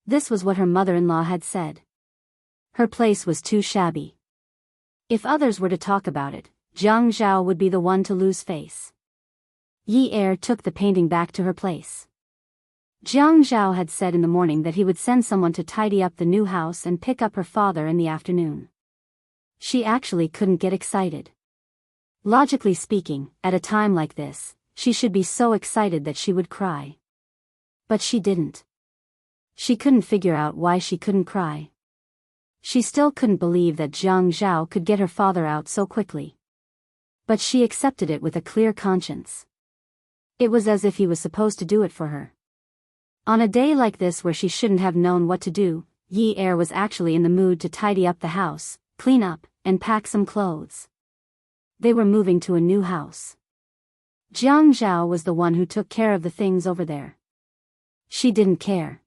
This was what her mother-in-law had said. Her place was too shabby. If others were to talk about it, Jiang Zhao would be the one to lose face. Yi Er took the painting back to her place. Jiang Zhao had said in the morning that he would send someone to tidy up the new house and pick up her father in the afternoon. She actually couldn't get excited. Logically speaking, at a time like this, she should be so excited that she would cry. But she didn't. She couldn't figure out why she couldn't cry. She still couldn't believe that Jiang Zhao could get her father out so quickly. But she accepted it with a clear conscience. It was as if he was supposed to do it for her. On a day like this where she shouldn't have known what to do, Yi Er was actually in the mood to tidy up the house, clean up, and pack some clothes. They were moving to a new house. Jiang Zhao was the one who took care of the things over there. She didn't care.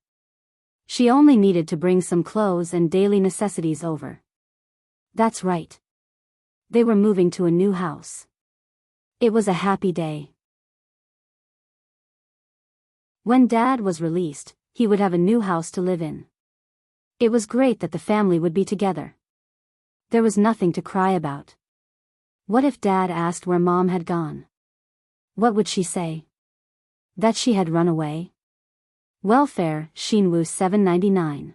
She only needed to bring some clothes and daily necessities over. That's right. They were moving to a new house. It was a happy day. When Dad was released, he would have a new house to live in. It was great that the family would be together. There was nothing to cry about. What if Dad asked where Mom had gone? What would she say? That she had run away? Welfare, Shinwoo 7.99.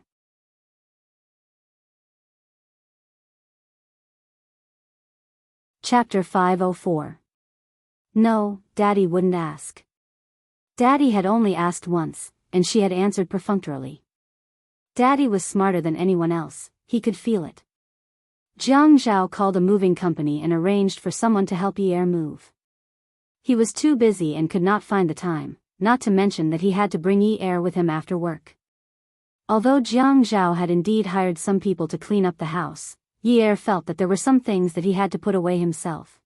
Chapter 504. No, Daddy wouldn't ask. Daddy had only asked once, and she had answered perfunctorily. Daddy was smarter than anyone else, he could feel it. Jiang Zhao called a moving company and arranged for someone to help Yi-er move. He was too busy and could not find the time, not to mention that he had to bring Yi-er with him after work. Although Jiang Zhao had indeed hired some people to clean up the house, Yi-er felt that there were some things that he had to put away himself.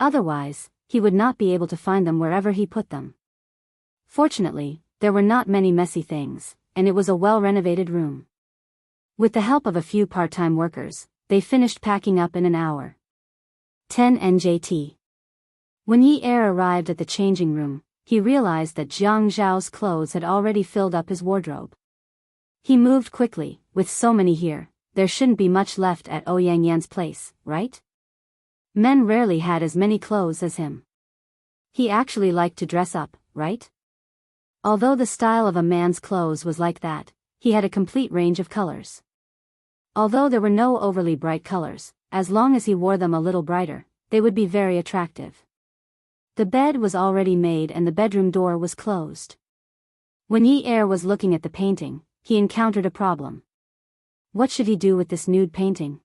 Otherwise, he would not be able to find them wherever he put them. Fortunately, there were not many messy things, and it was a well-renovated room. With the help of a few part-time workers, they finished packing up in an hour. 10 NJT. When Yi-er arrived at the changing room, he realized that Jiang Zhao's clothes had already filled up his wardrobe. He moved quickly. With so many here, there shouldn't be much left at Ouyang Yan's place, right? Men rarely had as many clothes as him. He actually liked to dress up, right? Although the style of a man's clothes was like that, he had a complete range of colors. Although there were no overly bright colors, as long as he wore them a little brighter, they would be very attractive. The bed was already made and the bedroom door was closed. When Yi-er was looking at the painting, he encountered a problem. What should he do with this nude painting?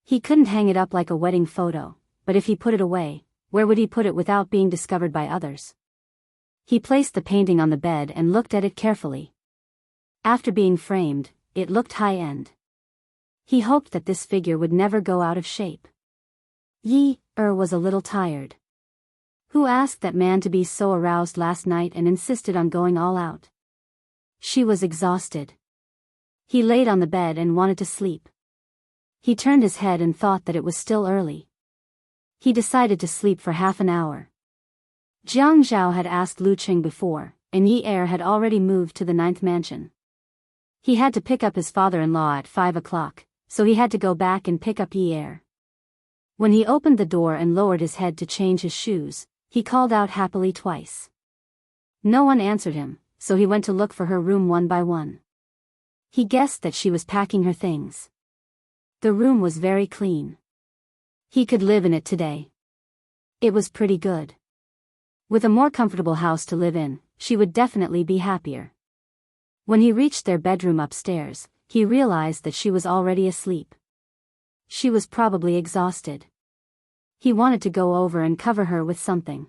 He couldn't hang it up like a wedding photo, but if he put it away, where would he put it without being discovered by others? He placed the painting on the bed and looked at it carefully. After being framed, it looked high-end. He hoped that this figure would never go out of shape. Yi-er was a little tired. Who asked that man to be so aroused last night and insisted on going all out? She was exhausted. He laid on the bed and wanted to sleep. He turned his head and thought that it was still early. He decided to sleep for half an hour. Jiang Zhao had asked Lu Qing before, and Yi-er had already moved to the 9th mansion. He had to pick up his father-in-law at 5 o'clock, so he had to go back and pick up Yi-er. When he opened the door and lowered his head to change his shoes, he called out happily twice. No one answered him, so he went to look for her room one by one. He guessed that she was packing her things. The room was very clean. He could live in it today. It was pretty good. With a more comfortable house to live in, she would definitely be happier. When he reached their bedroom upstairs, he realized that she was already asleep. She was probably exhausted. He wanted to go over and cover her with something.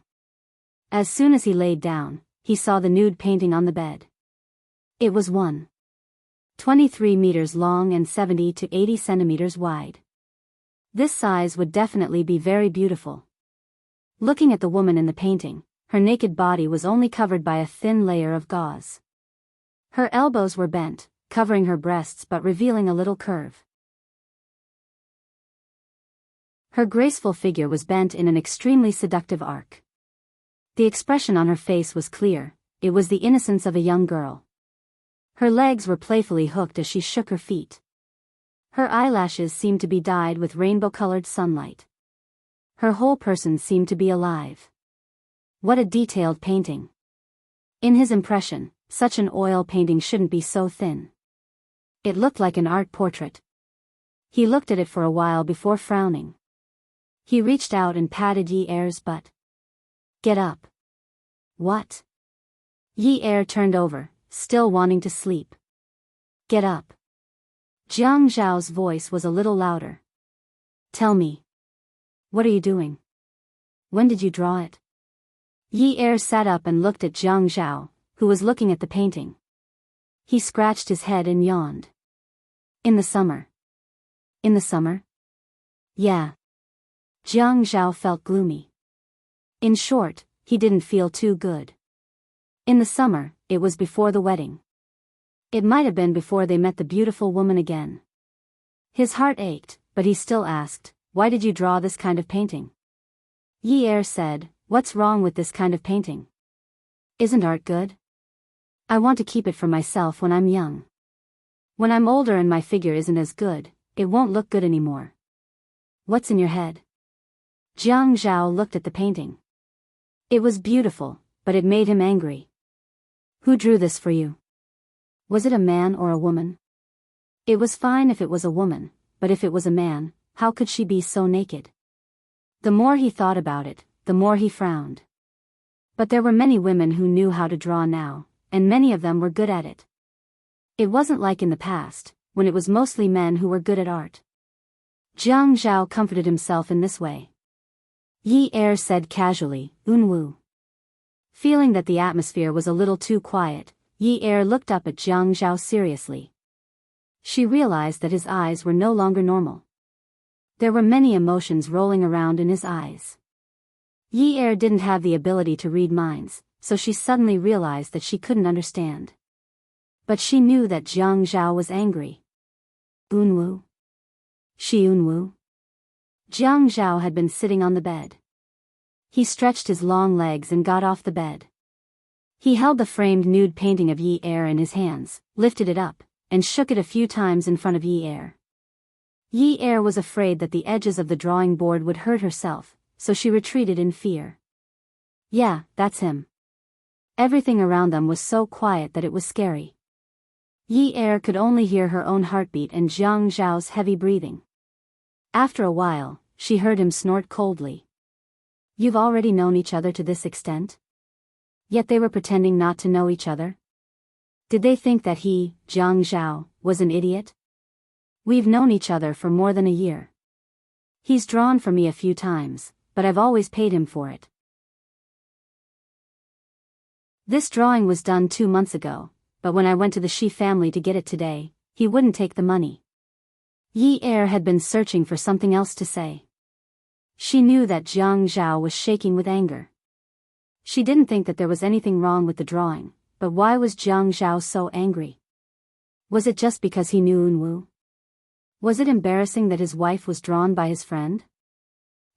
As soon as he laid down, he saw the nude painting on the bed. It was 1.23 meters long and 70 to 80 centimeters wide. This size would definitely be very beautiful. Looking at the woman in the painting, her naked body was only covered by a thin layer of gauze. Her elbows were bent, covering her breasts but revealing a little curve. Her graceful figure was bent in an extremely seductive arc. The expression on her face was clear, it was the innocence of a young girl. Her legs were playfully hooked as she shook her feet. Her eyelashes seemed to be dyed with rainbow-colored sunlight. Her whole person seemed to be alive. What a detailed painting. In his impression, such an oil painting shouldn't be so thin. It looked like an art portrait. He looked at it for a while before frowning. He reached out and patted Yi-er's butt. Get up. What? Yi-er turned over, still wanting to sleep. Get up. Jiang Zhao's voice was a little louder. Tell me. What are you doing? When did you draw it? Yi-er sat up and looked at Jiang Zhao, who was looking at the painting. He scratched his head and yawned. In the summer. In the summer? Yeah. Jiang Zhao felt gloomy. In short, he didn't feel too good. In the summer, it was before the wedding. It might have been before they met the beautiful woman again. His heart ached, but he still asked, why did you draw this kind of painting? Yi Er said, "What's wrong with this kind of painting? Isn't art good? I want to keep it for myself when I'm young. When I'm older and my figure isn't as good, it won't look good anymore. What's in your head?" Jiang Zhao looked at the painting. It was beautiful, but it made him angry. "Who drew this for you? Was it a man or a woman?" It was fine if it was a woman, but if it was a man, how could she be so naked? The more he thought about it, the more he frowned. But there were many women who knew how to draw now, and many of them were good at it. It wasn't like in the past, when it was mostly men who were good at art. Jiang Zhao comforted himself in this way. Yi Er said casually, "Unwu." Feeling that the atmosphere was a little too quiet, Yi Er looked up at Jiang Zhao seriously. She realized that his eyes were no longer normal. There were many emotions rolling around in his eyes. Yi Er didn't have the ability to read minds, so she suddenly realized that she couldn't understand. But she knew that Jiang Zhao was angry. "Unwu? She Unwu?" Jiang Zhao had been sitting on the bed. He stretched his long legs and got off the bed. He held the framed nude painting of Yi Er in his hands, lifted it up, and shook it a few times in front of Yi Er. Yi Er was afraid that the edges of the drawing board would hurt herself, so she retreated in fear. "Yeah, that's him." Everything around them was so quiet that it was scary. Yi Er could only hear her own heartbeat and Jiang Zhao's heavy breathing. After a while, she heard him snort coldly. "You've already known each other to this extent?" Yet they were pretending not to know each other. Did they think that he, Jiang Zhao, was an idiot? "We've known each other for more than a year. He's drawn for me a few times, but I've always paid him for it. This drawing was done 2 months ago, but when I went to the Shi family to get it today, he wouldn't take the money." Yi Er had been searching for something else to say. She knew that Jiang Zhao was shaking with anger. She didn't think that there was anything wrong with the drawing, but why was Jiang Zhao so angry? Was it just because he knew Unwu? Was it embarrassing that his wife was drawn by his friend?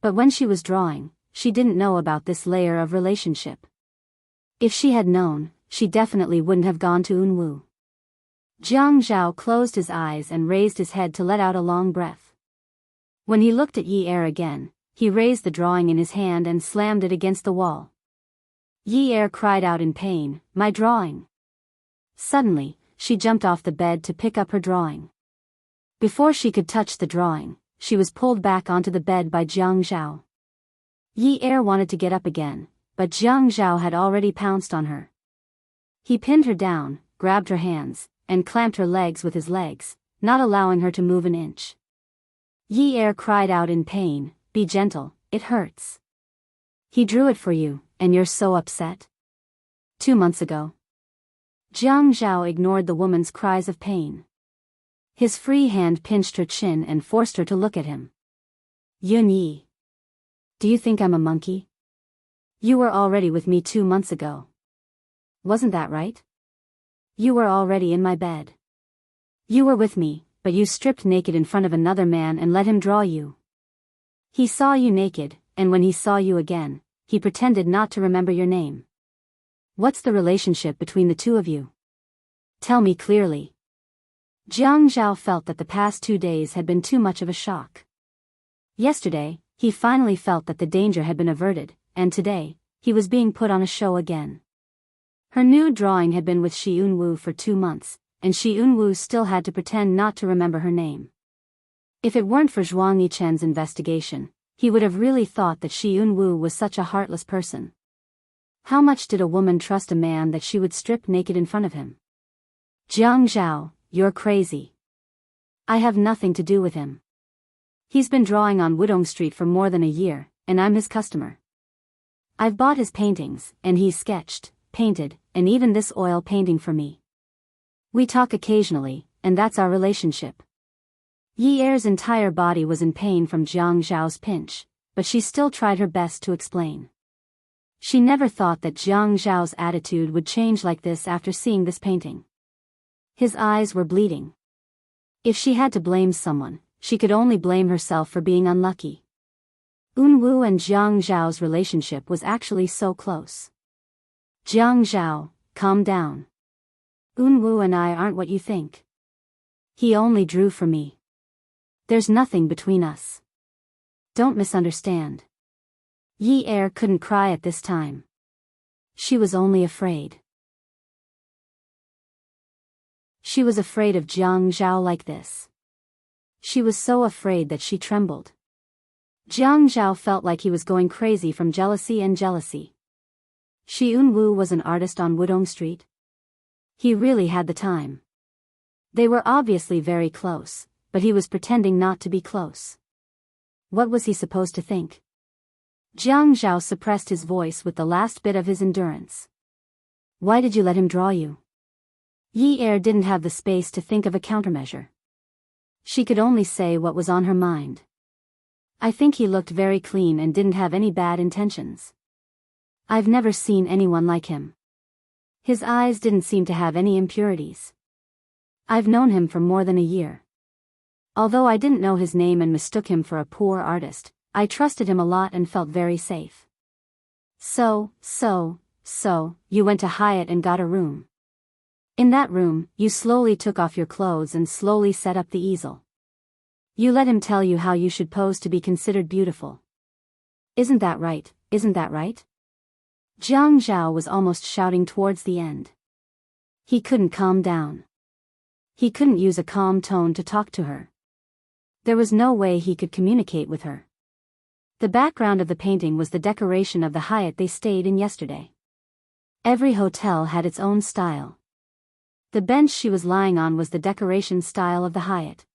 But when she was drawing, she didn't know about this layer of relationship. If she had known, she definitely wouldn't have gone to Unwu. Jiang Zhao closed his eyes and raised his head to let out a long breath. When he looked at Yi Er again, he raised the drawing in his hand and slammed it against the wall. Yi Er cried out in pain, "My drawing!" Suddenly, she jumped off the bed to pick up her drawing. Before she could touch the drawing, she was pulled back onto the bed by Jiang Zhao. Yi Er wanted to get up again, but Jiang Zhao had already pounced on her. He pinned her down, grabbed her hands, and clamped her legs with his legs, not allowing her to move an inch. Yi Er cried out in pain, "Be gentle, it hurts. He drew it for you, and you're so upset?" 2 months ago. Jiang Zhao ignored the woman's cries of pain. His free hand pinched her chin and forced her to look at him. "Yun Yi. Do you think I'm a monkey? You were already with me 2 months ago. Wasn't that right? You were already in my bed. You were with me, but you stripped naked in front of another man and let him draw you. He saw you naked, and when he saw you again, he pretended not to remember your name. What's the relationship between the two of you? Tell me clearly." Jiang Zhao felt that the past 2 days had been too much of a shock. Yesterday, he finally felt that the danger had been averted, and today, he was being put on a show again. Her new drawing had been with Shi Unwu for 2 months, and Shi Unwu still had to pretend not to remember her name. If it weren't for Zhuang Yichen's investigation, he would have really thought that Shi Unwu was such a heartless person. How much did a woman trust a man that she would strip naked in front of him? "Jiang Zhao, you're crazy. I have nothing to do with him. He's been drawing on Wudong Street for more than a year, and I'm his customer. I've bought his paintings, and he's sketched, painted, and even this oil painting for me. We talk occasionally, and that's our relationship." Yi Er's entire body was in pain from Jiang Zhao's pinch, but she still tried her best to explain. She never thought that Jiang Zhao's attitude would change like this after seeing this painting. His eyes were bleeding. If she had to blame someone, she could only blame herself for being unlucky. Unwoo and Jiang Zhao's relationship was actually so close. Jiang Zhao, calm down. Unwoo and I aren't what you think. He only drew for me. There's nothing between us. Don't misunderstand. Yi Er couldn't cry at this time. She was only afraid. She was afraid of Jiang Zhao like this. She was so afraid that she trembled. Jiang Zhao felt like he was going crazy from jealousy and jealousy. Shi Unwoo was an artist on Wudong Street. He really had the time. They were obviously very close, but he was pretending not to be close. What was he supposed to think? Jiang Zhao suppressed his voice with the last bit of his endurance. Why did you let him draw you? Yi Er didn't have the space to think of a countermeasure. She could only say what was on her mind. I think he looked very clean and didn't have any bad intentions. I've never seen anyone like him. His eyes didn't seem to have any impurities. I've known him for more than a year. Although I didn't know his name and mistook him for a poor artist, I trusted him a lot and felt very safe. So, you went to Hyatt and got a room. In that room, you slowly took off your clothes and slowly set up the easel. You let him tell you how you should pose to be considered beautiful. Isn't that right, isn't that right? Jiang Zhao was almost shouting towards the end. He couldn't calm down. He couldn't use a calm tone to talk to her. There was no way he could communicate with her. The background of the painting was the decoration of the Hyatt they stayed in yesterday. Every hotel had its own style. The bench she was lying on was the decoration style of the Hyatt.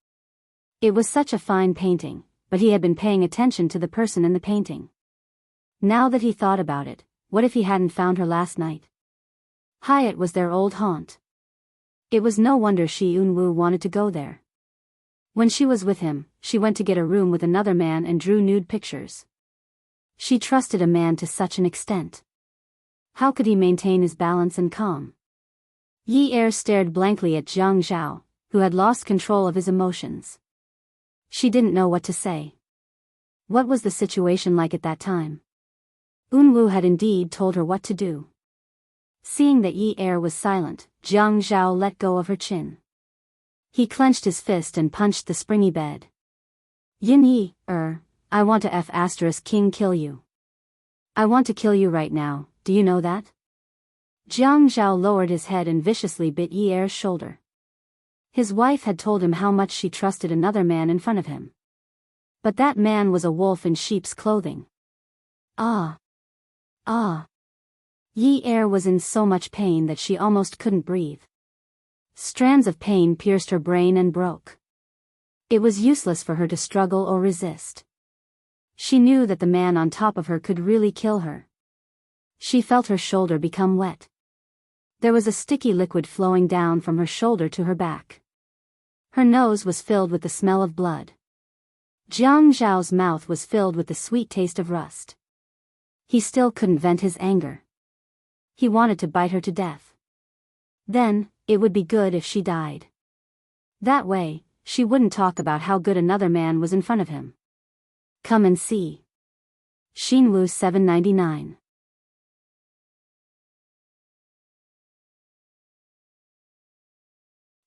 It was such a fine painting, but he had been paying attention to the person in the painting. Now that he thought about it, what if he hadn't found her last night? Hyatt was their old haunt. It was no wonder Shi Unwoo wanted to go there. When she was with him, she went to get a room with another man and drew nude pictures. She trusted a man to such an extent. How could he maintain his balance and calm? Yi Er stared blankly at Jiang Zhao, who had lost control of his emotions. She didn't know what to say. What was the situation like at that time? Unwoo had indeed told her what to do. Seeing that Yi Er was silent, Jiang Zhao let go of her chin. He clenched his fist and punched the springy bed. Yin Yi, I want to F***king kill you. I want to kill you right now, do you know that? Jiang Zhao lowered his head and viciously bit Yi Er's shoulder. His wife had told him how much she trusted another man in front of him. But that man was a wolf in sheep's clothing. Ah. Yi Er was in so much pain that she almost couldn't breathe. Strands of pain pierced her brain and broke. It was useless for her to struggle or resist. She knew that the man on top of her could really kill her. She felt her shoulder become wet. There was a sticky liquid flowing down from her shoulder to her back. Her nose was filled with the smell of blood. Jiang Zhao's mouth was filled with the sweet taste of rust. He still couldn't vent his anger. He wanted to bite her to death. Then, it would be good if she died. That way, she wouldn't talk about how good another man was in front of him. Come and see. Xinwu 799.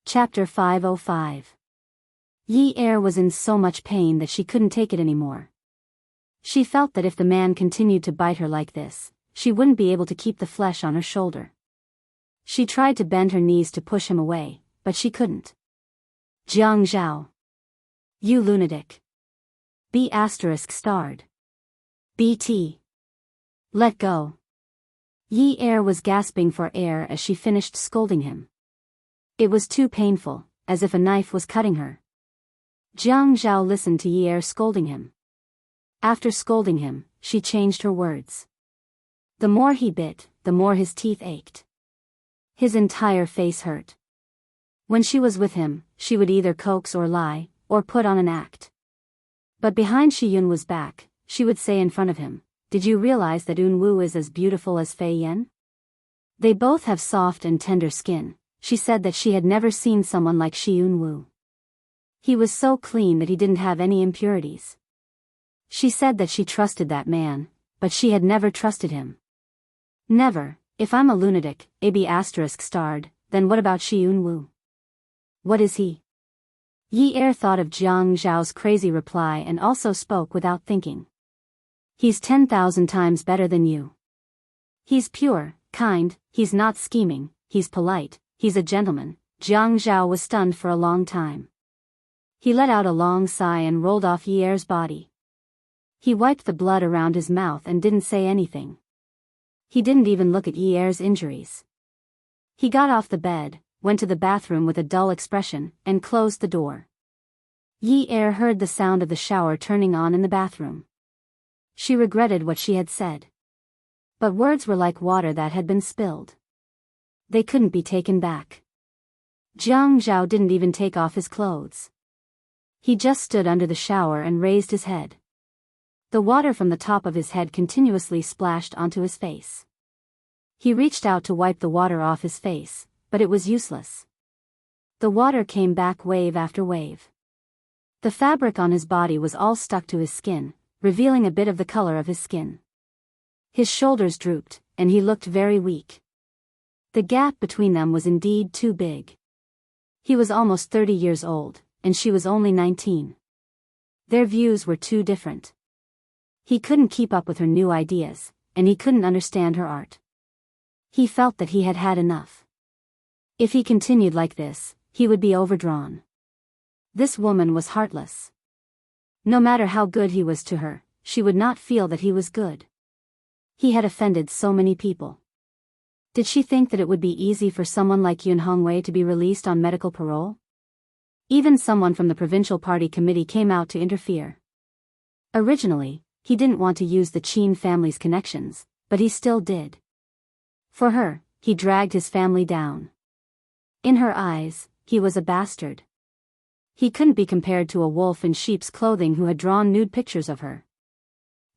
Chapter 505. Yi Er was in so much pain that she couldn't take it anymore. She felt that if the man continued to bite her like this, she wouldn't be able to keep the flesh on her shoulder. She tried to bend her knees to push him away, but she couldn't. Jiang Zhao. You lunatic. B*****. BT. Let go. Yi Er was gasping for air as she finished scolding him. It was too painful, as if a knife was cutting her. Jiang Zhao listened to Yi Er scolding him. After scolding him, she changed her words. The more he bit, the more his teeth ached. His entire face hurt. When she was with him, she would either coax or lie, or put on an act. But behind Shi Yunwu's back, she would say in front of him, "Did you realize that Unwu is as beautiful as Fei Yan? They both have soft and tender skin." She said that she had never seen someone like Shi Yunwu. He was so clean that he didn't have any impurities. She said that she trusted that man, but she had never trusted him. Never. If I'm a lunatic, AB** starred, then what about Shi Yun-woo? What is he? Yi Er thought of Jiang Zhao's crazy reply and also spoke without thinking. He's 10,000 times better than you. He's pure, kind, he's not scheming, he's polite, he's a gentleman. Jiang Zhao was stunned for a long time. He let out a long sigh and rolled off Yi Er's body. He wiped the blood around his mouth and didn't say anything. He didn't even look at Yi Er's injuries. He got off the bed, went to the bathroom with a dull expression, and closed the door. Yi Er heard the sound of the shower turning on in the bathroom. She regretted what she had said. But words were like water that had been spilled. They couldn't be taken back. Jiang Zhao didn't even take off his clothes. He just stood under the shower and raised his head. The water from the top of his head continuously splashed onto his face. He reached out to wipe the water off his face, but it was useless. The water came back wave after wave. The fabric on his body was all stuck to his skin, revealing a bit of the color of his skin. His shoulders drooped, and he looked very weak. The gap between them was indeed too big. He was almost 30 years old, and she was only 19. Their views were too different. He couldn't keep up with her new ideas, and he couldn't understand her art. He felt that he had had enough. If he continued like this, he would be overdrawn. This woman was heartless. No matter how good he was to her, she would not feel that he was good. He had offended so many people. Did she think that it would be easy for someone like Yun Hongwei to be released on medical parole? Even someone from the provincial party committee came out to interfere. Originally, he didn't want to use the Qin family's connections, but he still did. For her, he dragged his family down. In her eyes, he was a bastard. He couldn't be compared to a wolf in sheep's clothing who had drawn nude pictures of her.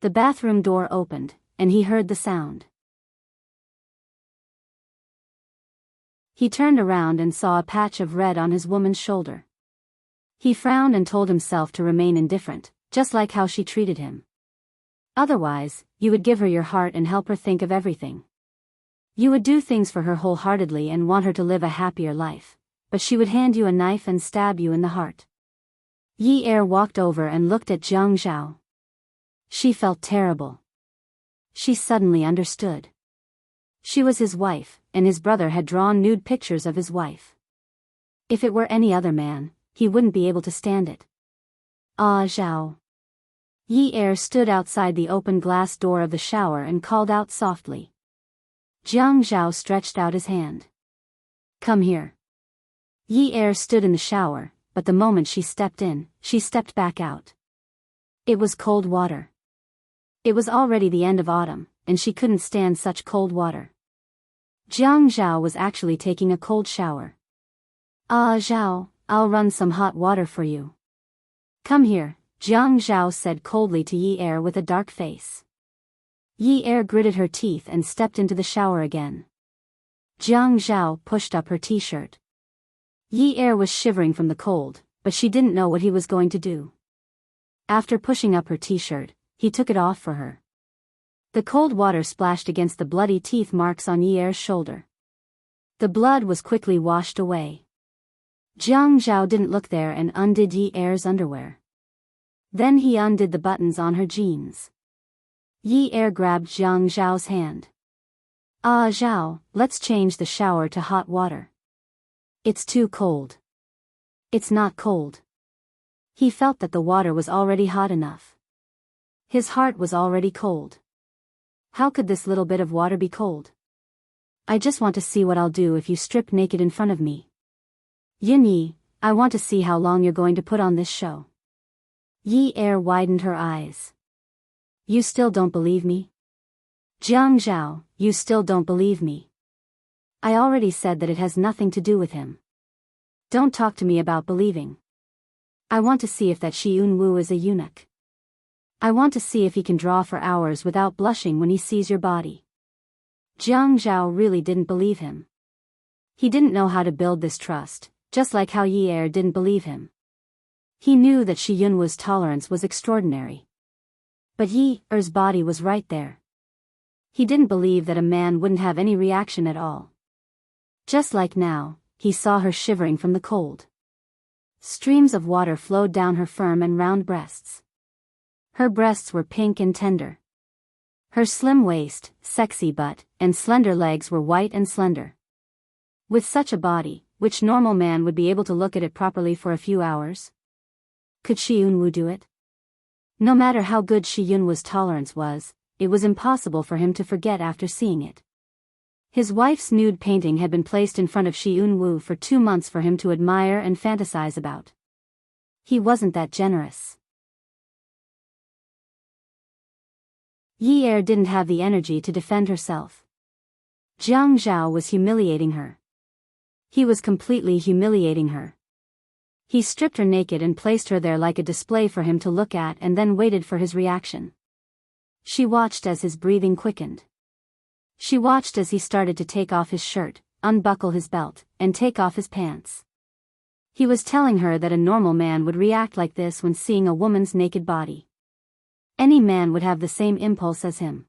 The bathroom door opened, and he heard the sound. He turned around and saw a patch of red on his woman's shoulder. He frowned and told himself to remain indifferent, just like how she treated him. Otherwise, you would give her your heart and help her think of everything. You would do things for her wholeheartedly and want her to live a happier life, but she would hand you a knife and stab you in the heart. Yi Er walked over and looked at Jiang Zhao. She felt terrible. She suddenly understood. She was his wife, and his brother had drawn nude pictures of his wife. If it were any other man, he wouldn't be able to stand it. Ah, Zhao. Yi Er stood outside the open glass door of the shower and called out softly. Jiang Zhao stretched out his hand. Come here. Yi Er stood in the shower, but the moment she stepped in, she stepped back out. It was cold water. It was already the end of autumn, and she couldn't stand such cold water. Jiang Zhao was actually taking a cold shower. Ah, Zhao, I'll run some hot water for you. Come here, Jiang Zhao said coldly to Yi Er with a dark face. Yi Er gritted her teeth and stepped into the shower again. Jiang Zhao pushed up her t-shirt. Yi Er was shivering from the cold, but she didn't know what he was going to do. After pushing up her t-shirt, he took it off for her. The cold water splashed against the bloody teeth marks on Yi Er's shoulder. The blood was quickly washed away. Jiang Zhao didn't look there and undid Yi Er's underwear. Then he undid the buttons on her jeans. Yi Er grabbed Jiang Zhao's hand. Ah, Zhao, let's change the shower to hot water. It's too cold. It's not cold. He felt that the water was already hot enough. His heart was already cold. How could this little bit of water be cold? I just want to see what I'll do if you strip naked in front of me. Yin Yi, I want to see how long you're going to put on this show. Yi Er widened her eyes. You still don't believe me? Jiang Zhao, you still don't believe me. I already said that it has nothing to do with him. Don't talk to me about believing. I want to see if that Shi Yun-woo is a eunuch. I want to see if he can draw for hours without blushing when he sees your body. Jiang Zhao really didn't believe him. He didn't know how to build this trust, just like how Yi Er didn't believe him. He knew that Shi Yun-woo's tolerance was extraordinary. But Yi Er's body was right there. He didn't believe that a man wouldn't have any reaction at all. Just like now, he saw her shivering from the cold. Streams of water flowed down her firm and round breasts. Her breasts were pink and tender. Her slim waist, sexy butt, and slender legs were white and slender. With such a body, which normal man would be able to look at it properly for a few hours? Could Shi Yunwu do it? No matter how good Shi Yunwu's tolerance was, it was impossible for him to forget after seeing it. His wife's nude painting had been placed in front of Shi Yunwu for 2 months for him to admire and fantasize about. He wasn't that generous. Yi Er didn't have the energy to defend herself. Jiang Zhao was humiliating her. He was completely humiliating her. He stripped her naked and placed her there like a display for him to look at and then waited for his reaction. She watched as his breathing quickened. She watched as he started to take off his shirt, unbuckle his belt, and take off his pants. He was telling her that a normal man would react like this when seeing a woman's naked body. Any man would have the same impulse as him.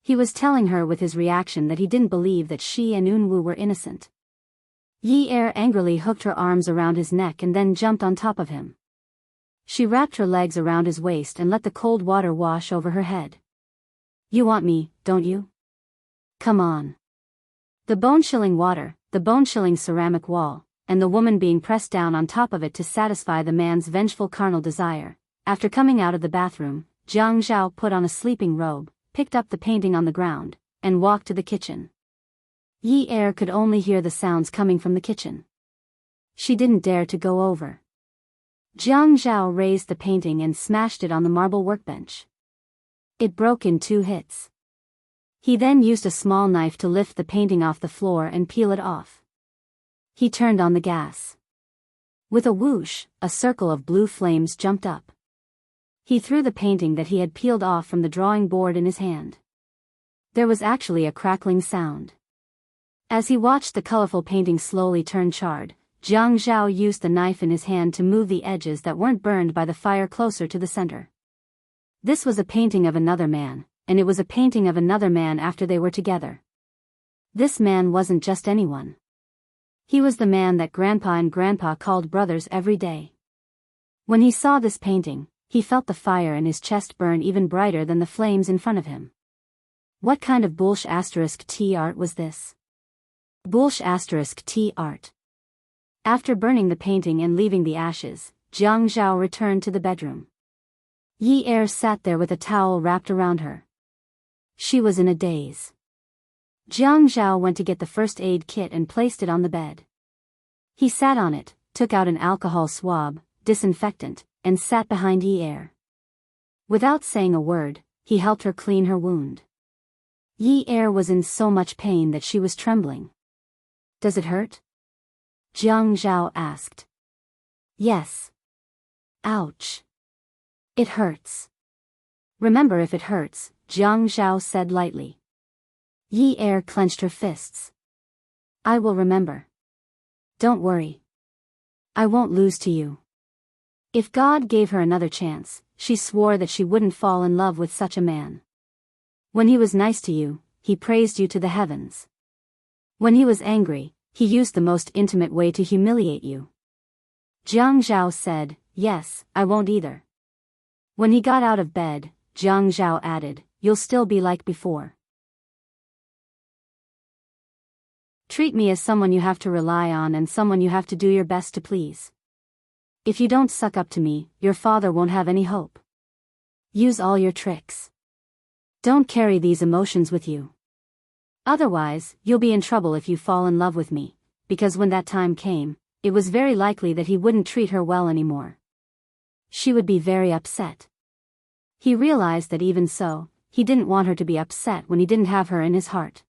He was telling her with his reaction that he didn't believe that she and Yunwu were innocent. Yi Er angrily hooked her arms around his neck and then jumped on top of him. She wrapped her legs around his waist and let the cold water wash over her head. "You want me, don't you? Come on." The bone-chilling water, the bone-chilling ceramic wall, and the woman being pressed down on top of it to satisfy the man's vengeful carnal desire. After coming out of the bathroom, Jiang Zhao put on a sleeping robe, picked up the painting on the ground, and walked to the kitchen. Yi Er could only hear the sounds coming from the kitchen. She didn't dare to go over. Jiang Zhao raised the painting and smashed it on the marble workbench. It broke in 2 hits. He then used a small knife to lift the painting off the floor and peel it off. He turned on the gas. With a whoosh, a circle of blue flames jumped up. He threw the painting that he had peeled off from the drawing board in his hand. There was actually a crackling sound. As he watched the colorful painting slowly turn charred, Jiang Zhao used the knife in his hand to move the edges that weren't burned by the fire closer to the center. This was a painting of another man, and it was a painting of another man after they were together. This man wasn't just anyone. He was the man that Grandpa and Grandpa called brothers every day. When he saw this painting, he felt the fire in his chest burn even brighter than the flames in front of him. What kind of bullsh T art was this? Bullsh T art. After burning the painting and leaving the ashes, Jiang Zhao returned to the bedroom. Yi Er sat there with a towel wrapped around her. She was in a daze. Jiang Zhao went to get the first aid kit and placed it on the bed. He sat on it, took out an alcohol swab, disinfectant, and sat behind Yi Er. Without saying a word, he helped her clean her wound. Yi Er was in so much pain that she was trembling. "Does it hurt?" Jiang Zhao asked. "Yes." "Ouch. It hurts." "Remember if it hurts," Jiang Zhao said lightly. Yi Er clenched her fists. "I will remember. Don't worry. I won't lose to you." If God gave her another chance, she swore that she wouldn't fall in love with such a man. When he was nice to you, he praised you to the heavens. When he was angry, he used the most intimate way to humiliate you. Jiang Zhao said, "Yes, I won't either." When he got out of bed, Jiang Zhao added, "You'll still be like before. Treat me as someone you have to rely on and someone you have to do your best to please. If you don't suck up to me, your father won't have any hope. Use all your tricks. Don't carry these emotions with you. Otherwise, you'll be in trouble if you fall in love with me," because when that time came, it was very likely that he wouldn't treat her well anymore. She would be very upset. He realized that even so, he didn't want her to be upset when he didn't have her in his heart.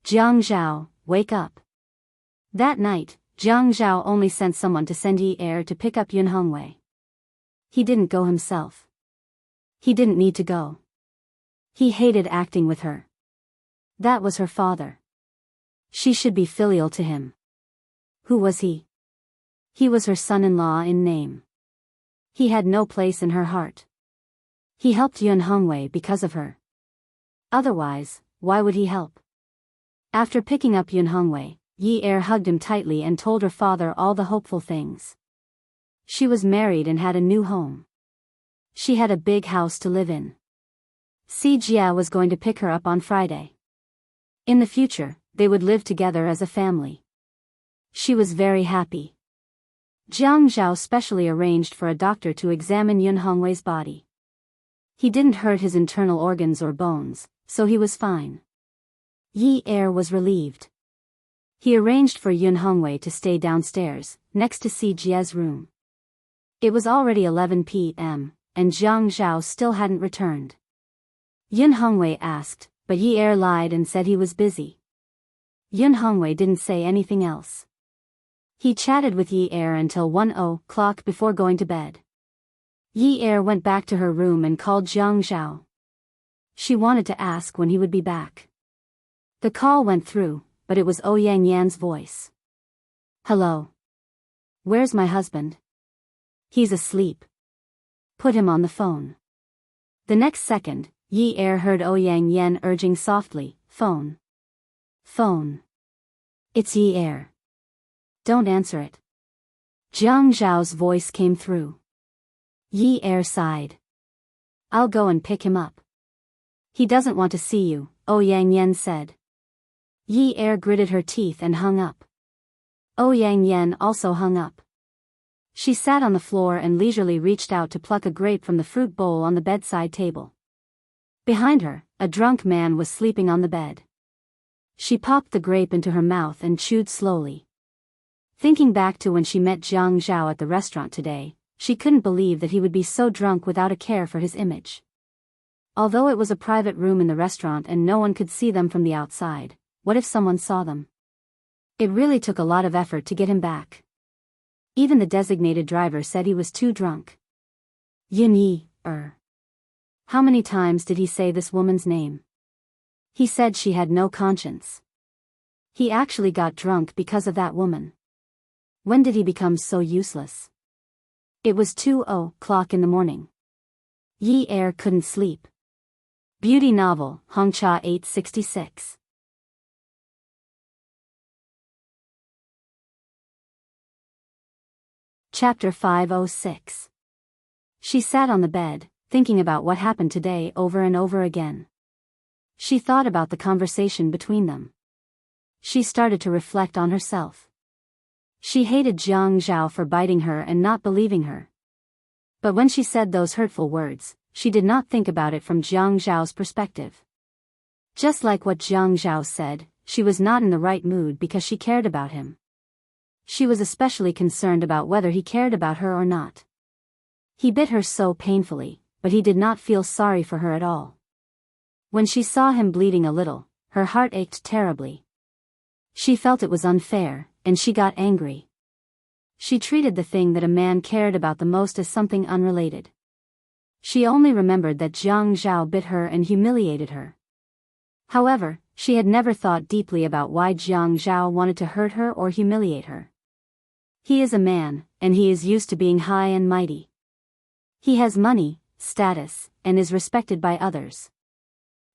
"Jiang Zhao, wake up." That night, Jiang Zhao only sent someone to send Yi Er to pick up Yun Hongwei. He didn't go himself. He didn't need to go. He hated acting with her. That was her father. She should be filial to him. Who was he? He was her son-in-law in name. He had no place in her heart. He helped Yun Hongwei because of her. Otherwise, why would he help? After picking up Yun Hongwei, Yi Er hugged him tightly and told her father all the hopeful things. She was married and had a new home. She had a big house to live in. Si Jia was going to pick her up on Friday. In the future, they would live together as a family. She was very happy. Jiang Zhao specially arranged for a doctor to examine Yun Hongwei's body. He didn't hurt his internal organs or bones, so he was fine. Yi Er was relieved. He arranged for Yun Hongwei to stay downstairs, next to Si Jia's room. It was already 11 p.m., and Jiang Zhao still hadn't returned. Yun Hongwei asked, but Yi Er lied and said he was busy. Yun Hongwei didn't say anything else. He chatted with Yi Er until 1:00 before going to bed. Yi Er went back to her room and called Jiang Zhao. She wanted to ask when he would be back. The call went through, but it was Ouyang Yan's voice. Hello. Where's my husband? He's asleep. Put him on the phone. The next second, Yi Er heard Ouyang Yan urging softly, phone. Phone. It's Yi Er. Don't answer it. Jiang Zhao's voice came through. Yi Er sighed. I'll go and pick him up. He doesn't want to see you, Ouyang Yan said. Yi Er gritted her teeth and hung up. Ouyang Yan also hung up. She sat on the floor and leisurely reached out to pluck a grape from the fruit bowl on the bedside table. Behind her, a drunk man was sleeping on the bed. She popped the grape into her mouth and chewed slowly. Thinking back to when she met Jiang Zhao at the restaurant today, she couldn't believe that he would be so drunk without a care for his image. Although it was a private room in the restaurant and no one could see them from the outside, what if someone saw them? It really took a lot of effort to get him back. Even the designated driver said he was too drunk. Yi Er. How many times did he say this woman's name? He said she had no conscience. He actually got drunk because of that woman. When did he become so useless? It was 2:00 in the morning. Yi Er couldn't sleep. Beauty novel, Hongcha 866. Chapter 506. She sat on the bed, thinking about what happened today over and over again. She thought about the conversation between them. She started to reflect on herself. She hated Jiang Zhao for biting her and not believing her. But when she said those hurtful words, she did not think about it from Jiang Zhao's perspective. Just like what Jiang Zhao said, she was not in the right mood because she cared about him. She was especially concerned about whether he cared about her or not. He bit her so painfully, but he did not feel sorry for her at all. When she saw him bleeding a little, her heart ached terribly. She felt it was unfair, and she got angry. She treated the thing that a man cared about the most as something unrelated. She only remembered that Jiang Zhao bit her and humiliated her. However, she had never thought deeply about why Jiang Zhao wanted to hurt her or humiliate her. He is a man, and he is used to being high and mighty. He has money, status, and is respected by others.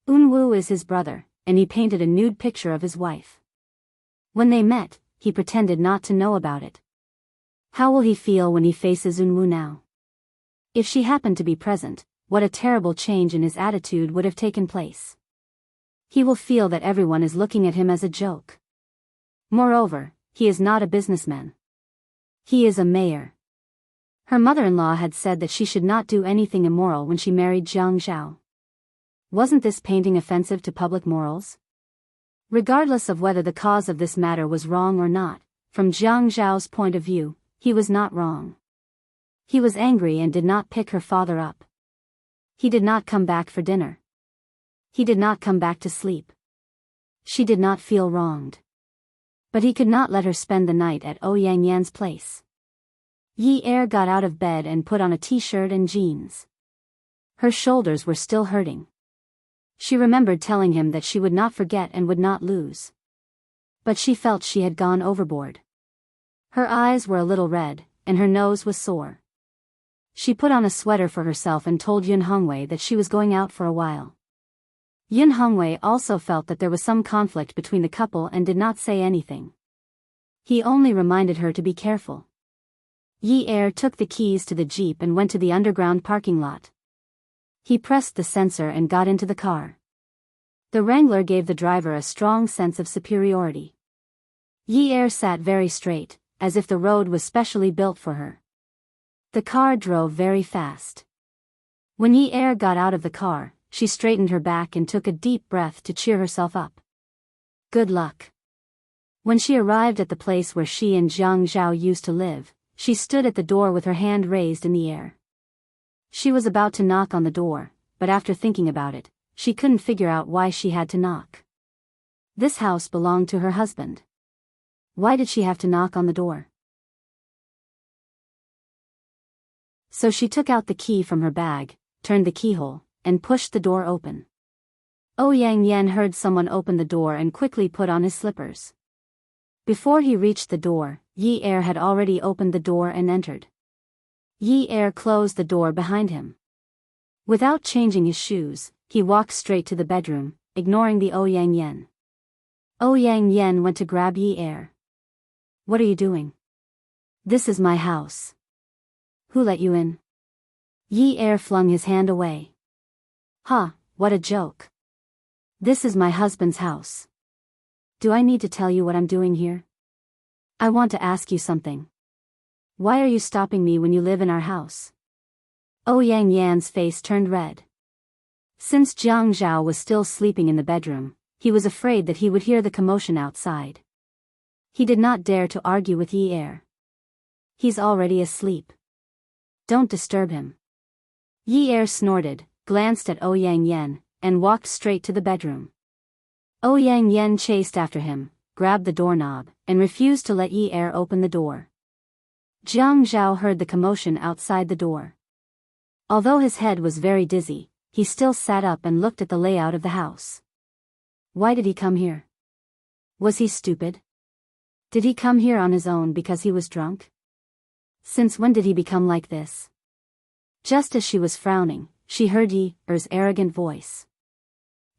Unwu is his brother, and he painted a nude picture of his wife. When they met, he pretended not to know about it. How will he feel when he faces Unwu now? If she happened to be present, what a terrible change in his attitude would have taken place. He will feel that everyone is looking at him as a joke. Moreover, he is not a businessman. He is a mayor. Her mother-in-law had said that she should not do anything immoral when she married Jiang Zhao. Wasn't this painting offensive to public morals? Regardless of whether the cause of this matter was wrong or not, from Jiang Zhao's point of view, he was not wrong. He was angry and did not pick her father up. He did not come back for dinner. He did not come back to sleep. She did not feel wronged. But he could not let her spend the night at Ouyang Yan's place. Yi Er got out of bed and put on a t-shirt and jeans. Her shoulders were still hurting. She remembered telling him that she would not forget and would not lose. But she felt she had gone overboard. Her eyes were a little red, and her nose was sore. She put on a sweater for herself and told Yun Hongwei that she was going out for a while. Yun Hongwei also felt that there was some conflict between the couple and did not say anything. He only reminded her to be careful. Yi Er took the keys to the jeep and went to the underground parking lot. He pressed the sensor and got into the car. The Wrangler gave the driver a strong sense of superiority. Yi Er sat very straight, as if the road was specially built for her. The car drove very fast. When Yi Er got out of the car, she straightened her back and took a deep breath to cheer herself up. Good luck. When she arrived at the place where she and Jiang Zhao used to live, she stood at the door with her hand raised in the air. She was about to knock on the door, but after thinking about it, she couldn't figure out why she had to knock. This house belonged to her husband. Why did she have to knock on the door? So she took out the key from her bag, turned the keyhole, and pushed the door open. Ouyang Yen heard someone open the door and quickly put on his slippers. Before he reached the door, Yi Er had already opened the door and entered. Yi Er closed the door behind him. Without changing his shoes, he walked straight to the bedroom, ignoring the Ouyang Yen. Ouyang Yen went to grab Yi Er. What are you doing? This is my house. Who let you in? Yi Er flung his hand away. Ha, what a joke. This is my husband's house. Do I need to tell you what I'm doing here? I want to ask you something. Why are you stopping me when you live in our house? Ouyang Yan's face turned red. Since Jiang Zhao was still sleeping in the bedroom, he was afraid that he would hear the commotion outside. He did not dare to argue with Yi Er. He's already asleep. Don't disturb him. Yi Er snorted, glanced at Ouyang Yan, and walked straight to the bedroom. Ouyang Yan chased after him, grabbed the doorknob, and refused to let Yi Er open the door. Jiang Zhao heard the commotion outside the door. Although his head was very dizzy, he still sat up and looked at the layout of the house. Why did he come here? Was he stupid? Did he come here on his own because he was drunk? Since when did he become like this? Just as she was frowning, she heard Yi Er's arrogant voice.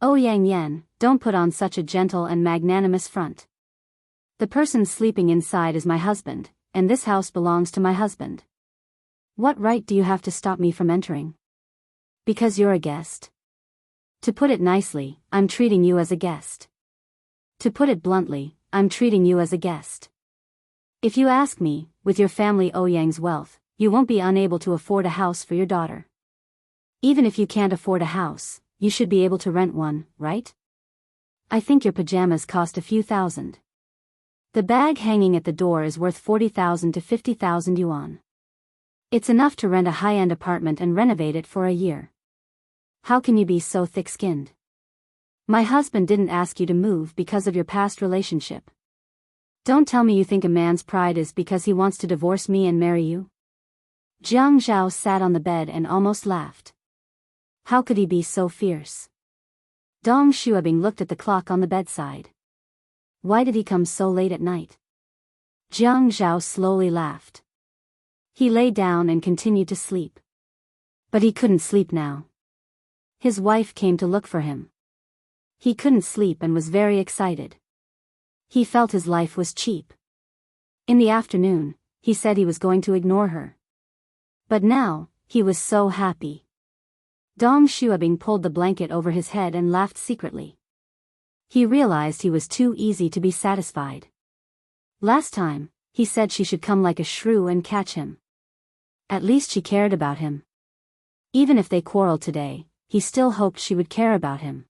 Ouyang Yan, don't put on such a gentle and magnanimous front. The person sleeping inside is my husband, and this house belongs to my husband. What right do you have to stop me from entering? Because you're a guest? To put it nicely, I'm treating you as a guest. To put it bluntly, I'm treating you as a guest. If you ask me, with your family Ouyang's wealth, you won't be unable to afford a house for your daughter. Even if you can't afford a house, you should be able to rent one, right? I think your pajamas cost a few thousand. The bag hanging at the door is worth 40,000 to 50,000 yuan. It's enough to rent a high-end apartment and renovate it for a year. How can you be so thick-skinned? My husband didn't ask you to move because of your past relationship. Don't tell me you think a man's pride is because he wants to divorce me and marry you. Jiang Zhao sat on the bed and almost laughed. How could he be so fierce? Dong Xuebing looked at the clock on the bedside. Why did he come so late at night? Jiang Zhao slowly laughed. He lay down and continued to sleep. But he couldn't sleep now. His wife came to look for him. He couldn't sleep and was very excited. He felt his life was cheap. In the afternoon, he said he was going to ignore her. But now, he was so happy. Dong Xuebing pulled the blanket over his head and laughed secretly. He realized he was too easy to be satisfied. Last time, he said she should come like a shrew and catch him. At least she cared about him. Even if they quarreled today, he still hoped she would care about him.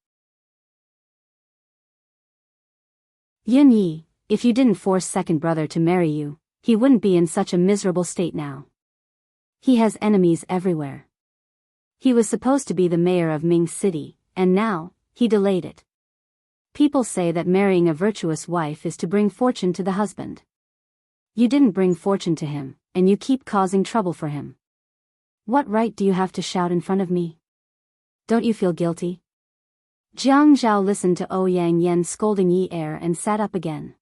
Yun Yi, if you didn't force second brother to marry you, he wouldn't be in such a miserable state now. He has enemies everywhere. He was supposed to be the mayor of Ming City, and now, he delayed it. People say that marrying a virtuous wife is to bring fortune to the husband. You didn't bring fortune to him, and you keep causing trouble for him. What right do you have to shout in front of me? Don't you feel guilty? Jiang Zhao listened to Ouyang Yan scolding Yi Er and sat up again.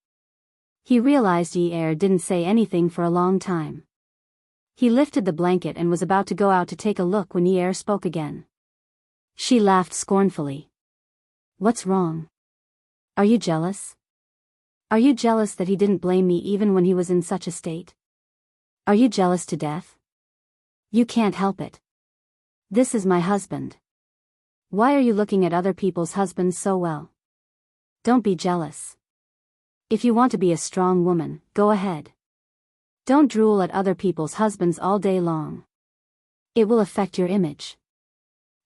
He realized Yi Er didn't say anything for a long time. He lifted the blanket and was about to go out to take a look when Yi spoke again. She laughed scornfully. What's wrong? Are you jealous? Are you jealous that he didn't blame me even when he was in such a state? Are you jealous to death? You can't help it. This is my husband. Why are you looking at other people's husbands so well? Don't be jealous. If you want to be a strong woman, go ahead. Don't drool at other people's husbands all day long. It will affect your image.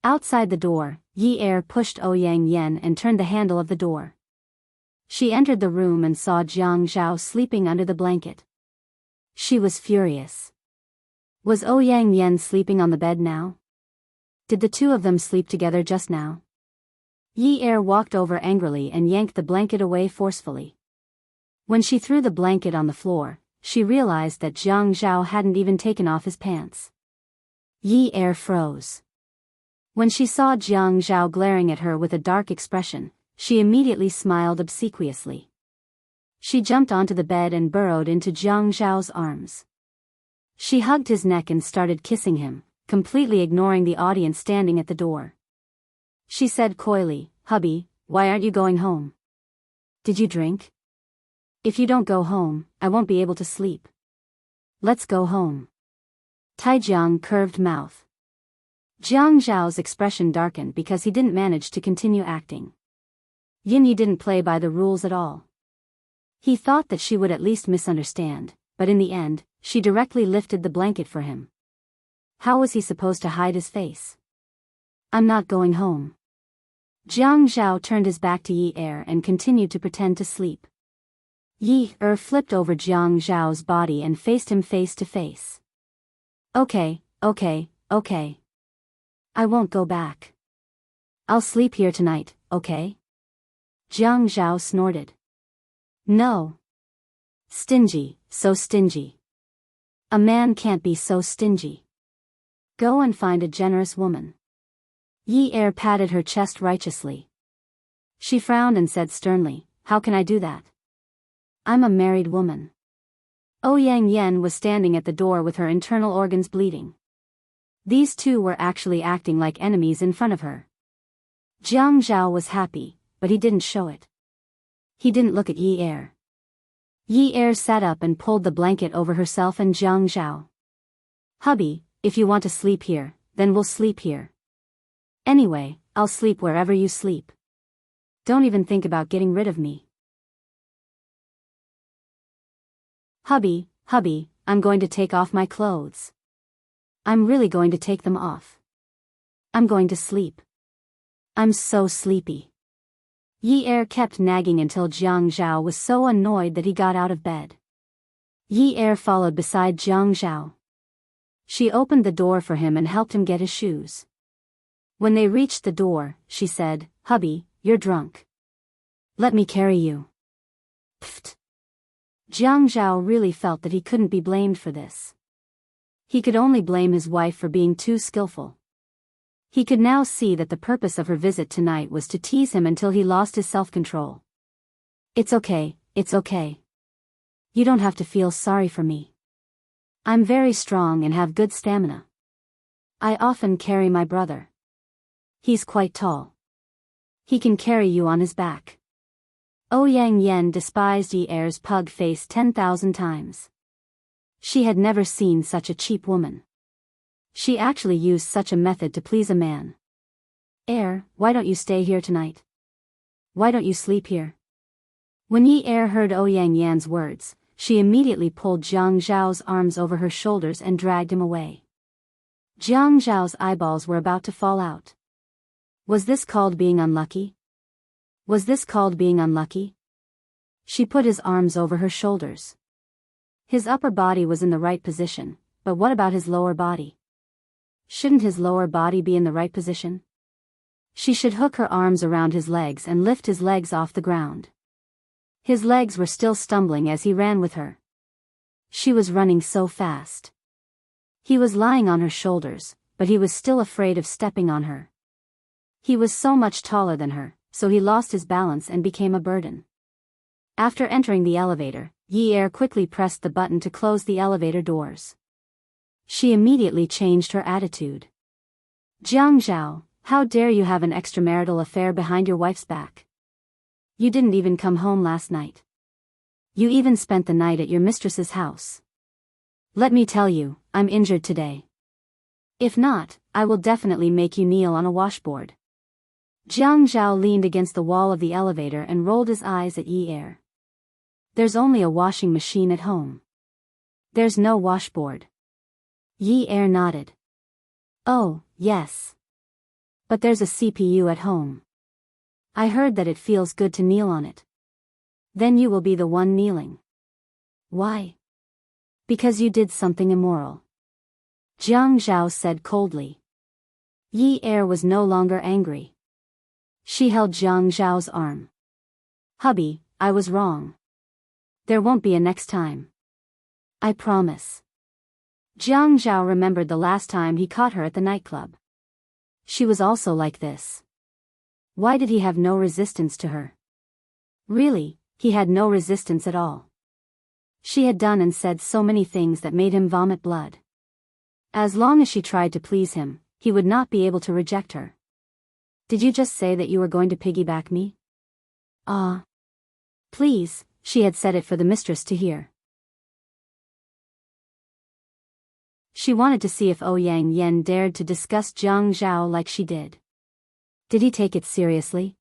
Outside the door, Yi pushed Ouyang Yen and turned the handle of the door. She entered the room and saw Jiang Zhao sleeping under the blanket. She was furious. Was Ouyang Yen sleeping on the bed now? Did the two of them sleep together just now? Yi walked over angrily and yanked the blanket away forcefully. When she threw the blanket on the floor, she realized that Jiang Zhao hadn't even taken off his pants. Yi froze. When she saw Jiang Zhao glaring at her with a dark expression, she immediately smiled obsequiously. She jumped onto the bed and burrowed into Jiang Zhao's arms. She hugged his neck and started kissing him, completely ignoring the audience standing at the door. She said coyly, "Hubby, why aren't you going home? Did you drink? If you don't go home, I won't be able to sleep. Let's go home." Taijiang curved mouth. Jiang Zhao's expression darkened because he didn't manage to continue acting. Yinyi didn't play by the rules at all. He thought that she would at least misunderstand, but in the end, she directly lifted the blanket for him. How was he supposed to hide his face? "I'm not going home." Jiang Zhao turned his back to Yi and continued to pretend to sleep. Yi flipped over Jiang Zhao's body and faced him face to face. Okay. I won't go back. I'll sleep here tonight, okay?" Jiang Zhao snorted. "No. Stingy, so stingy. A man can't be so stingy. Go and find a generous woman." Yi patted her chest righteously. She frowned and said sternly, "How can I do that? I'm a married woman." Ouyang Yen was standing at the door with her internal organs bleeding. These two were actually acting like enemies in front of her. Jiang Zhao was happy, but he didn't show it. He didn't look at Yi. Yi sat up and pulled the blanket over herself and Jiang Zhao. "Hubby, if you want to sleep here, then we'll sleep here. Anyway, I'll sleep wherever you sleep. Don't even think about getting rid of me." Hubby, I'm going to take off my clothes. I'm really going to take them off. I'm going to sleep. I'm so sleepy." Yi kept nagging until Jiang Zhao was so annoyed that he got out of bed. Yi followed beside Jiang Zhao. She opened the door for him and helped him get his shoes. When they reached the door, she said, "Hubby, you're drunk. Let me carry you." Pfft. Jiang Zhao really felt that he couldn't be blamed for this. He could only blame his wife for being too skillful. He could now see that the purpose of her visit tonight was to tease him until he lost his self-control. It's okay. You don't have to feel sorry for me. I'm very strong and have good stamina. I often carry my brother. He's quite tall. He can carry you on his back." Ouyang Yen despised Yi's pug face 10,000 times. She had never seen such a cheap woman. She actually used such a method to please a man. Why don't you stay here tonight? Why don't you sleep here?" When Yi heard Ouyang Yan's words, she immediately pulled Jiang Zhao's arms over her shoulders and dragged him away. Jiang Zhao's eyeballs were about to fall out. Was this called being unlucky? She put his arms over her shoulders. His upper body was in the right position, but what about his lower body? Shouldn't his lower body be in the right position? She should hook her arms around his legs and lift his legs off the ground. His legs were still stumbling as he ran with her. She was running so fast. He was lying on her shoulders, but he was still afraid of stepping on her. He was so much taller than her, so he lost his balance and became a burden. After entering the elevator, Yi quickly pressed the button to close the elevator doors. She immediately changed her attitude. Jiang Zhao, how dare you have an extramarital affair behind your wife's back? You didn't even come home last night. You even spent the night at your mistress's house. Let me tell you, I'm injured today. If not, I will definitely make you kneel on a washboard. Jiang Zhao leaned against the wall of the elevator and rolled his eyes at Yi Er. There's only a washing machine at home. There's no washboard. Yi Er nodded. Oh, yes. But there's a CPU at home. I heard that it feels good to kneel on it. Then you will be the one kneeling. Why? Because you did something immoral. Jiang Zhao said coldly. Yi Er was no longer angry. She held Jiang Zhao's arm. Hubby, I was wrong. There won't be a next time. I promise. Jiang Zhao remembered the last time he caught her at the nightclub. She was also like this. Why did he have no resistance to her? Really, he had no resistance at all. She had done and said so many things that made him vomit blood. As long as she tried to please him, he would not be able to reject her. Did you just say that you were going to piggyback me? Please, she had said it for the mistress to hear. She wanted to see if Ouyang Yen dared to discuss Jiang Zhao like she did. Did he take it seriously?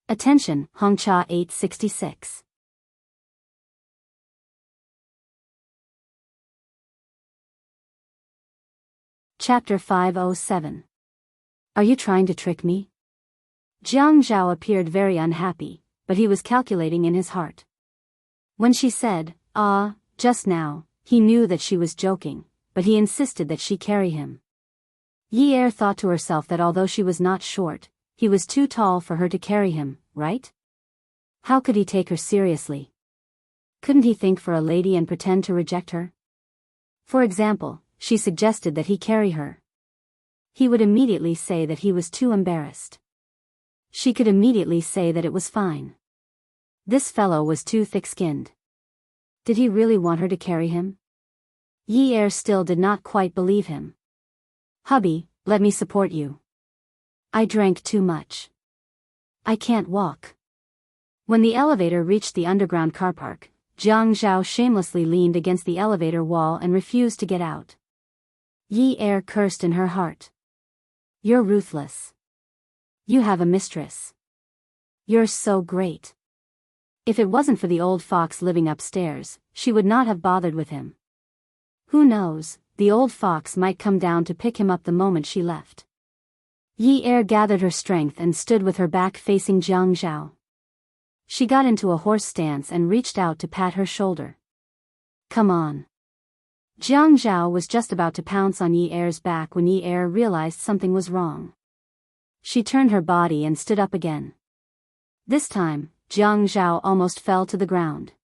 Attention, Hongcha 866. Chapter 507. Are you trying to trick me? Jiang Zhao appeared very unhappy, but he was calculating in his heart. When she said, just now, he knew that she was joking, but he insisted that she carry him. Yi Er thought to herself that although she was not short, he was too tall for her to carry him, right? How could he take her seriously? Couldn't he think for a lady and pretend to reject her? For example, she suggested that he carry her. He would immediately say that he was too embarrassed. She could immediately say that it was fine. This fellow was too thick-skinned. Did he really want her to carry him? Yi Er still did not quite believe him. Hubby, let me support you. I drank too much. I can't walk. When the elevator reached the underground car park, Jiang Zhao shamelessly leaned against the elevator wall and refused to get out. Yi Er cursed in her heart. You're ruthless. You have a mistress. You're so great. If it wasn't for the old fox living upstairs, she would not have bothered with him. Who knows, the old fox might come down to pick him up the moment she left. Yi Er gathered her strength and stood with her back facing Jiang Zhao. She got into a horse stance and reached out to pat her shoulder. Come on. Jiang Zhao was just about to pounce on Yi Er's back when Yi Er realized something was wrong. She turned her body and stood up again. This time, Jiang Zhao almost fell to the ground.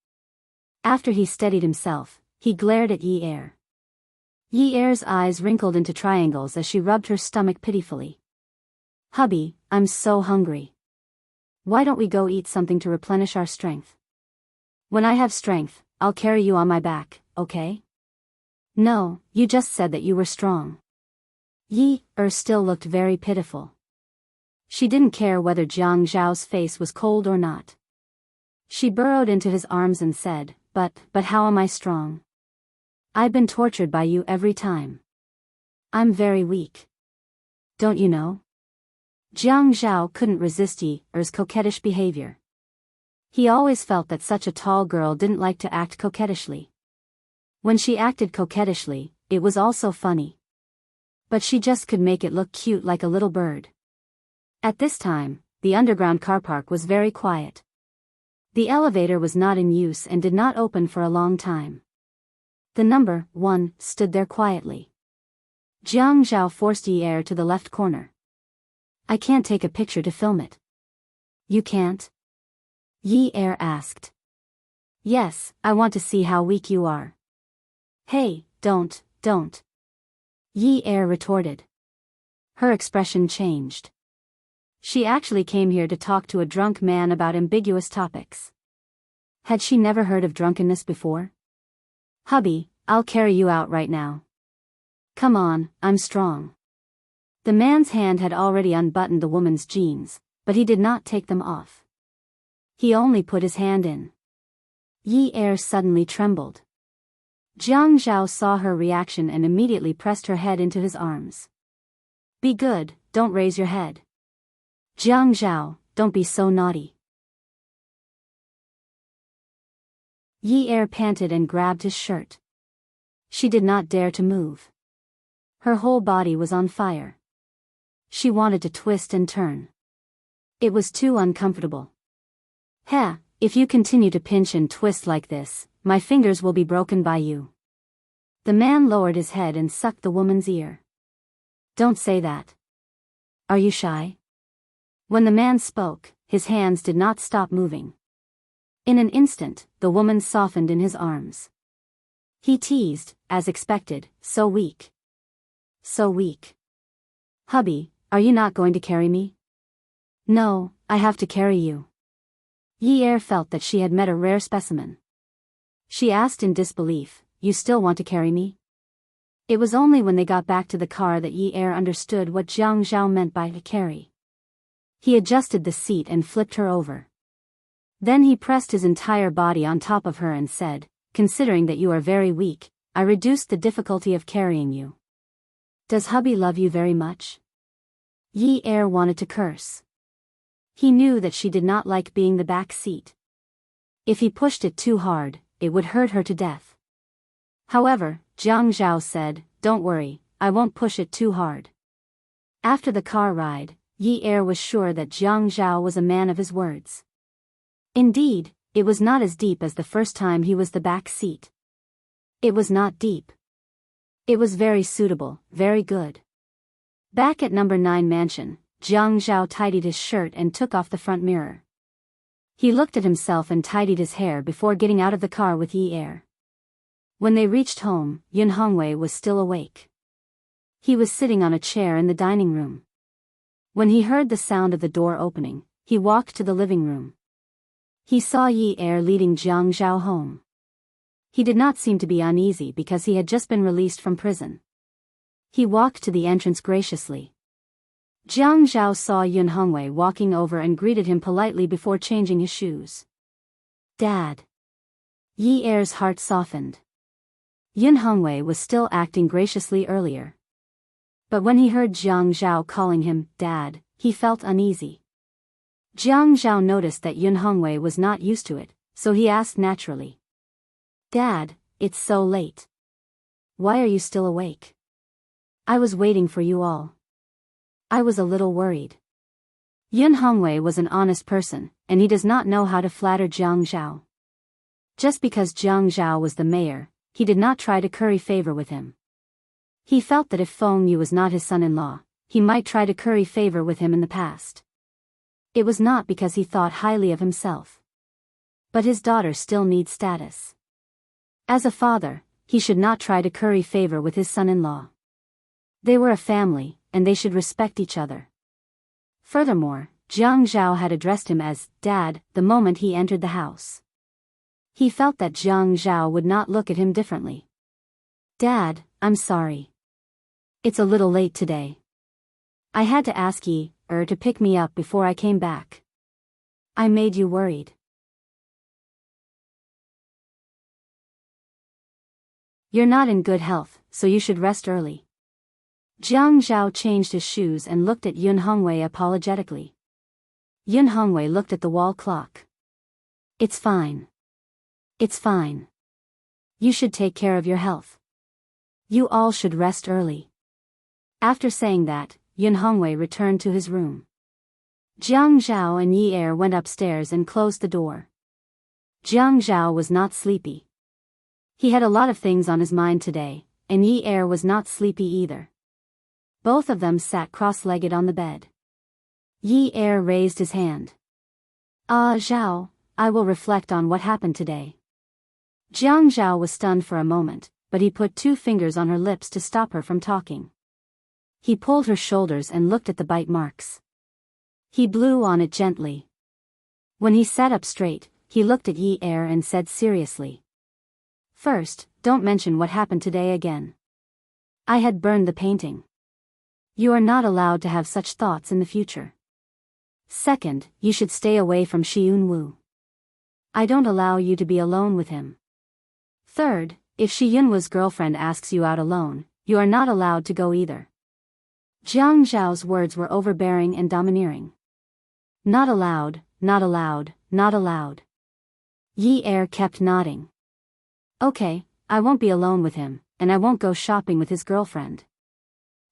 After he steadied himself, he glared at Yi Er. Yi Er's eyes wrinkled into triangles as she rubbed her stomach pitifully. Hubby, I'm so hungry. Why don't we go eat something to replenish our strength? When I have strength, I'll carry you on my back, okay? No, you just said that you were strong. Yi Er still looked very pitiful. She didn't care whether Jiang Zhao's face was cold or not. She burrowed into his arms and said, But how am I strong? I've been tortured by you every time. I'm very weak. Don't you know? Jiang Zhao couldn't resist Yi Er's coquettish behavior. He always felt that such a tall girl didn't like to act coquettishly. When she acted coquettishly, it was also funny. But she just could make it look cute like a little bird. At this time, the underground car park was very quiet. The elevator was not in use and did not open for a long time. The number 1 stood there quietly. Jiang Zhao forced Yi Er to the left corner. I can't take a picture to film it. You can't? Yi Er asked. Yes, I want to see how weak you are. Hey, don't. Yi Er retorted. Her expression changed. She actually came here to talk to a drunk man about ambiguous topics. Had she never heard of drunkenness before? Hubby, I'll carry you out right now. Come on, I'm strong. The man's hand had already unbuttoned the woman's jeans, but he did not take them off. He only put his hand in. Yi Er suddenly trembled. Jiang Zhao saw her reaction and immediately pressed her head into his arms. Be good, don't raise your head. Jiang Zhao, don't be so naughty. Yi Er panted and grabbed his shirt. She did not dare to move. Her whole body was on fire. She wanted to twist and turn. It was too uncomfortable. Heh, if you continue to pinch and twist like this, my fingers will be broken by you. The man lowered his head and sucked the woman's ear. Don't say that. Are you shy? When the man spoke, his hands did not stop moving. In an instant, the woman softened in his arms. He teased, as expected, so weak. So weak. Hubby, are you not going to carry me? No, I have to carry you. Yi Er felt that she had met a rare specimen. She asked in disbelief, you still want to carry me? It was only when they got back to the car that Yi Er understood what Jiang Zhao meant by to carry. He adjusted the seat and flipped her over. Then he pressed his entire body on top of her and said, considering that you are very weak, I reduced the difficulty of carrying you. Does hubby love you very much? Yi Er wanted to curse. He knew that she did not like being the back seat. If he pushed it too hard, it would hurt her to death. However, Jiang Zhao said, don't worry, I won't push it too hard. After the car ride, Yi Er was sure that Jiang Zhao was a man of his words. Indeed, it was not as deep as the first time he was the back seat. It was not deep. It was very suitable, very good. Back at number 9 mansion, Jiang Zhao tidied his shirt and took off the front mirror. He looked at himself and tidied his hair before getting out of the car with Yi Er. When they reached home, Yun Hongwei was still awake. He was sitting on a chair in the dining room. When he heard the sound of the door opening, he walked to the living room. He saw Yi Er leading Jiang Zhao home. He did not seem to be uneasy because he had just been released from prison. He walked to the entrance graciously. Jiang Zhao saw Yun Hongwei walking over and greeted him politely before changing his shoes. Dad. Yi Er's heart softened. Yun Hongwei was still acting graciously earlier. But when he heard Jiang Zhao calling him Dad, he felt uneasy. Jiang Zhao noticed that Yun Hongwei was not used to it, so he asked naturally. Dad, it's so late. Why are you still awake? I was waiting for you all. I was a little worried. Yun Hongwei was an honest person, and he does not know how to flatter Jiang Zhao. Just because Jiang Zhao was the mayor, he did not try to curry favor with him. He felt that if Feng Yu was not his son-in-law, he might try to curry favor with him in the past. It was not because he thought highly of himself. But his daughter still needs status. As a father, he should not try to curry favor with his son-in-law. They were a family, and they should respect each other. Furthermore, Jiang Zhao had addressed him as Dad the moment he entered the house. He felt that Jiang Zhao would not look at him differently. Dad, I'm sorry. It's a little late today. I had to ask Yi Er to pick me up before I came back. I made you worried. You're not in good health, so you should rest early. Jiang Zhao changed his shoes and looked at Yun Hongwei apologetically. Yun Hongwei looked at the wall clock. It's fine. It's fine. You should take care of your health. You all should rest early. After saying that, Yun Hongwei returned to his room. Jiang Zhao and Yi Er went upstairs and closed the door. Jiang Zhao was not sleepy. He had a lot of things on his mind today, and Yi Er was not sleepy either. Both of them sat cross-legged on the bed. Yi Er raised his hand. Zhao, I will reflect on what happened today. Jiang Zhao was stunned for a moment, but he put 2 fingers on her lips to stop her from talking. He pulled her shoulders and looked at the bite marks. He blew on it gently. When he sat up straight, he looked at Yi Er and said seriously. First, don't mention what happened today again. I had burned the painting. You are not allowed to have such thoughts in the future. Second, you should stay away from Shi-Yun-woo. I don't allow you to be alone with him. Third, if Shi-Yun-woo's girlfriend asks you out alone, you are not allowed to go either. Jiang Zhao's words were overbearing and domineering. Not allowed, not allowed, not allowed. Yi Er kept nodding. Okay, I won't be alone with him, and I won't go shopping with his girlfriend.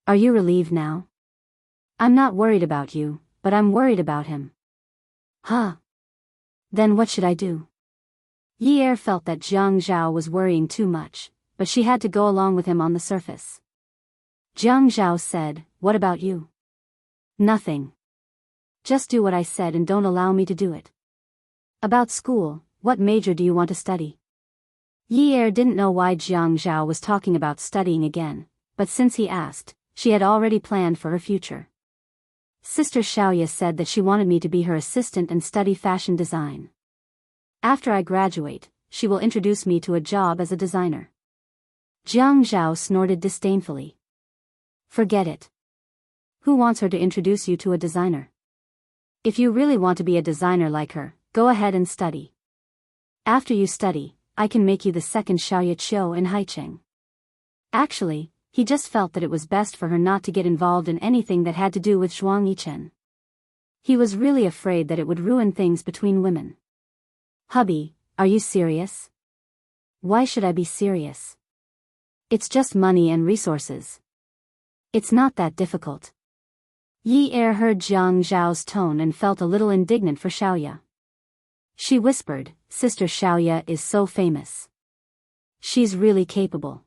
Are you relieved now? I'm not worried about you, but I'm worried about him. Huh? Then what should I do? Yi Er felt that Jiang Zhao was worrying too much, but she had to go along with him on the surface. Jiang Zhao said, what about you? Nothing. Just do what I said and don't allow me to do it. About school, what major do you want to study? Yi Er didn't know why Jiang Zhao was talking about studying again, but since he asked, she had already planned for her future. Sister Xiaoya said that she wanted me to be her assistant and study fashion design. After I graduate, she will introduce me to a job as a designer. Jiang Zhao snorted disdainfully. Forget it. Who wants her to introduce you to a designer? If you really want to be a designer like her, go ahead and study. After you study, I can make you the second Xiaoya Qiu in Haicheng. Actually, he just felt that it was best for her not to get involved in anything that had to do with Zhuang Yichen. He was really afraid that it would ruin things between women. Hubby, are you serious? Why should I be serious? It's just money and resources. It's not that difficult. Yi Er heard Jiang Zhao's tone and felt a little indignant for Xiaoya. She whispered, Sister Xiaoya is so famous. She's really capable.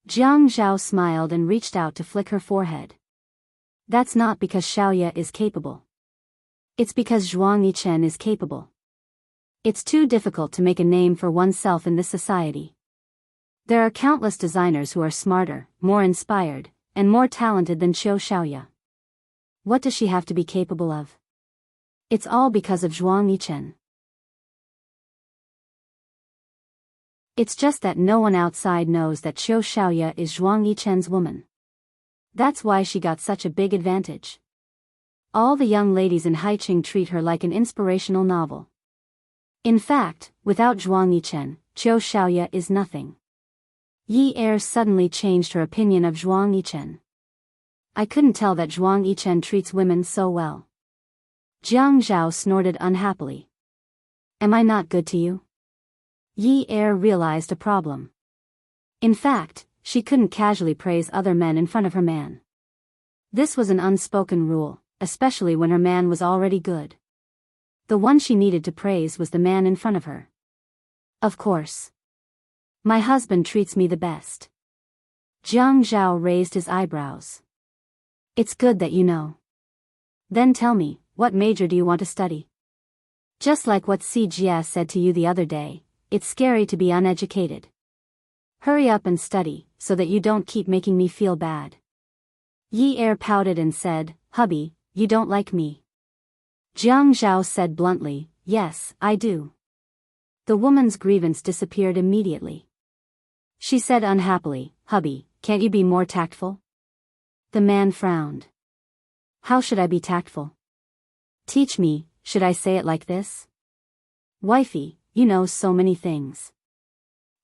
Jiang Zhao smiled and reached out to flick her forehead. That's not because Xiaoya is capable. It's because Zhuang Yichen is capable. It's too difficult to make a name for oneself in this society. There are countless designers who are smarter, more inspired, and more talented than Qiu Xiaoya. What does she have to be capable of? It's all because of Zhuang Yichen. It's just that no one outside knows that Qiu Xiaoya is Zhuang Yichen's woman. That's why she got such a big advantage. All the young ladies in Haicheng treat her like an inspirational novel. In fact, without Zhuang Yichen, Qiu Xiaoya is nothing. Yi Er suddenly changed her opinion of Zhuang Yichen. I couldn't tell that Zhuang Yichen treats women so well. Jiang Zhao snorted unhappily. Am I not good to you? Yi Er realized a problem. In fact, she couldn't casually praise other men in front of her man. This was an unspoken rule, especially when her man was already good. The one she needed to praise was the man in front of her. Of course. My husband treats me the best. Jiang Zhao raised his eyebrows. It's good that you know. Then tell me, what major do you want to study? Just like what Si Jia said to you the other day, it's scary to be uneducated. Hurry up and study, so that you don't keep making me feel bad. Yi Er pouted and said, Hubby, you don't like me. Jiang Zhao said bluntly, yes, I do. The woman's grievance disappeared immediately. She said unhappily, Hubby, can't you be more tactful? The man frowned. How should I be tactful? Teach me, should I say it like this? Wifey, you know so many things.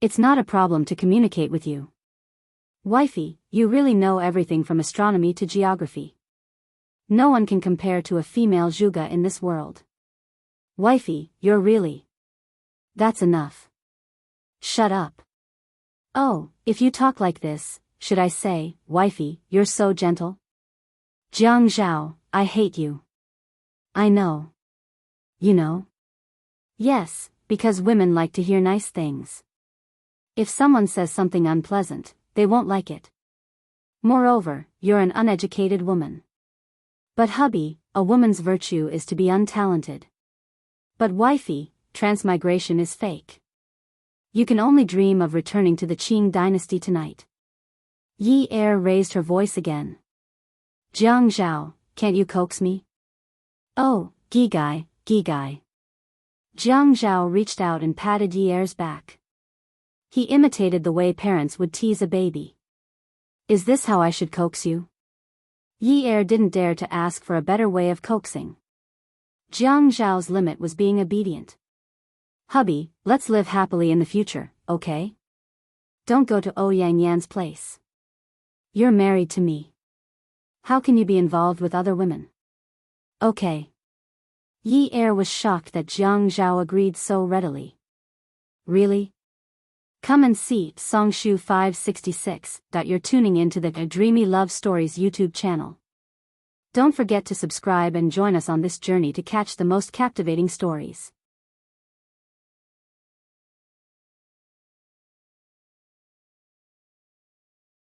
It's not a problem to communicate with you. Wifey, you really know everything from astronomy to geography. No one can compare to a female Zhuge in this world. Wifey, you're really. That's enough. Shut up. Oh, if you talk like this, should I say, Wifey, you're so gentle? Jiang Zhao, I hate you. I know. You know? Yes, because women like to hear nice things. If someone says something unpleasant, they won't like it. Moreover, you're an uneducated woman. But hubby, a woman's virtue is to be untalented. But wifey, transmigration is fake. You can only dream of returning to the Qing dynasty tonight. Yi Er raised her voice again. Jiang Zhao, can't you coax me? Oh, Gigai, Gigai. Jiang Zhao reached out and patted Yi Er's back. He imitated the way parents would tease a baby. Is this how I should coax you? Yi Er didn't dare to ask for a better way of coaxing. Jiang Zhao's limit was being obedient. Hubby, let's live happily in the future, okay? Don't go to Ouyang Yan's place. You're married to me. How can you be involved with other women? Okay. Yi Er was shocked that Jiang Zhao agreed so readily. Really? Come and see Songshu 566. You're tuning into the Dreamy Love Stories YouTube channel. Don't forget to subscribe and join us on this journey to catch the most captivating stories.